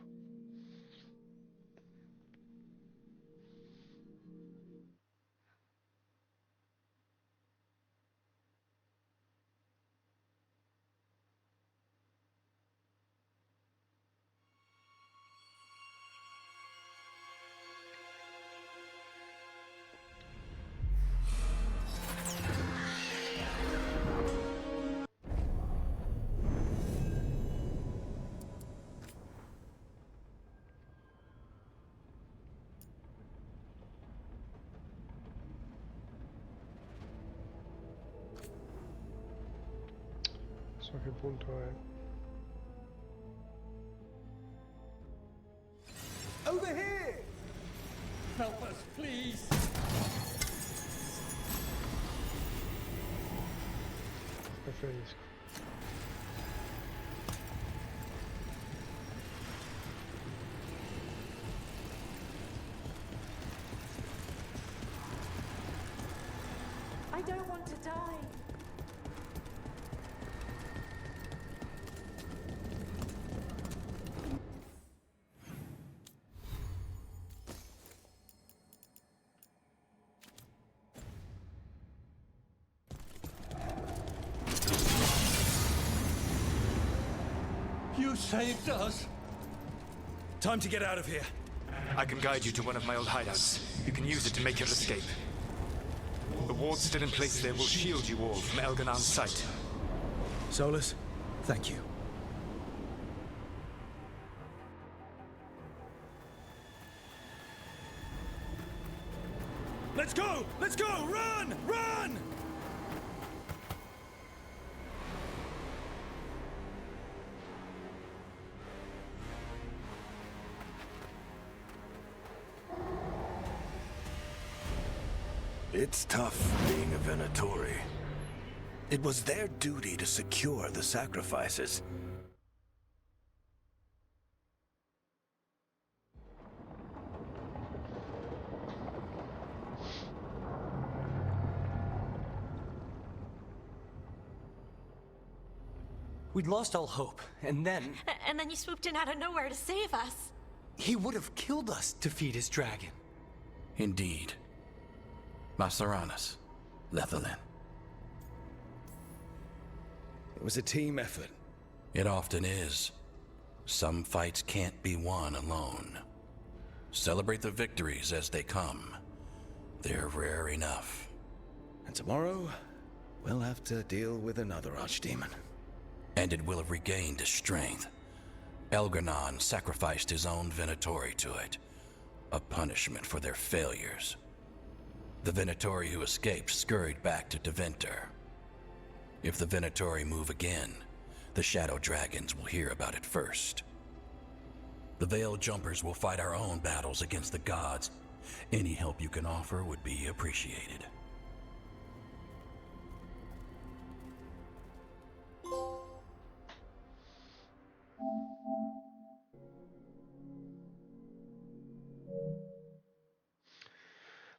So a che punto è. Over here! Help us, please! Preferisco. I don't want to die. You saved us! Time to get out of here. I can guide you to one of my old hideouts. You can use it to make your escape. The wards still in place there will shield you all from Elganon's sight. Solus, thank you. Let's go! Let's go! Run! Run! It's tough being a Venatori. It was their duty to secure the sacrifices. We'd lost all hope, and then... And then you swooped in out of nowhere to save us. he would have killed us to feed his dragon. Indeed. Maceranus, Lethalin. It was a team effort. It often is. Some fights can't be won alone. Celebrate the victories as they come. They're rare enough. And tomorrow, we'll have to deal with another archdemon. And it will have regained its strength. Elgarnon sacrificed his own Venatori to it. A punishment for their failures. The Venatori who escaped scurried back to Deventer. If the Venatori move again, the Shadow Dragons will hear about it first. The Veil Jumpers will fight our own battles against the gods. Any help you can offer would be appreciated.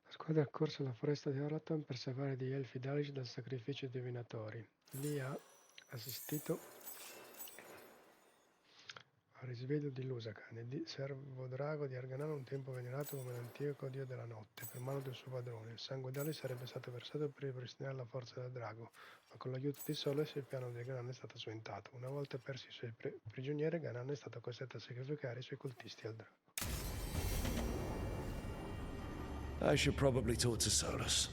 La squadra accorse alla foresta di Oraton per salvare gli elfi Dalish dal sacrificio dei divinatori. Lì ha assistito al risveglio di Lusakan, il servo drago di Arganano, un tempo venerato come l'antico dio della notte, per mano del suo padrone. Il sangue Dalish sarebbe stato versato per ripristinare la forza del drago, ma con l'aiuto di Solus il piano di Ganon è stato sventato. Una volta persi i suoi prigionieri, Ganon è stato costretto a sacrificare i suoi cultisti al drago. I should probably talk to Solus.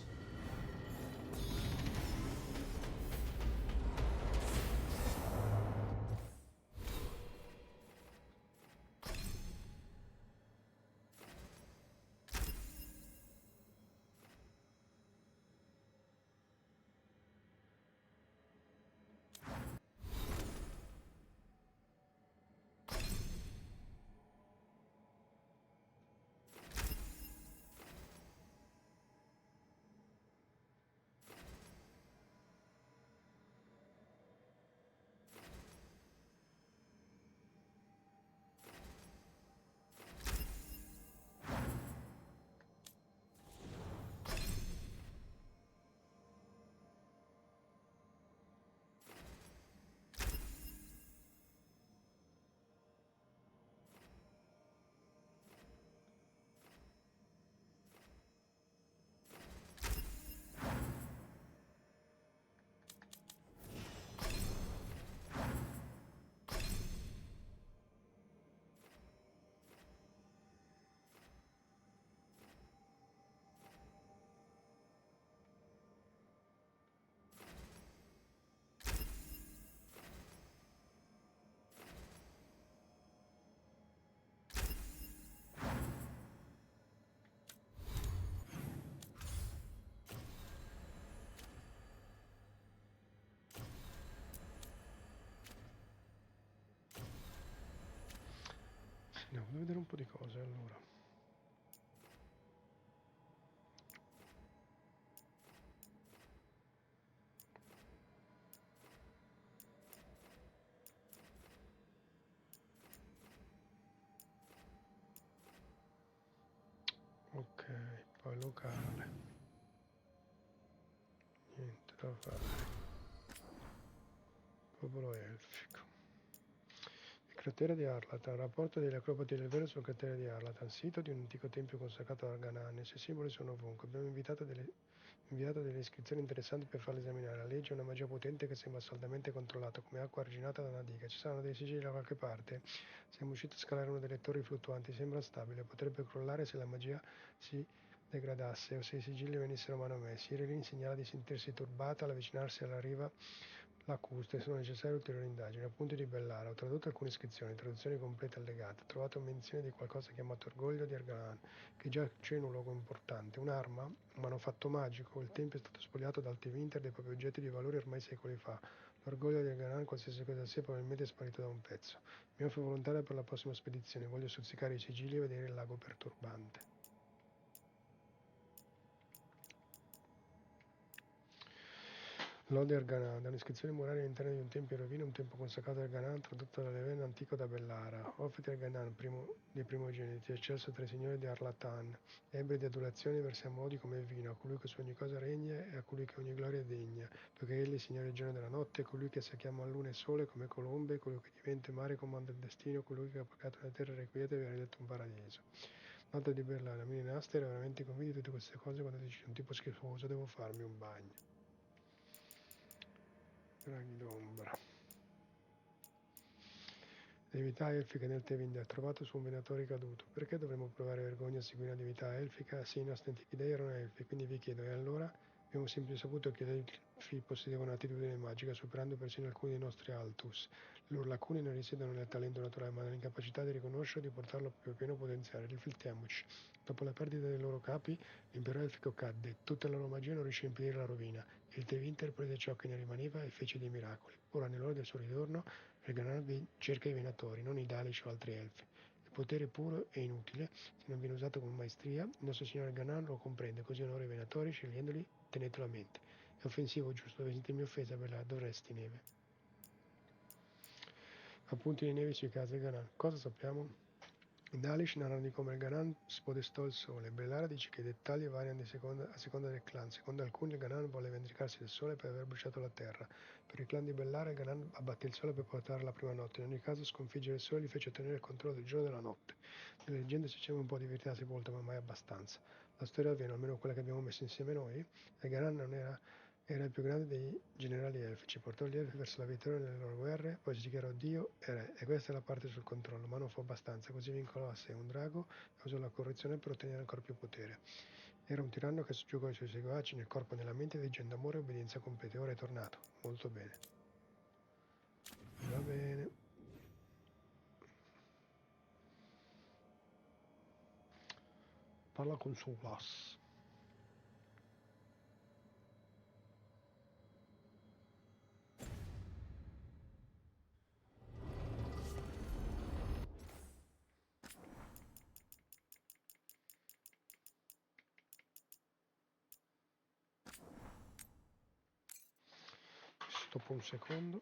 vedere un po' di cose allora. Ok, poi locale. Niente da fare. Popolo elfico. Il cratere di Arlatan, rapporto degli acrobati del velo sul cratere di Arlatan, sito di un antico tempio consacrato a Arganan. I suoi simboli sono ovunque. Abbiamo inviato delle iscrizioni interessanti per farle esaminare. La legge è una magia potente che sembra saldamente controllata, come acqua arginata da una diga. Ci saranno dei sigilli da qualche parte. Siamo riusciti a scalare una delle torri fluttuanti. Sembra stabile. Potrebbe crollare se la magia si degradasse o se i sigilli venissero manomessi. Irelin segnala di sentirsi turbata all'avvicinarsi alla riva lacustre. Sono necessarie ulteriori indagini. Appunti di Bellara. Ho tradotto alcune iscrizioni, traduzioni complete allegate. Ho trovato menzione di qualcosa chiamato Orgoglio di Argalan, che già c'è in un luogo importante. Un'arma? Un manufatto magico? Il tempio è stato spogliato da Altevinter dei propri oggetti di valore ormai secoli fa. L'orgoglio di Argalan, qualsiasi cosa sia, probabilmente è sparito da un pezzo. Mi offro volontaria per la prossima spedizione. Voglio stuzzicare i sigilli e vedere il lago perturbante. Lode Arganan, da un'iscrizione muraria all'interno di un tempio in rovina, un tempo consacrato a Arganan, tradotto dall'Elena antico da Bellara. Offriti Arganan, primo dei primogeniti, eccelso tra i signori di Arlatan, ebbre di adulazione versa a modi come il vino, a colui che su ogni cosa regna e a colui che ogni gloria è degna, poiché egli è signore giorno della notte, colui che si chiama luna e sole come colombe, colui che diventa mare comanda il destino, colui che ha pagato una terra requieta e vi ha redetto un paradiso. Nota di Berlana, Mini Naster, veramente convinti di tutte queste cose quando dici un tipo schifoso, devo farmi un bagno. Draghi d'ombra. Divinità elfica nel Tevind, trovato su un venatore caduto. Perché dovremmo provare vergogna a seguire una divinità elfica? Sì, i nostri antichi dei erano elfi, quindi vi chiedo, e allora? Abbiamo sempre saputo che gli elfi possedevano un'attitudine magica, superando persino alcuni dei nostri altus. Le loro lacune non risiedono nel talento naturale, ma nell'incapacità di riconoscerlo e di portarlo al proprio pieno potenziale. Riflettiamoci. Dopo la perdita dei loro capi, l'impero elfico cadde. Tutta la loro magia non riuscì a impedire la rovina. Il Tevinter prese ciò che ne rimaneva e fece dei miracoli. Ora, nell'ora del suo ritorno, Reganarvi cerca i venatori, non i Dalish o altri elfi. Il potere puro è inutile se non viene usato con maestria. Il nostro signore Ganan lo comprende, così onora i venatori, scegliendoli, tenetelo a mente. È offensivo, giusto? Dove sentirmi offesa, bella, dovresti, neve. Appunti di neve sui casi del Ganan. Cosa sappiamo? I Dalish narrano di come il Ganan spodestò il sole. Bellara dice che i dettagli variano a seconda del clan. Secondo alcuni il Ganan vuole vendicarsi del sole per aver bruciato la terra. Per il clan di Bellara il Ganan abbatté il sole per portare la prima notte. In ogni caso sconfiggere il sole gli fece ottenere il controllo del giorno e della notte. Nelle leggende si c'è un po' di verità sepolta, ma mai abbastanza. La storia avviene, almeno quella che abbiamo messo insieme noi. Il Ganan non era il più grande dei generali elfici, portò gli elfi verso la vittoria nelle loro guerre, poi si dichiarò Dio e re, e questa è la parte sul controllo, ma non fu abbastanza, così vincolò a sé un drago e usò la corruzione per ottenere ancora più potere. Era un tiranno che soggiogò i suoi seguaci nel corpo e nella mente, leggendo amore e obbedienza completa. Ora è tornato, molto bene. Va bene. Parla con Sulas. Stoppo un secondo.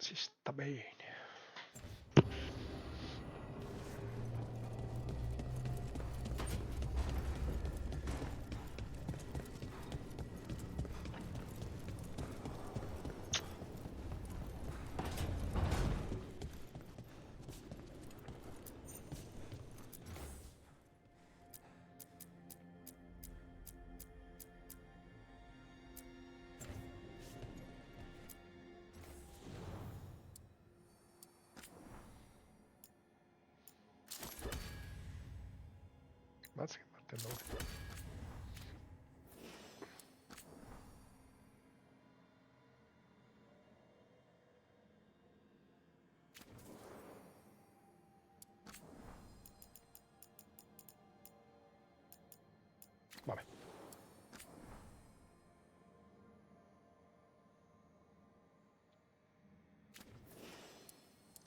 Si sta bene. Mazza che parte bene. Vabbè.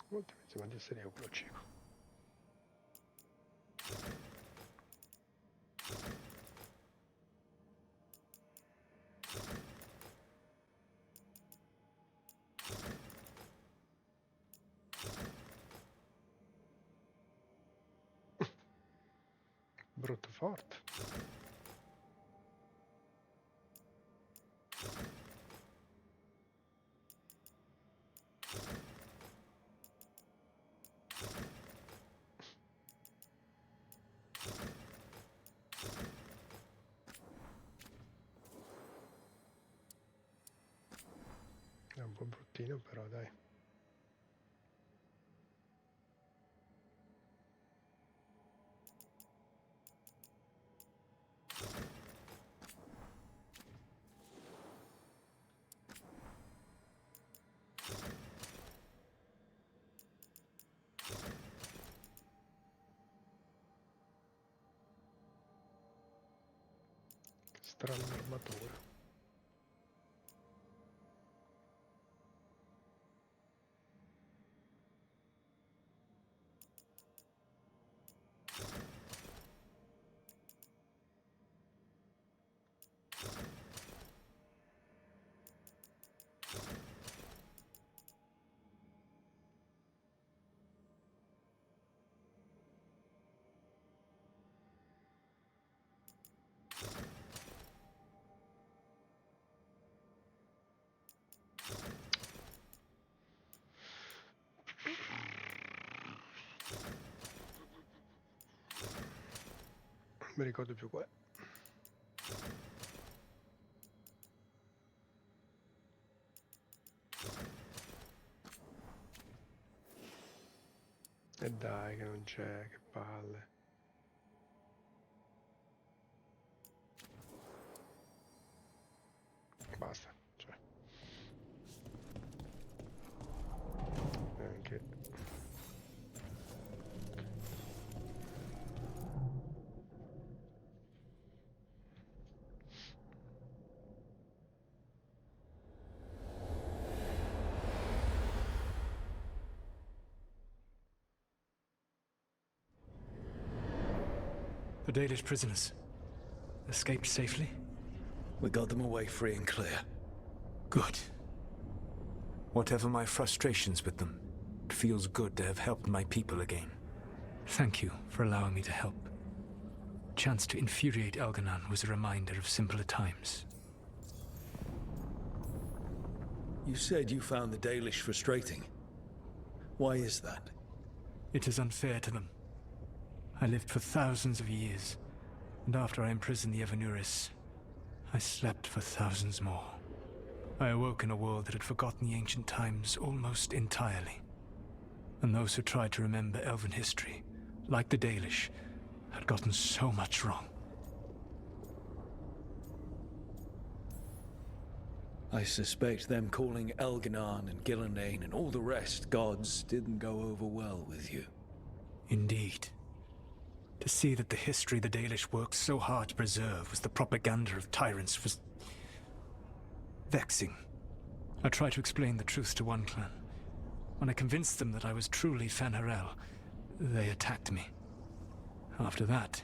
Molto inizia a essere io quello cibo. Brutto forte. È un po' bruttino però dai. Che strana armatura. Non mi ricordo più qual è. E dai che non c'è, che palle. Basta, cioè. Anche... The Dalish prisoners escaped safely? We got them away free and clear. Good. Whatever my frustrations with them, it feels good to have helped my people again. Thank you for allowing me to help. Chance to infuriate Elganon was a reminder of simpler times. You said you found the Dalish frustrating. Why is that? It is unfair to them. I lived for thousands of years, and after I imprisoned the Evanuris, I slept for thousands more. I awoke in a world that had forgotten the ancient times almost entirely. And those who tried to remember Elven history, like the Dalish, had gotten so much wrong. I suspect them calling Elganon and Gillenane and all the rest gods didn't go over well with you. Indeed. To see that the history the Dalish worked so hard to preserve was the propaganda of tyrants was... vexing. I tried to explain the truth to one clan. When I convinced them that I was truly Fen'Harel, they attacked me. After that,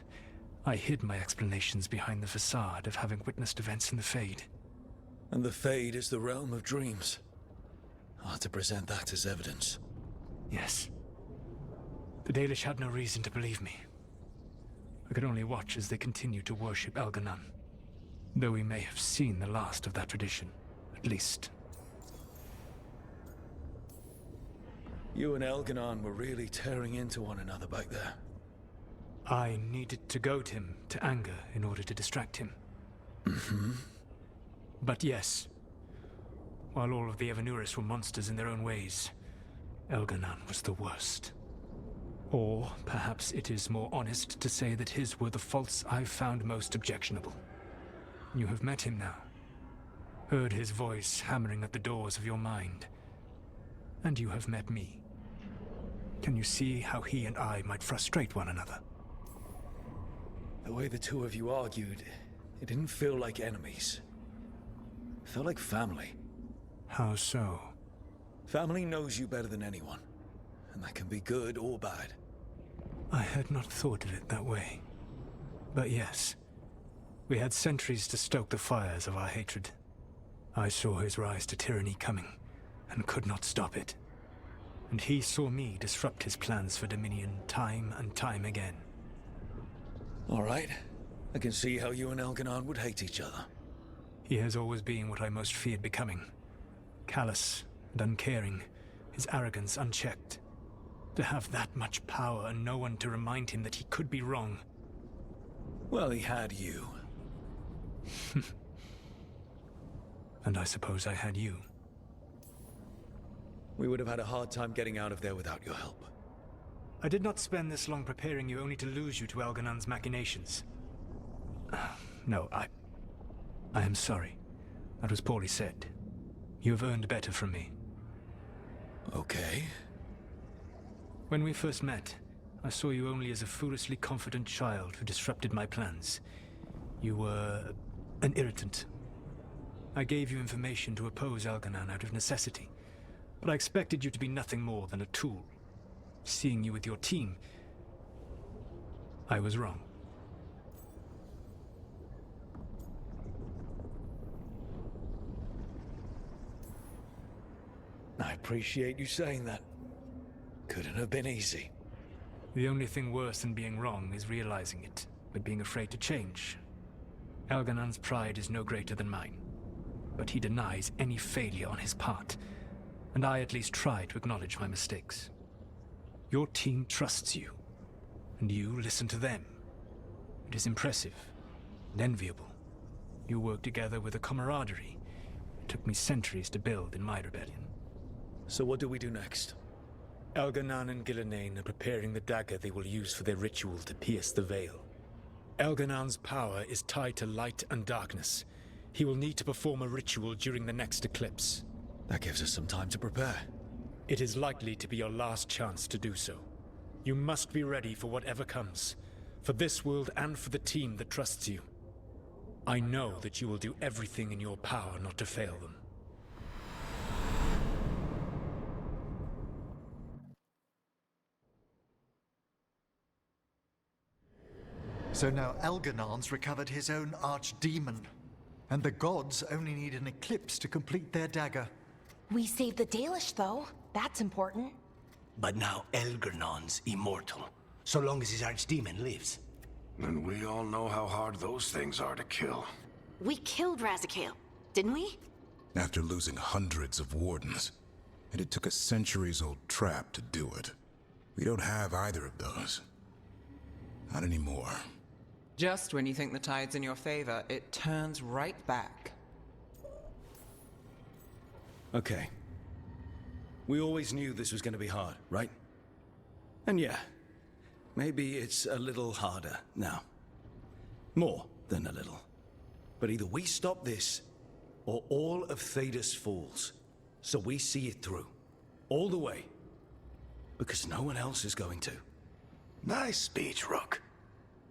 I hid my explanations behind the facade of having witnessed events in the Fade. And the Fade is the realm of dreams. are to present that as evidence. Yes. The Dalish had no reason to believe me. I could only watch as they continued to worship Elganon, though we may have seen the last of that tradition, at least. You and Elganon were really tearing into one another back there. I needed to goad him to anger in order to distract him. Mm-hmm. But yes, while all of the Evanuris were monsters in their own ways, Elganon was the worst. Or perhaps it is more honest to say that his were the faults I found most objectionable. You have met him now, heard his voice hammering at the doors of your mind, and you have met me. Can you see how he and I might frustrate one another? The way the two of you argued, it didn't feel like enemies. It felt like family. How so? Family knows you better than anyone, and that can be good or bad. I had not thought of it that way. But yes, we had centuries to stoke the fires of our hatred. I saw his rise to tyranny coming, and could not stop it. And he saw me disrupt his plans for dominion time and time again. All right. I can see how you and Elganon would hate each other. He has always been what I most feared becoming. Callous and uncaring, his arrogance unchecked. To have that much power and no one to remind him that he could be wrong. Well, he had you. And I suppose I had you. We would have had a hard time getting out of there without your help. I did not spend this long preparing you only to lose you to Elganon's machinations. No, I am sorry. That was poorly said. You have earned better from me. Okay. When we first met, I saw you only as a foolishly confident child who disrupted my plans. You were an irritant. I gave you information to oppose Elganon out of necessity, but I expected you to be nothing more than a tool. Seeing you with your team, I was wrong. I appreciate you saying that. Couldn't have been easy. The only thing worse than being wrong is realizing it, but being afraid to change. Elganon's pride is no greater than mine, but he denies any failure on his part, and I at least try to acknowledge my mistakes. Your team trusts you, and you listen to them. It is impressive and enviable. You work together with a camaraderie it took me centuries to build in my rebellion. So what do we do next? Elganon and Gillenane are preparing the dagger they will use for their ritual to pierce the veil. Elganon's power is tied to light and darkness. He will need to perform a ritual during the next eclipse. That gives us some time to prepare. It is likely to be your last chance to do so. You must be ready for whatever comes, for this world and for the team that trusts you. I know that you will do everything in your power not to fail them. So now Elganon's recovered his own archdemon, and the gods only need an eclipse to complete their dagger. We saved the Dalish, though. That's important. But now Elgernon's immortal, so long as his archdemon lives. And we all know how hard those things are to kill. We killed Razikale, didn't we? After losing hundreds of wardens, and it took a centuries-old trap to do it. We don't have either of those. Not anymore. Just when you think the tide's in your favor, it turns right back. Okay. We always knew this was going to be hard, right? And yeah, maybe it's a little harder now. More than a little. But either we stop this, or all of Thedas falls. So we see it through. All the way. Because no one else is going to. Nice speech, Rook.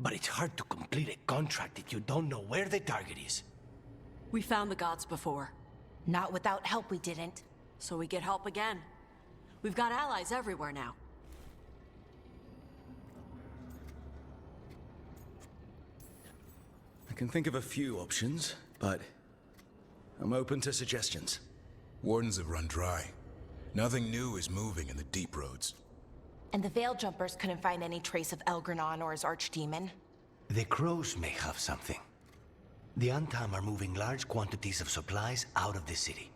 But it's hard to complete a contract if you don't know where the target is. We found the gods before. Not without help, we didn't. So we get help again. We've got allies everywhere now. I can think of a few options, but I'm open to suggestions. Wardens have run dry. Nothing new is moving in the deep roads. And the Veil Jumpers couldn't find any trace of Elgranon or his archdemon? The crows may have something. The Antam are moving large quantities of supplies out of the city.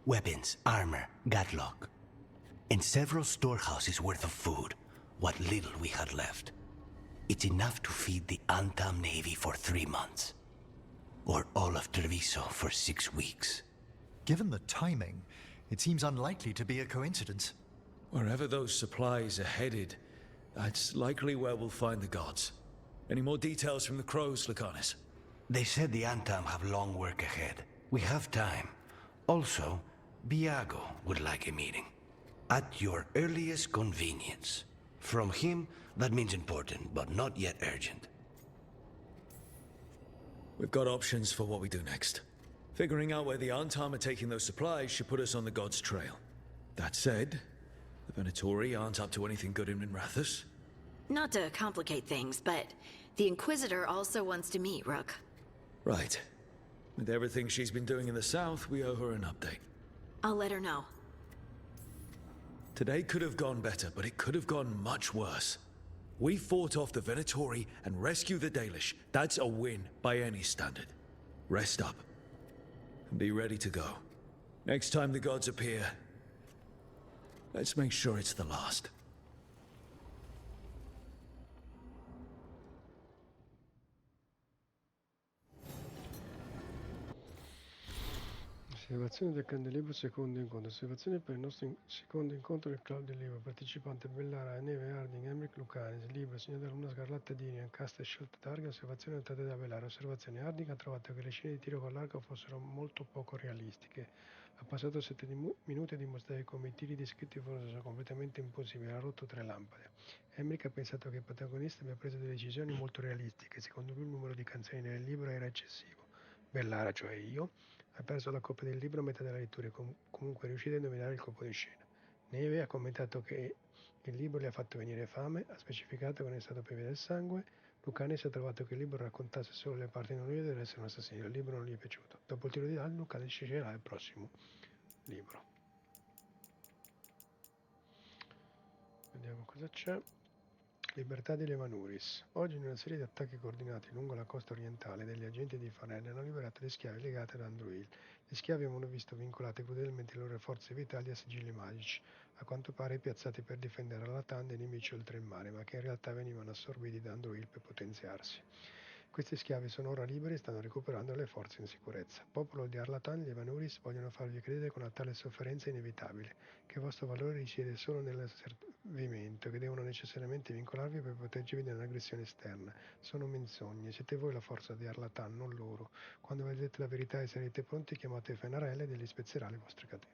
Weapons, armor, gatlock. And several storehouses worth of food, what little we had left. It's enough to feed the Antam Navy for 3 months. Or all of Treviso for 6 weeks. Given the timing, it seems unlikely to be a coincidence. Wherever those supplies are headed, that's likely where we'll find the gods. Any more details from the crows, Lucanus? They said the Antam have long work ahead. We have time. Also, Biago would like a meeting. At your earliest convenience. From him, that means important, but not yet urgent. We've got options for what we do next. Figuring out where the Antam are taking those supplies should put us on the gods' trail. That said, the Venatori aren't up to anything good in Minrathous. Not to complicate things, but the Inquisitor also wants to meet Rook. Right. With everything she's been doing in the south, we owe her an update. I'll let her know. Today could have gone better, but it could have gone much worse. We fought off the Venatori and rescued the Dalish. That's a win by any standard. Rest up. And be ready to go. Next time the gods appear, let's make sure it's the last. Osservazione del Candelibro secondo incontro. Osservazione per il nostro secondo incontro del Club del Libro. Partecipante Bellara, Neve, Harding, Emmerich, Lucanis. Libro, Signore della Luna Scarlatta, Dinian, Casta e Scelta Targa. Osservazione notate da Bellara. Osservazione Harding ha trovato che le scene di tiro con l'arco fossero molto poco realistiche. Ha passato 7 minuti a dimostrare come i tiri descritti fossero completamente impossibili. Ha rotto 3 lampade. Emmerich ha pensato che il protagonista abbia preso delle decisioni molto realistiche. Secondo lui il numero di canzoni nel libro era eccessivo. Bellara, cioè io, ha perso la copia del libro a metà della lettura e comunque è riuscito a indovinare il colpo di scena. Neve ha commentato che il libro le ha fatto venire fame, ha specificato che non è stato per via del sangue. Lucanis ha trovato che il libro raccontasse solo le parti non lieto dell'essere un assassino. Il libro non gli è piaciuto. Dopo il tiro di dado, Lucanis sceglierà il prossimo libro. Vediamo cosa c'è. Libertà di Levanuris. Oggi in una serie di attacchi coordinati lungo la costa orientale degli agenti di Farell hanno liberato le schiave legate ad Andruil. Gli schiavi avevano visto vincolate crudelmente le loro forze vitali a sigilli magici, a quanto pare piazzati per difendere Alatan dai nemici oltre il mare, ma che in realtà venivano assorbiti da Andruil per potenziarsi. Questi schiavi sono ora liberi e stanno recuperando le forze in sicurezza. Popolo di Arlatan, gli Evanuris vogliono farvi credere con una tale sofferenza inevitabile, che il vostro valore risiede solo nell'asservimento, che devono necessariamente vincolarvi per proteggervi dall'aggressione esterna. Sono menzogne, siete voi la forza di Arlatan, non loro. Quando vedrete la verità e sarete pronti, chiamate Fenarelle ed egli spezzerà le vostre catene.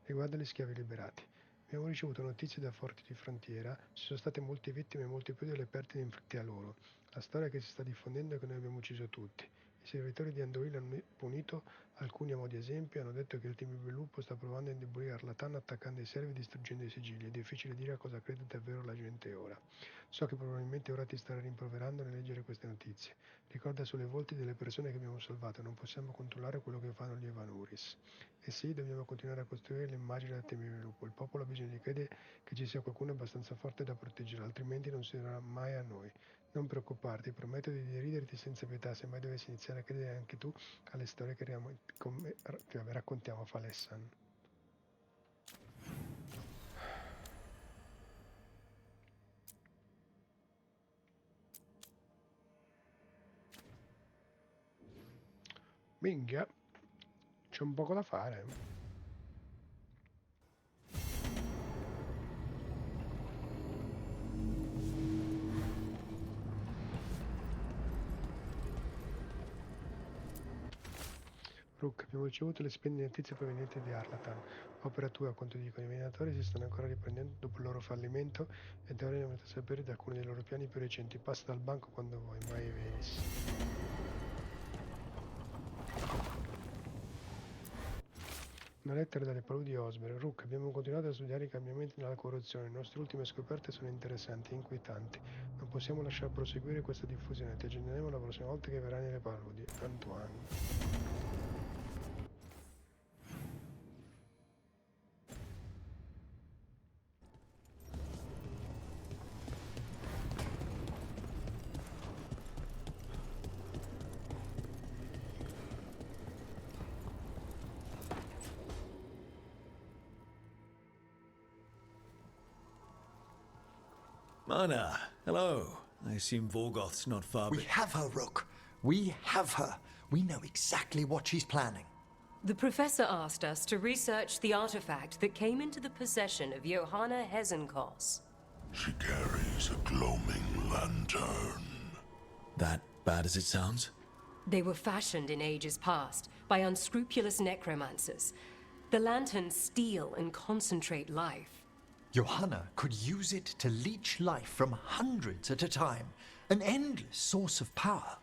Riguardo agli schiavi liberati. Abbiamo ricevuto notizie da forti di frontiera, ci sono state molte vittime e molti più delle perdite inflitte a loro. La storia che si sta diffondendo è che noi abbiamo ucciso tutti. I servitori di Andoril hanno punito alcuni a mo' di esempio e hanno detto che il team del lupo sta provando a indebolire Arlatan attaccando i servi e distruggendo i sigilli. È difficile dire a cosa crede davvero la gente ora. So che probabilmente ora ti starà rimproverando nel leggere queste notizie. Ricorda sulle volti delle persone che abbiamo salvato, non possiamo controllare quello che fanno gli Evanuris. E sì, dobbiamo continuare a costruire l'immagine del temibile lupo. Il popolo ha bisogno di credere che ci sia qualcuno abbastanza forte da proteggere, altrimenti non si darà mai a noi. Non preoccuparti, prometto di deriderti senza pietà se mai dovessi iniziare a credere anche tu alle storie che raccontiamo a Falessan. Minchia, c'è un poco da fare. Rook, abbiamo ricevuto le splendide notizie provenienti di Arlatan. Opera tua, a quanto dicono i venatori, si stanno ancora riprendendo dopo il loro fallimento ed ora ne avete sapere da alcuni dei loro piani più recenti. Passa dal banco quando vuoi, mai venis. Una lettera dalle paludi di Osber. Rook, abbiamo continuato a studiare i cambiamenti nella corruzione. Le nostre ultime scoperte sono interessanti e inquietanti. Non possiamo lasciare proseguire questa diffusione. Ti aggiorneremo la prossima volta che verrai nelle paludi. Antoine. Mana, hello. I assume Vorgoth's not far We have her, Rook. We have her. We know exactly what she's planning. The professor asked us to research the artifact that came into the possession of Johanna Hezenkos. She carries a gloaming lantern. That bad as it sounds? They were fashioned in ages past by unscrupulous necromancers. The lanterns steal and concentrate life. Johanna could use it to leech life from hundreds at a time. An endless source of power.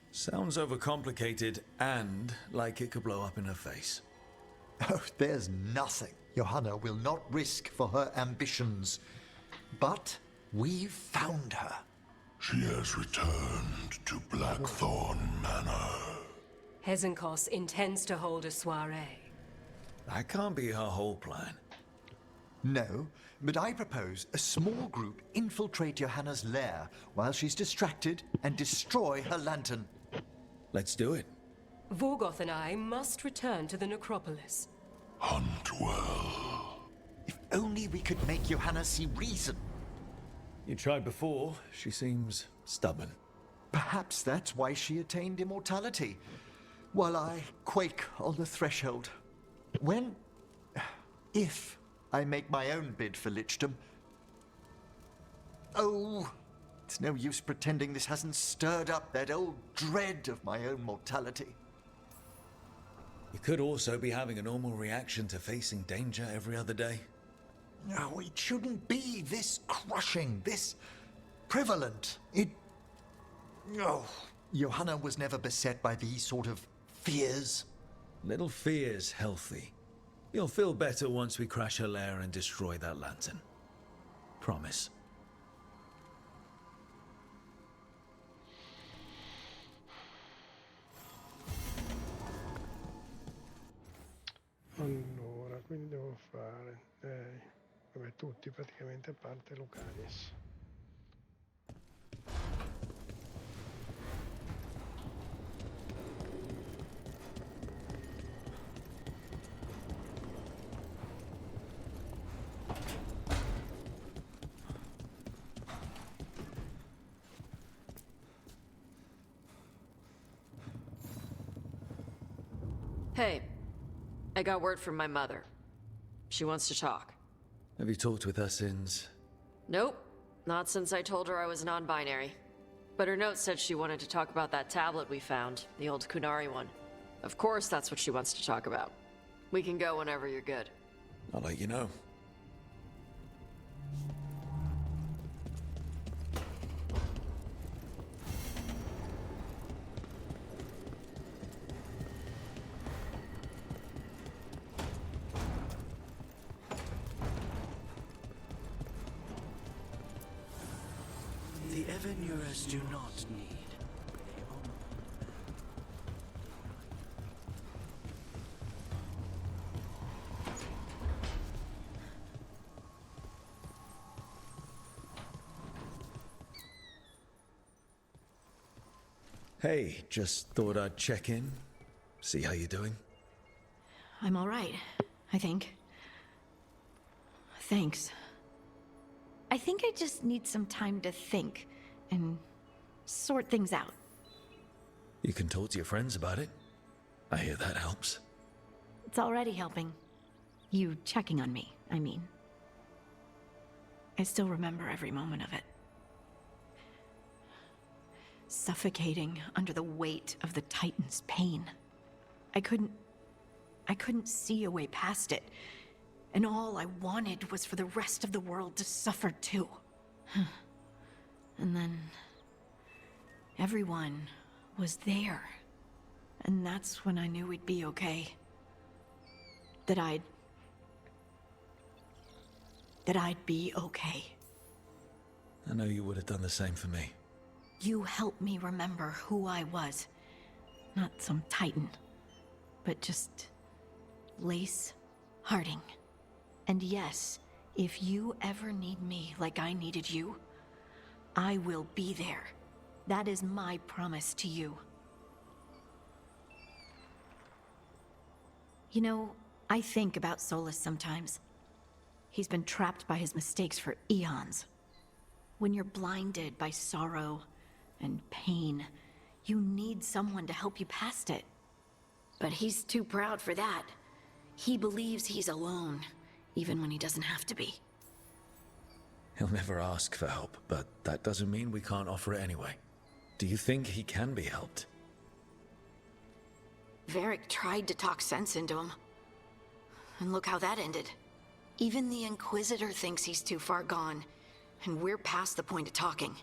Sounds overcomplicated and like it could blow up in her face. Oh, there's nothing Johanna will not risk for her ambitions. But we've found her. She has returned to Blackthorn Manor. Hezenkos intends to hold a soiree. That can't be her whole plan. No, but I propose a small group infiltrate Johanna's lair while she's distracted and destroy her lantern. Let's do it. Vorgoth and I must return to the necropolis. Hunt well. If only we could make Johanna see reason. You tried before. She seems stubborn. Perhaps that's why she attained immortality, while I quake on the threshold. If I make my own bid for lichdom. Oh, it's no use pretending this hasn't stirred up that old dread of my own mortality. You could also be having a normal reaction to facing danger every other day. No, it shouldn't be this crushing, this prevalent. No. Johanna was never beset by these sort of fears. Little fear's healthy. You'll feel better once we crash her lair and destroy that lantern. Promise. Allora, quindi devo fare... vabbè, tutti praticamente, a parte Lucanis. Hey, I got word from my mother. She wants to talk. Have you talked with her since? Nope, not since I told her I was non-binary. But her note said she wanted to talk about that tablet we found, the old Kunari one. Of course that's what she wants to talk about. We can go whenever you're good. I'll let you know. The Evanurers do not need. Hey, just thought I'd check in. See how you're doing. I'm all right, I think. Thanks. I think I just need some time to think and sort things out. You can talk to your friends about it. I hear that helps. It's already helping. You checking on me, I mean. I still remember every moment of it. Suffocating under the weight of the Titan's pain. I couldn't see a way past it. And all I wanted was for the rest of the world to suffer too. And then everyone was there. And that's when I knew we'd be okay. That I'd be okay. I know you would have done the same for me. You helped me remember who I was. Not some Titan, but just Lace Harding. And yes, if you ever need me like I needed you, I will be there. That is my promise to you. You know, I think about Solus sometimes. He's been trapped by his mistakes for eons. When you're blinded by sorrow and pain, you need someone to help you past it. But he's too proud for that. He believes he's alone, even when he doesn't have to be. He'll never ask for help, but that doesn't mean we can't offer it anyway. Do you think he can be helped? Varric tried to talk sense into him. And look how that ended. Even the Inquisitor thinks he's too far gone, and we're past the point of talking.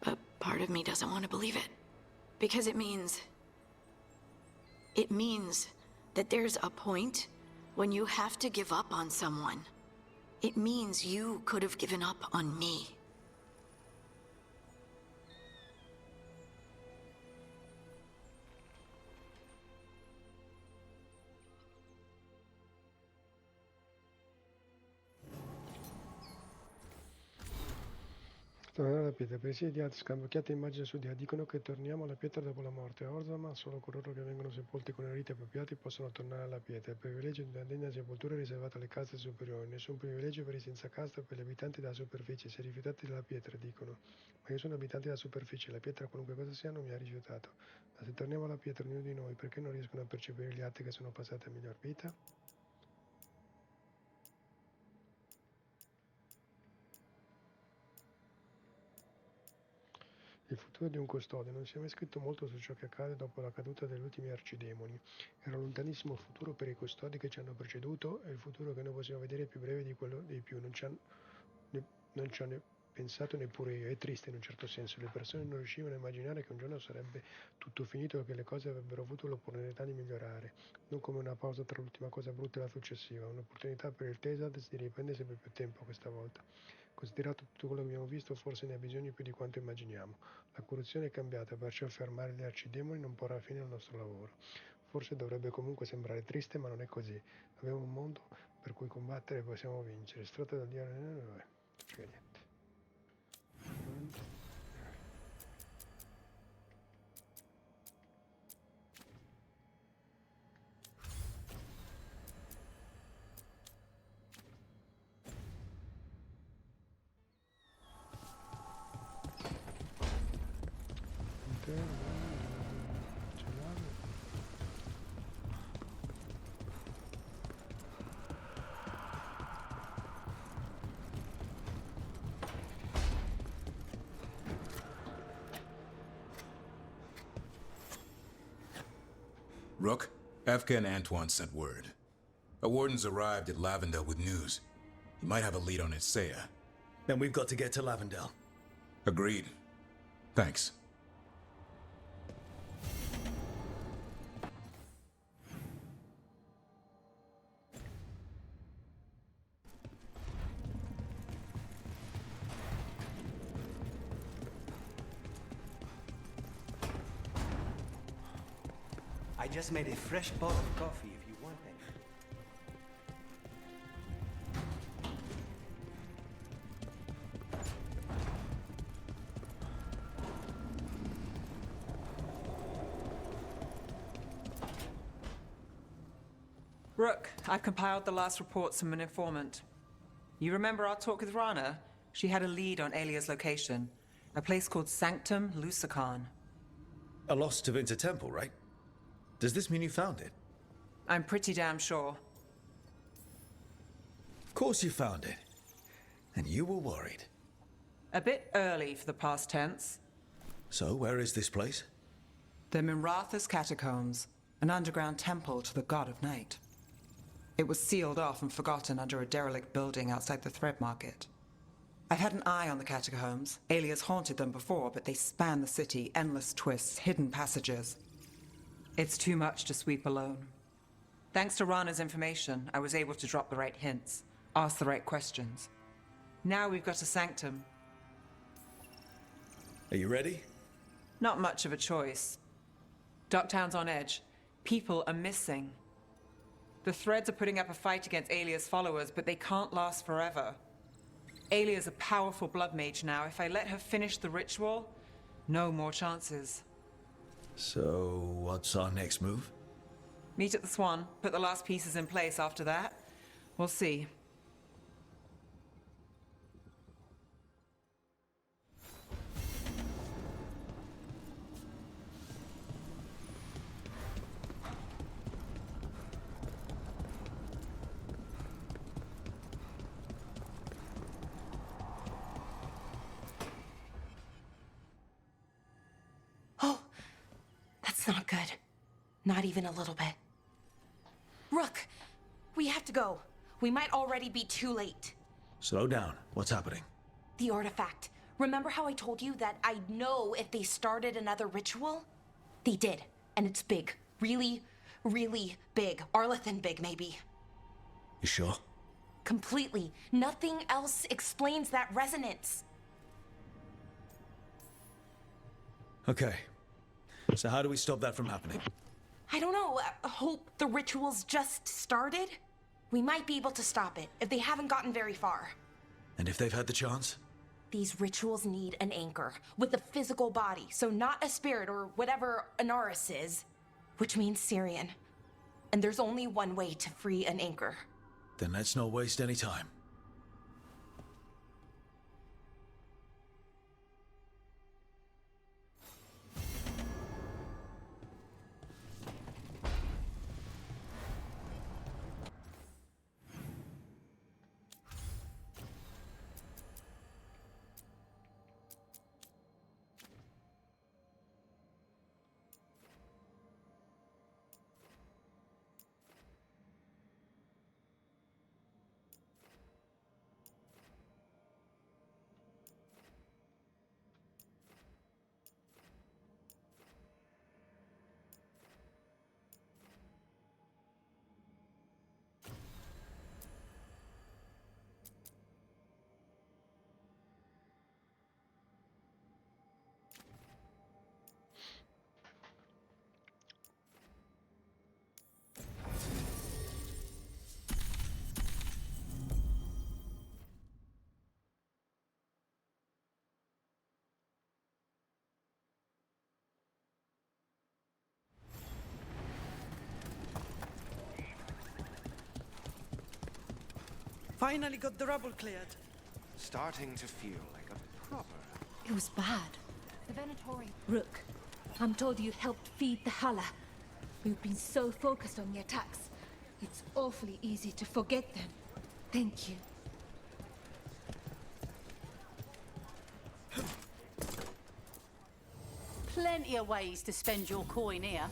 But part of me doesn't want to believe it. Because it means that there's a point when you have to give up on someone. It means you could have given up on me. Tornare alla pietra, pensieri di altri scambocchiate immagini su di dicono che torniamo alla pietra dopo la morte. A Orzama solo coloro che vengono sepolti con i riti appropriati possono tornare alla pietra. Il privilegio di una degna sepoltura è riservato alle caste superiori, nessun privilegio per i senza casta o per gli abitanti della superficie. Si è rifiutati della pietra, dicono. Ma io sono abitante della superficie, la pietra, qualunque cosa sia, non mi ha rifiutato. Ma se torniamo alla pietra, ognuno di noi, perché non riescono a percepire gli altri che sono passati a miglior vita? Il futuro di un custode non si è mai scritto molto su ciò che accade dopo la caduta degli ultimi arcidemoni. Era un lontanissimo futuro per i custodi che ci hanno preceduto e il futuro che noi possiamo vedere è più breve di quello dei più. Non ci hanno pensato neppure io. È triste in un certo senso. Le persone non riuscivano a immaginare che un giorno sarebbe tutto finito e che le cose avrebbero avuto l'opportunità di migliorare. Non come una pausa tra l'ultima cosa brutta e la successiva. Un'opportunità per il Tesades di riprendere sempre più tempo questa volta. Considerato tutto quello che abbiamo visto, forse ne ha bisogno più di quanto immaginiamo. La corruzione è cambiata, perciò fermare gli arcidemoni non porrà fine al nostro lavoro. Forse dovrebbe comunque sembrare triste, ma non è così. Abbiamo un mondo per cui combattere e possiamo vincere. Estratto dal diario... niente. Rook, Efka and Antoine sent word. A warden's arrived at Lavendel with news. He might have a lead on Isaiah. Then we've got to get to Lavendel. Agreed. Thanks. I just made a fresh pot of coffee if you want any. Rook, I've compiled the last reports from an informant. You remember our talk with Rana? She had a lead on Alia's location. A place called Sanctum Lucican. A lost Tevinter temple, right? Does this mean you found it? I'm pretty damn sure. Of course you found it. And you were worried. A bit early for the past tense. So, where is this place? The Minratha's Catacombs, an underground temple to the god of night. It was sealed off and forgotten under a derelict building outside the Thread Market. I've had an eye on the catacombs. Alias haunted them before, but they span the city, endless twists, hidden passages. It's too much to sweep alone. Thanks to Rana's information, I was able to drop the right hints, ask the right questions. Now we've got a sanctum. Are you ready? Not much of a choice. Docktown's on edge. People are missing. The Threads are putting up a fight against Alia's followers, but they can't last forever. Alia's a powerful blood mage now. If I let her finish the ritual, no more chances. So, what's our next move? Meet at the Swan, put the last pieces in place after that. We'll see. Not even a little bit. Rook, we have to go. We might already be too late. Slow down. What's happening? The artifact. Remember how I told you that I'd know if they started another ritual? They did, and it's big. Really, really big. Arlethan big, maybe. You sure? Completely. Nothing else explains that resonance. Okay. So how do we stop that from happening? I don't know. Hope the ritual's just started? We might be able to stop it if they haven't gotten very far. And if they've had the chance? These rituals need an anchor with a physical body, so not a spirit or whatever Anaris is, which means Syrian. And there's only one way to free an anchor. Then let's not waste any time. Finally got the rubble cleared. Starting to feel like a proper... It was bad. The Venatori. Rook, I'm told you helped feed the Hala. We've been so focused on the attacks. It's awfully easy to forget them. Thank you. Plenty of ways to spend your coin here.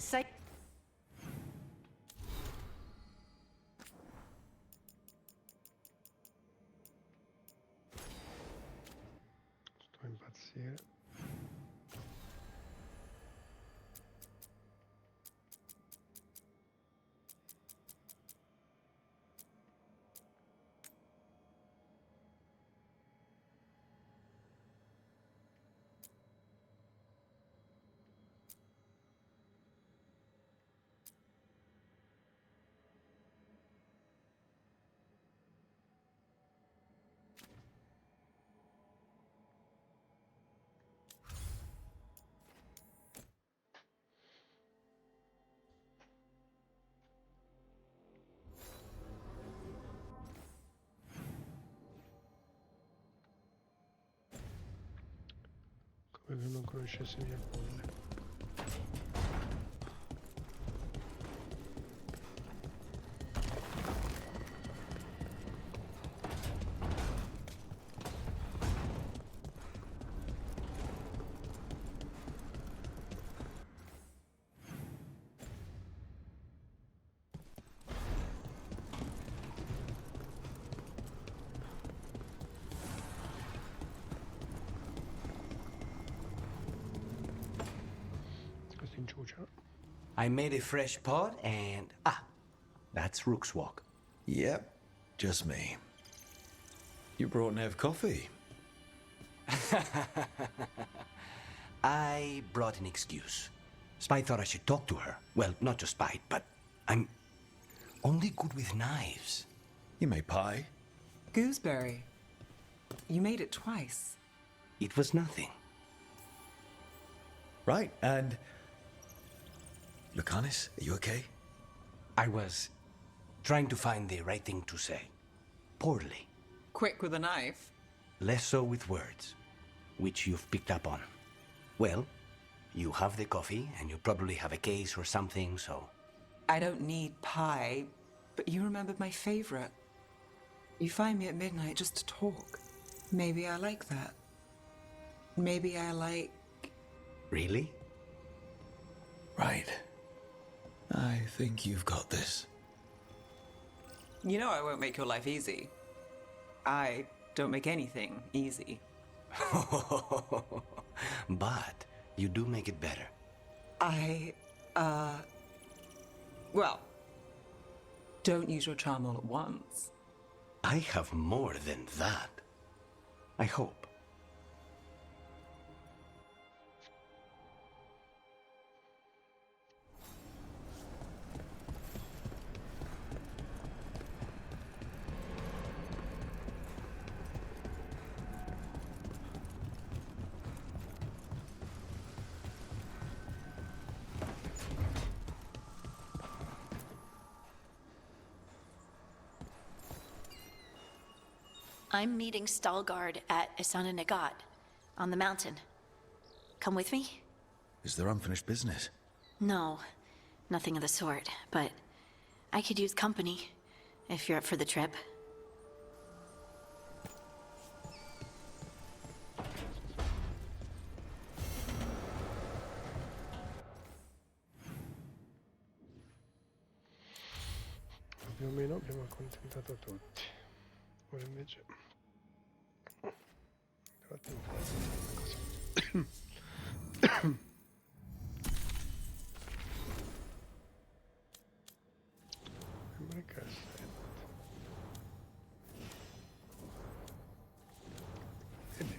Say... Sto a impazzire. Come se non conoscessi mia folle. I made a fresh pot and... That's Rook's Walk. Yep, just me. You brought Nev coffee. I brought an excuse. Spite thought I should talk to her. Well, not just Spite, but I'm only good with knives. You made pie? Gooseberry. You made it twice. It was nothing. Right, and... Lucanis, are you okay? I was trying to find the right thing to say. Poorly. Quick with a knife. Less so with words, which you've picked up on. Well, you have the coffee, and you probably have a case or something, so... I don't need pie, but you remembered my favorite. You find me at midnight just to talk. Maybe I like that. Maybe I like... Really? Right. I think you've got this. You know I won't make your life easy. I don't make anything easy. But you do make it better. Well, don't use your charm all at once. I have more than that. I hope. I'm meeting Stalgard at Isana Nagat, on the mountain. Come with me? Is there unfinished business? No, nothing of the sort, but I could use company, if you're up for the trip. Più o meno abbiamo accontentato tutti. Ora invece... Infatti un po' una cosa. Sembra che aspetta. Vedi.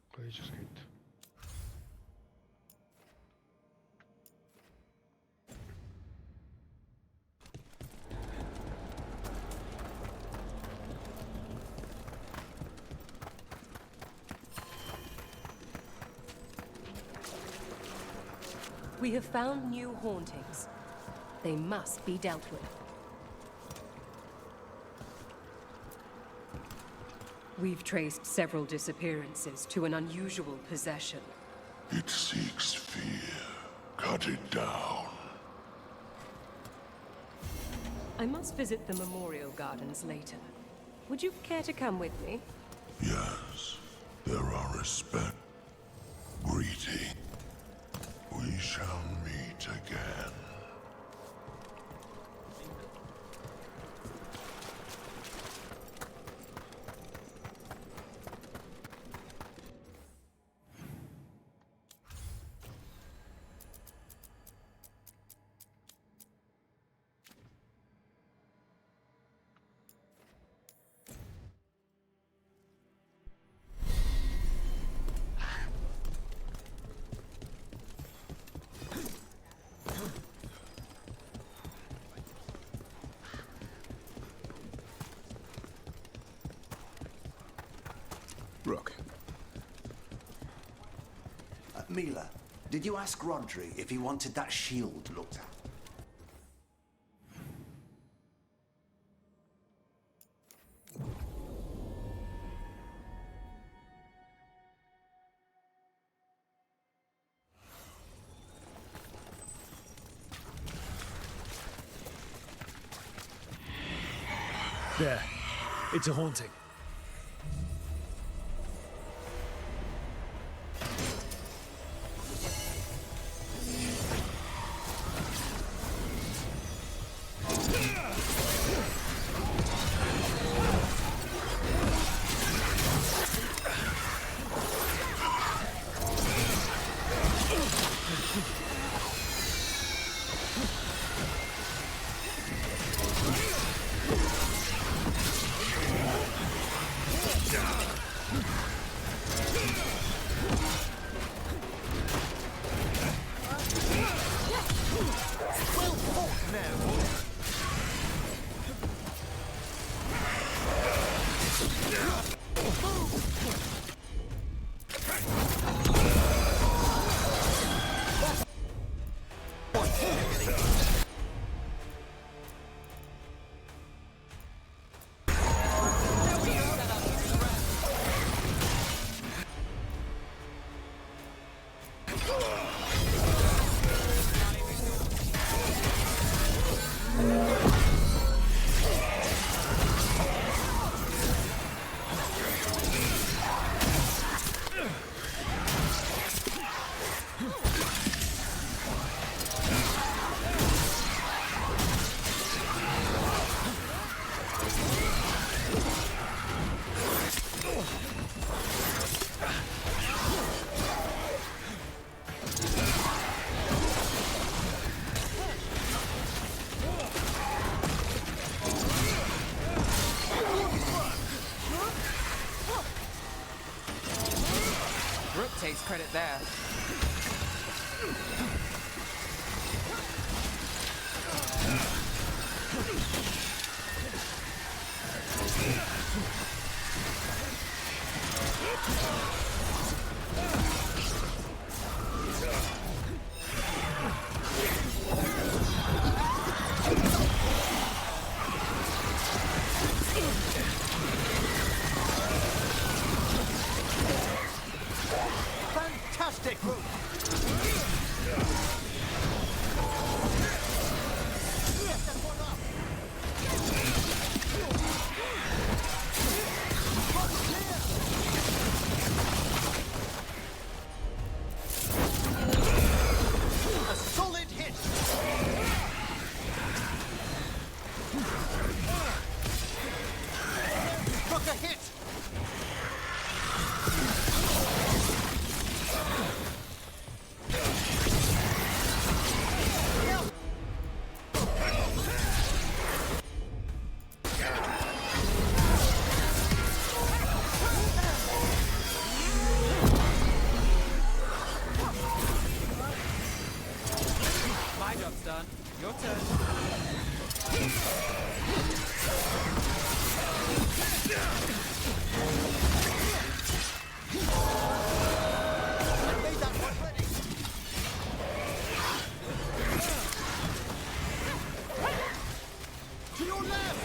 Cosa c'è scritto? We have found new hauntings. They must be dealt with. We've traced several disappearances to an unusual possession. It seeks fear. Cut it down. I must visit the memorial gardens later. Would you care to come with me? Yes, there are respect. Greeting. We shall meet again. Rook. Mila, did you ask Rodri if he wanted that shield looked at? There. It's a haunting. Rook takes credit there. Fantastic move! A solid hit! Took a hit! My job's done. Your turn. I made that one ready! To your left!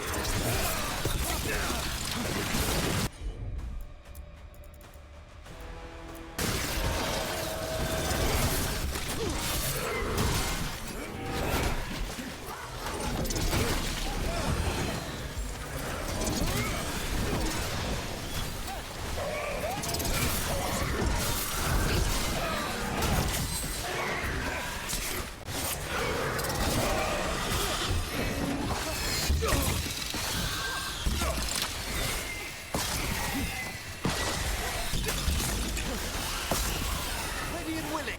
Ready and willing!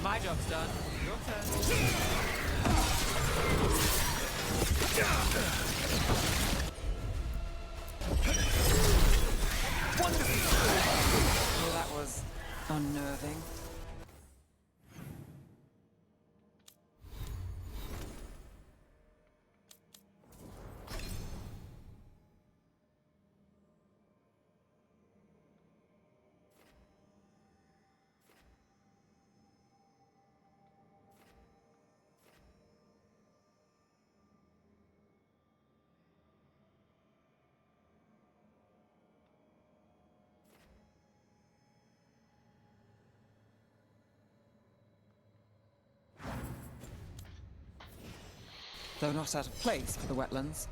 My job's done. Your turn. Oh, that was unnerving. though not out of place for the wetlands.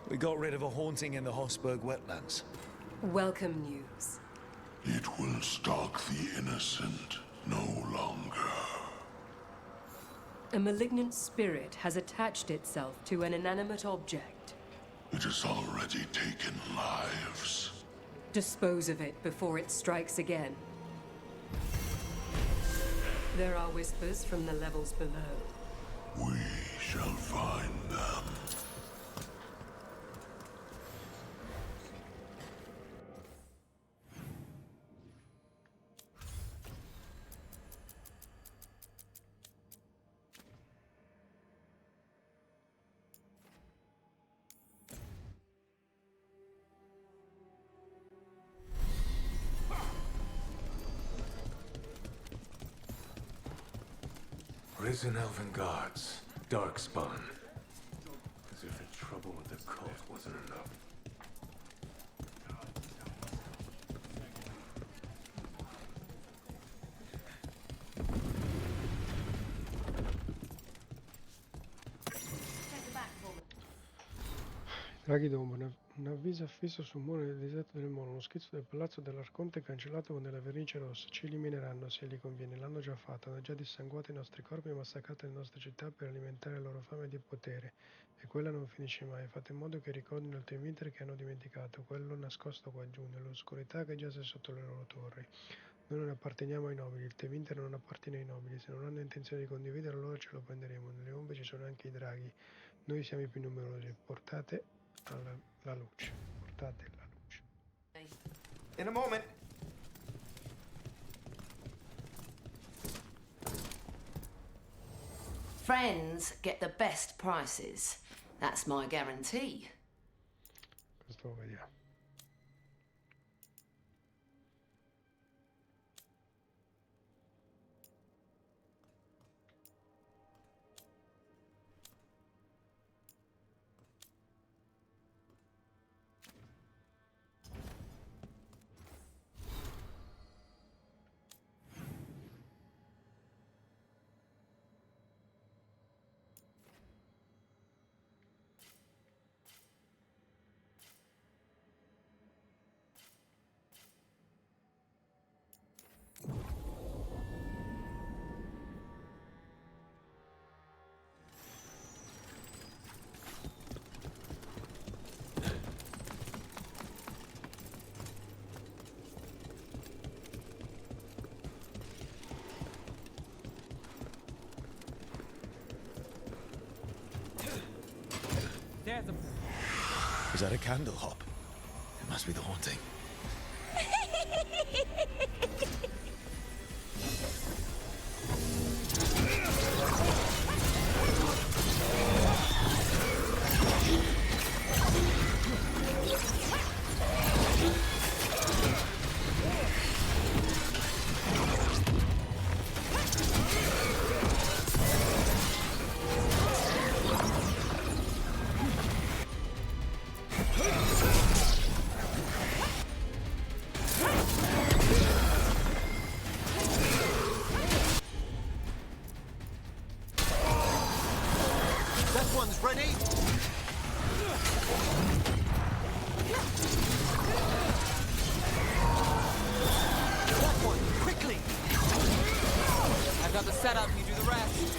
We got rid of a haunting in the Hossberg wetlands. Welcome news. It will stalk the innocent no longer. A malignant spirit has attached itself to an inanimate object. It has already taken lives. Dispose of it before it strikes again. There are whispers from the levels below. We shall find them. Risen elven guards, darkspawn. As if the trouble with the cult wasn't enough. Draghi d'ombra, un avviso affisso sul muro del deserto del molo, uno schizzo del palazzo dell'Arconte cancellato con della vernice rossa. Ci elimineranno se gli conviene, l'hanno già fatto, hanno già dissanguato i nostri corpi e massacrato le nostre città per alimentare la loro fame di potere. E quella non finisce mai, fate in modo che ricordino il Tevinter che hanno dimenticato, quello nascosto qua giù, nell'oscurità che giace sotto le loro torri. Noi non apparteniamo ai nobili, il Tevinter non appartiene ai nobili, se non hanno intenzione di condividere allora ce lo prenderemo, nelle ombre ci sono anche i draghi, noi siamo i più numerosi, portate la luce, portate la luce. In a moment. Friends get the best prices. That's my guarantee. Questo lo vediamo. Is that a candle hop? It must be the haunting. set up, you do the rest.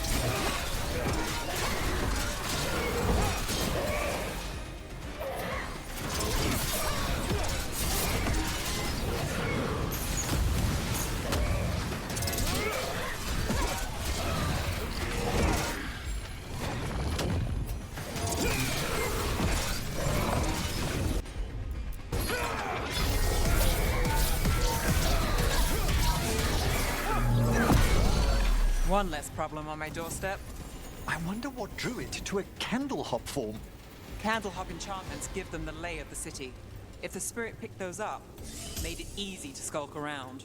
One less problem on my doorstep. I wonder what drew it to a candlehop form. Candlehop enchantments give them the lay of the city. If the spirit picked those up, made it easy to skulk around.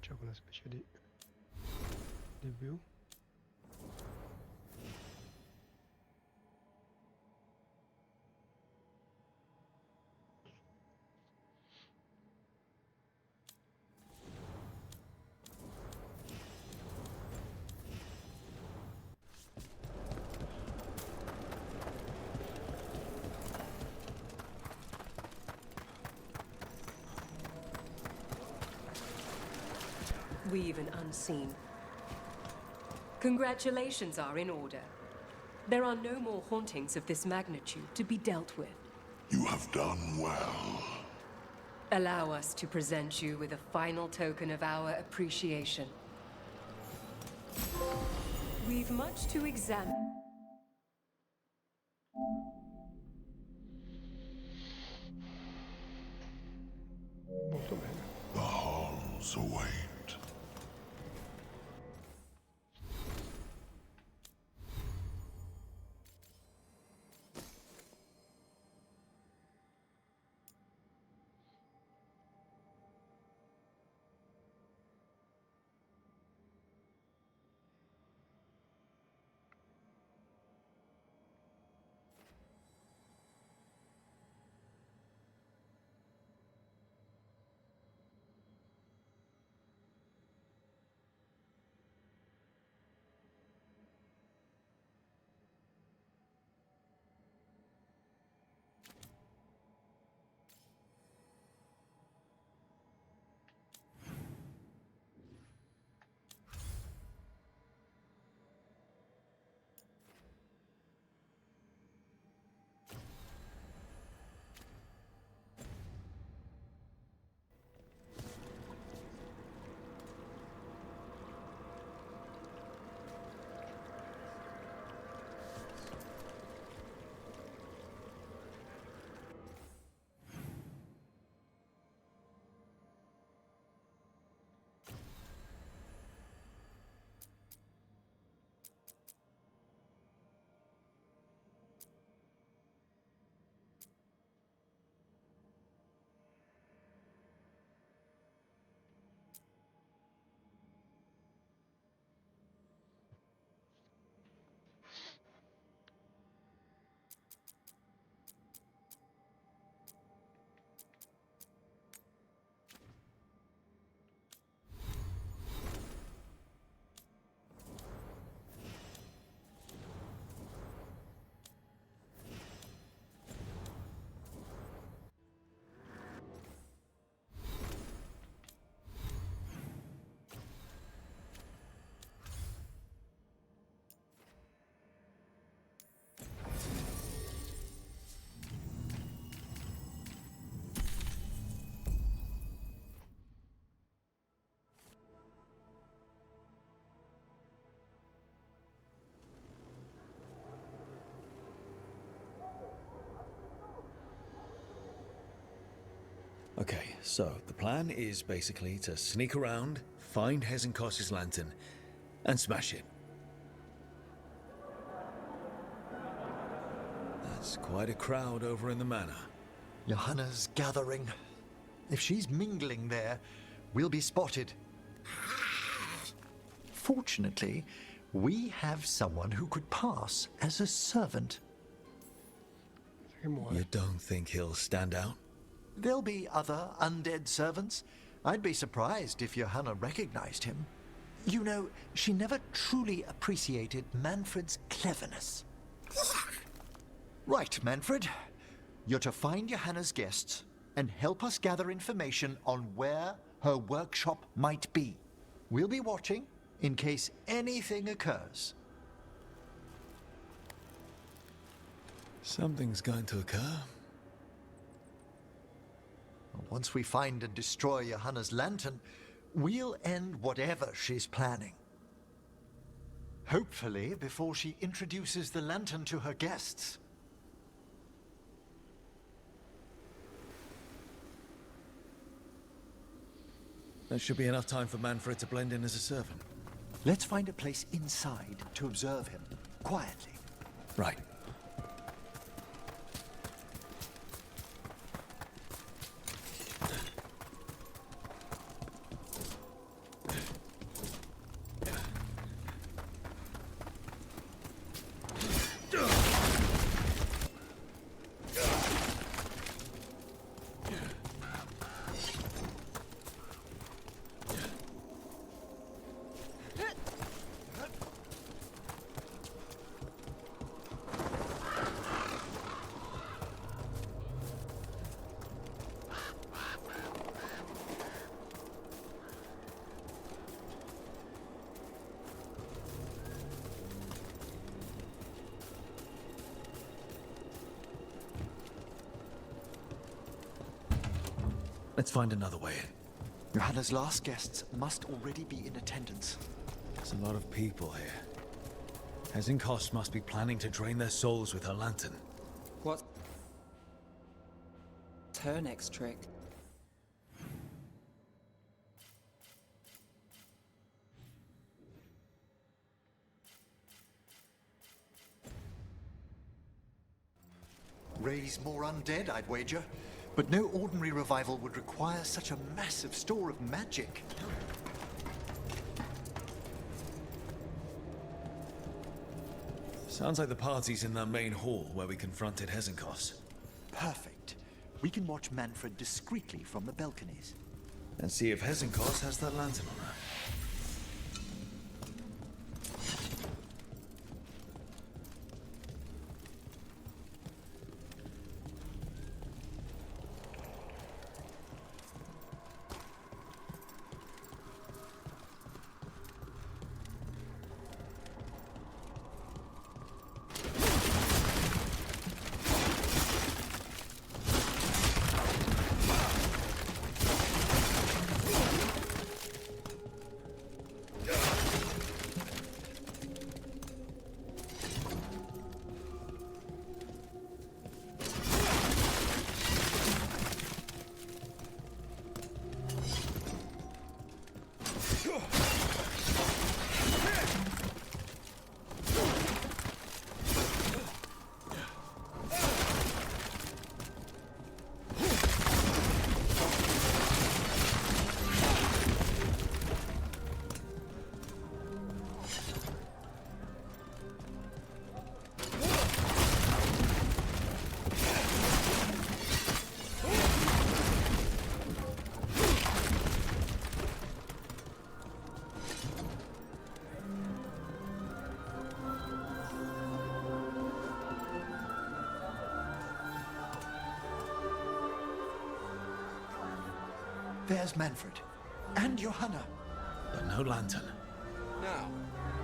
C'è una specie di view. We've an unseen. Congratulations are in order. There are no more hauntings of this magnitude to be dealt with. You have done well. Allow us to present you with a final token of our appreciation. We've much to examine. Molto bene. The halls await. Okay, so the plan is basically to sneak around, find Hezenkos's lantern, and smash it. That's quite a crowd over in the manor. Johanna's gathering. If she's mingling there, we'll be spotted. Fortunately, we have someone who could pass as a servant. You don't think he'll stand out? There'll be other undead servants. I'd be surprised if Johanna recognized him. You know, she never truly appreciated Manfred's cleverness. Right, Manfred. You're to find Johanna's guests and help us gather information on where her workshop might be. We'll be watching in case anything occurs. Something's going to occur. Once we find and destroy Johanna's lantern, we'll end whatever she's planning. Hopefully before she introduces the lantern to her guests. That should be enough time for Manfred to blend in as a servant. Let's find a place inside to observe him, quietly. Right. Let's find another way in. Johanna's last guests must already be in attendance. There's a lot of people here. Hezenkos must be planning to drain their souls with her lantern. What's her next trick? Raise more undead, I'd wager. But no ordinary revival would require such a massive store of magic. Sounds like the party's in that main hall where we confronted Hezenkos. Perfect. We can watch Manfred discreetly from the balconies. And see if Hezenkos has that lantern on her. There's Manfred. And Johanna. But no lantern. Now,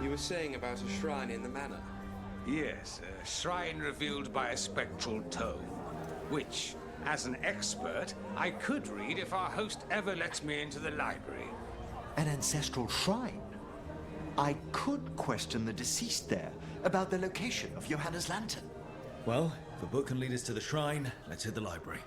you were saying about a shrine in the manor. Yes, a shrine revealed by a spectral tome, which, as an expert, I could read if our host ever lets me into the library. An ancestral shrine? I could question the deceased there about the location of Johanna's lantern. Well, if a book can lead us to the shrine, let's hit the library.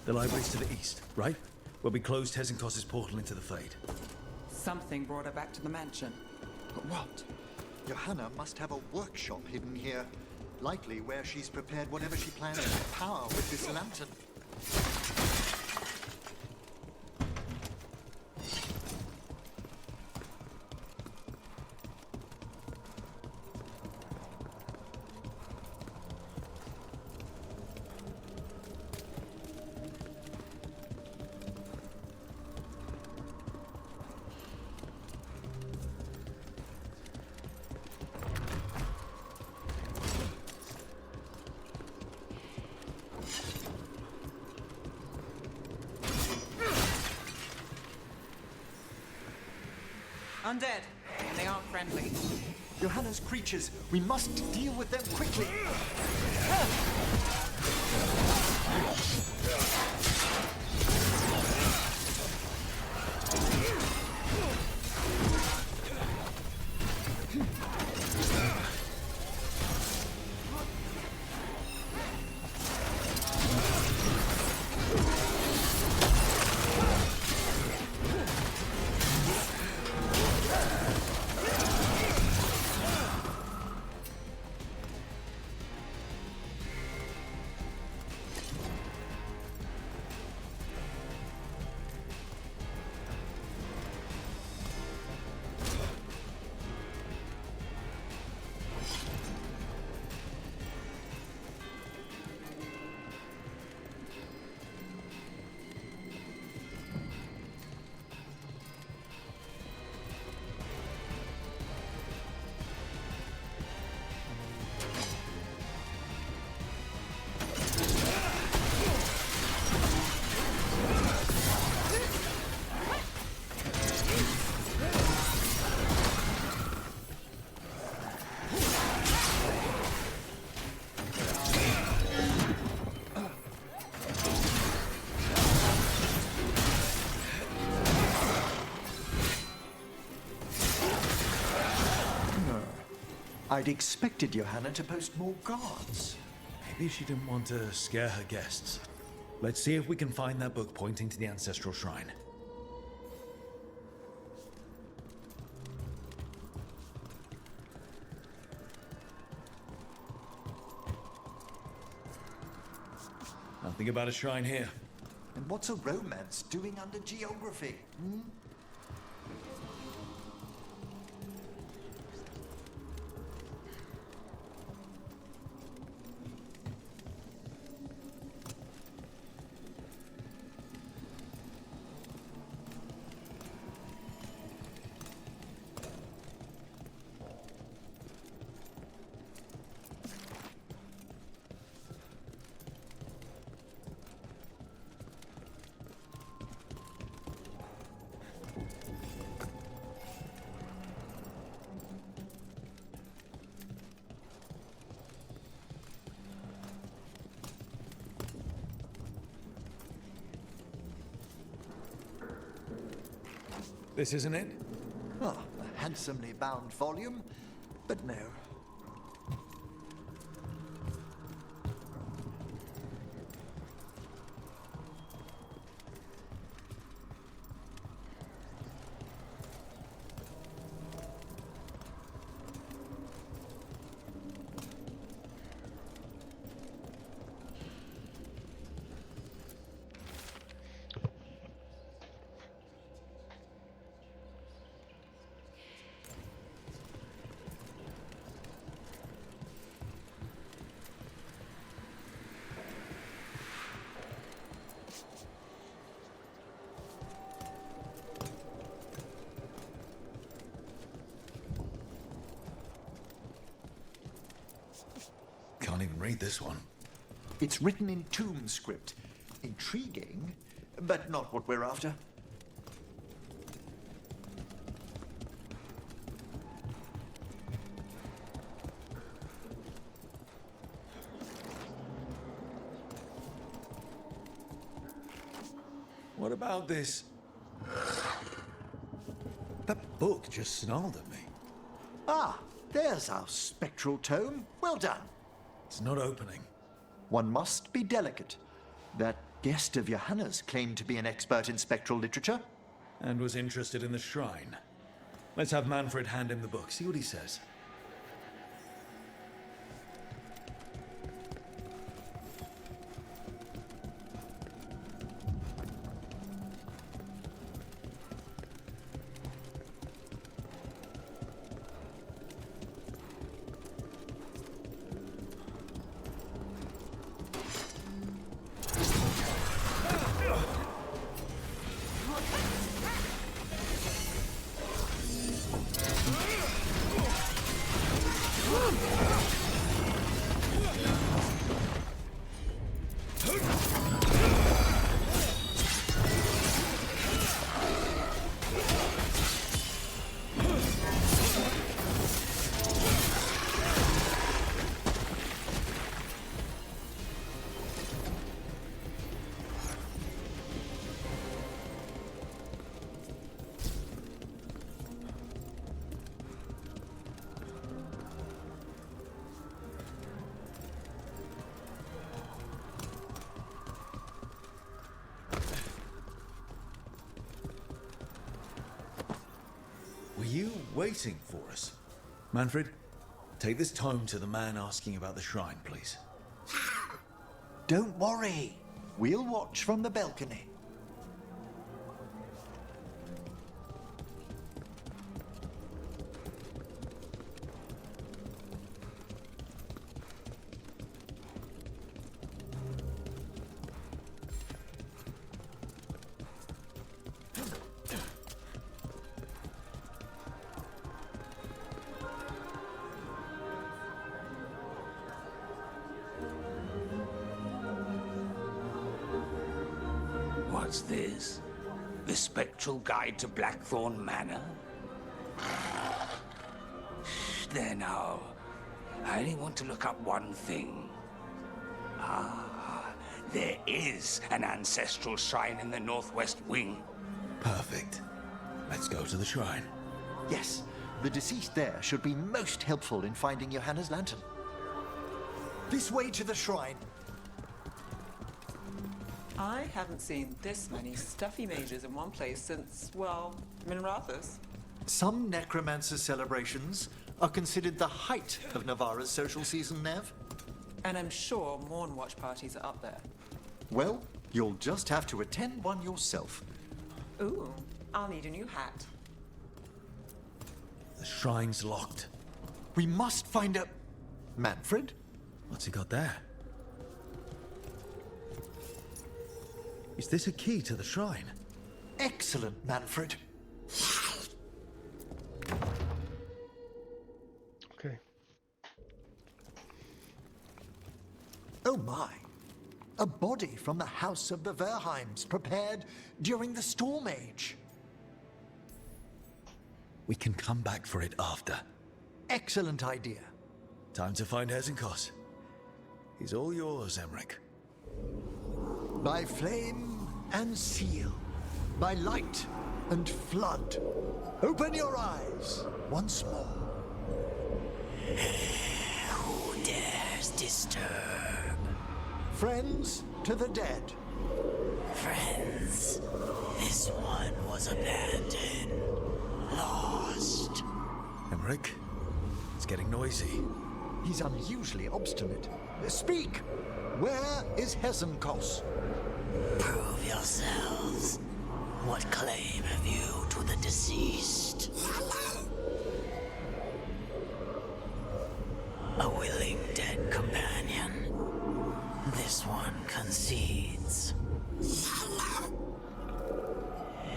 The library's to the east, right? Where we closed Hezenkos' portal into the Fade. Something brought her back to the mansion. But what? Johanna must have a workshop hidden here. Likely where she's prepared whatever she plans to power with this lantern. Undead, and they aren't friendly. Johanna's creatures. We must deal with them quickly. I'd expected Johanna to post more guards. Maybe she didn't want to scare her guests. Let's see if we can find that book pointing to the ancestral shrine. Nothing about a shrine here. And what's a romance doing under geography? Hmm? This isn't it? Oh, a handsomely bound volume, but no. Can't even read this one. It's written in tomb script. Intriguing, but not what we're after. What about this? That book just snarled at me. Ah, there's our spectral tome. Well done. It's not opening. One must be delicate. That guest of Johanna's claimed to be an expert in spectral literature. and was interested in the shrine. Let's have Manfred hand him the book, see what he says. Were you waiting for us? Manfred, take this tome to the man asking about the shrine, please. Don't worry. We'll watch from the balcony. What's this? The Spectral Guide to Blackthorn Manor? There now. I only want to look up one thing. Ah, there is an ancestral shrine in the northwest wing. Perfect. Let's go to the shrine. Yes, the deceased there should be most helpful in finding Johanna's lantern. This way to the shrine. I haven't seen this many stuffy mages in one place since, well, Minrathous. Some necromancer celebrations are considered the height of Navarra's social season, Nev. And I'm sure Morn Watch parties are up there. Well, you'll just have to attend one yourself. Ooh, I'll need a new hat. The shrine's locked. We must find a... Manfred? What's he got there? Is this a key to the shrine? Excellent, Manfred. Okay. Oh my. A body from the house of the Verheims, prepared during the Storm Age. We can come back for it after. Excellent idea. Time to find Hezenkos. He's all yours, Emmerich. By flame and seal, by light and flood, open your eyes once more. Who dares disturb? Friends to the dead. Friends, this one was abandoned, lost. Emmerich, it's getting noisy. He's unusually obstinate. Speak! Where is Hezenkos? Prove yourselves. What claim have you to the deceased? A willing dead companion. This one concedes.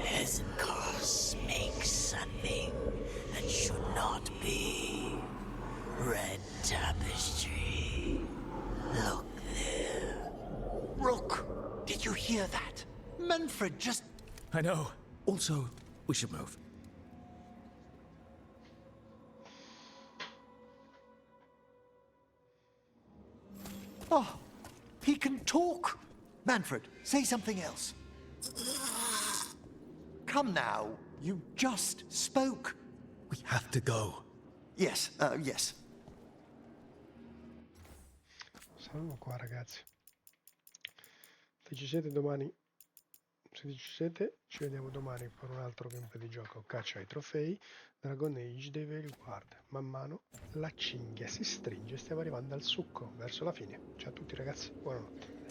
Hezenkos makes a thing that should not be. Red tapestry. Look there. Rook, did you hear that? Manfred just... I know. Also, we should move. Oh, he can talk. Manfred, say something else. Come now, you just spoke. We have to go. Yes, yes. Salvo qua, ragazzi. Se ci siete domani, se ci siete, ci vediamo domani per un altro gameplay di gioco Caccia ai trofei, Dragon Age The Veilguard. Man mano la cinghia si stringe e stiamo arrivando al succo, verso la fine. Ciao a tutti ragazzi, buonanotte.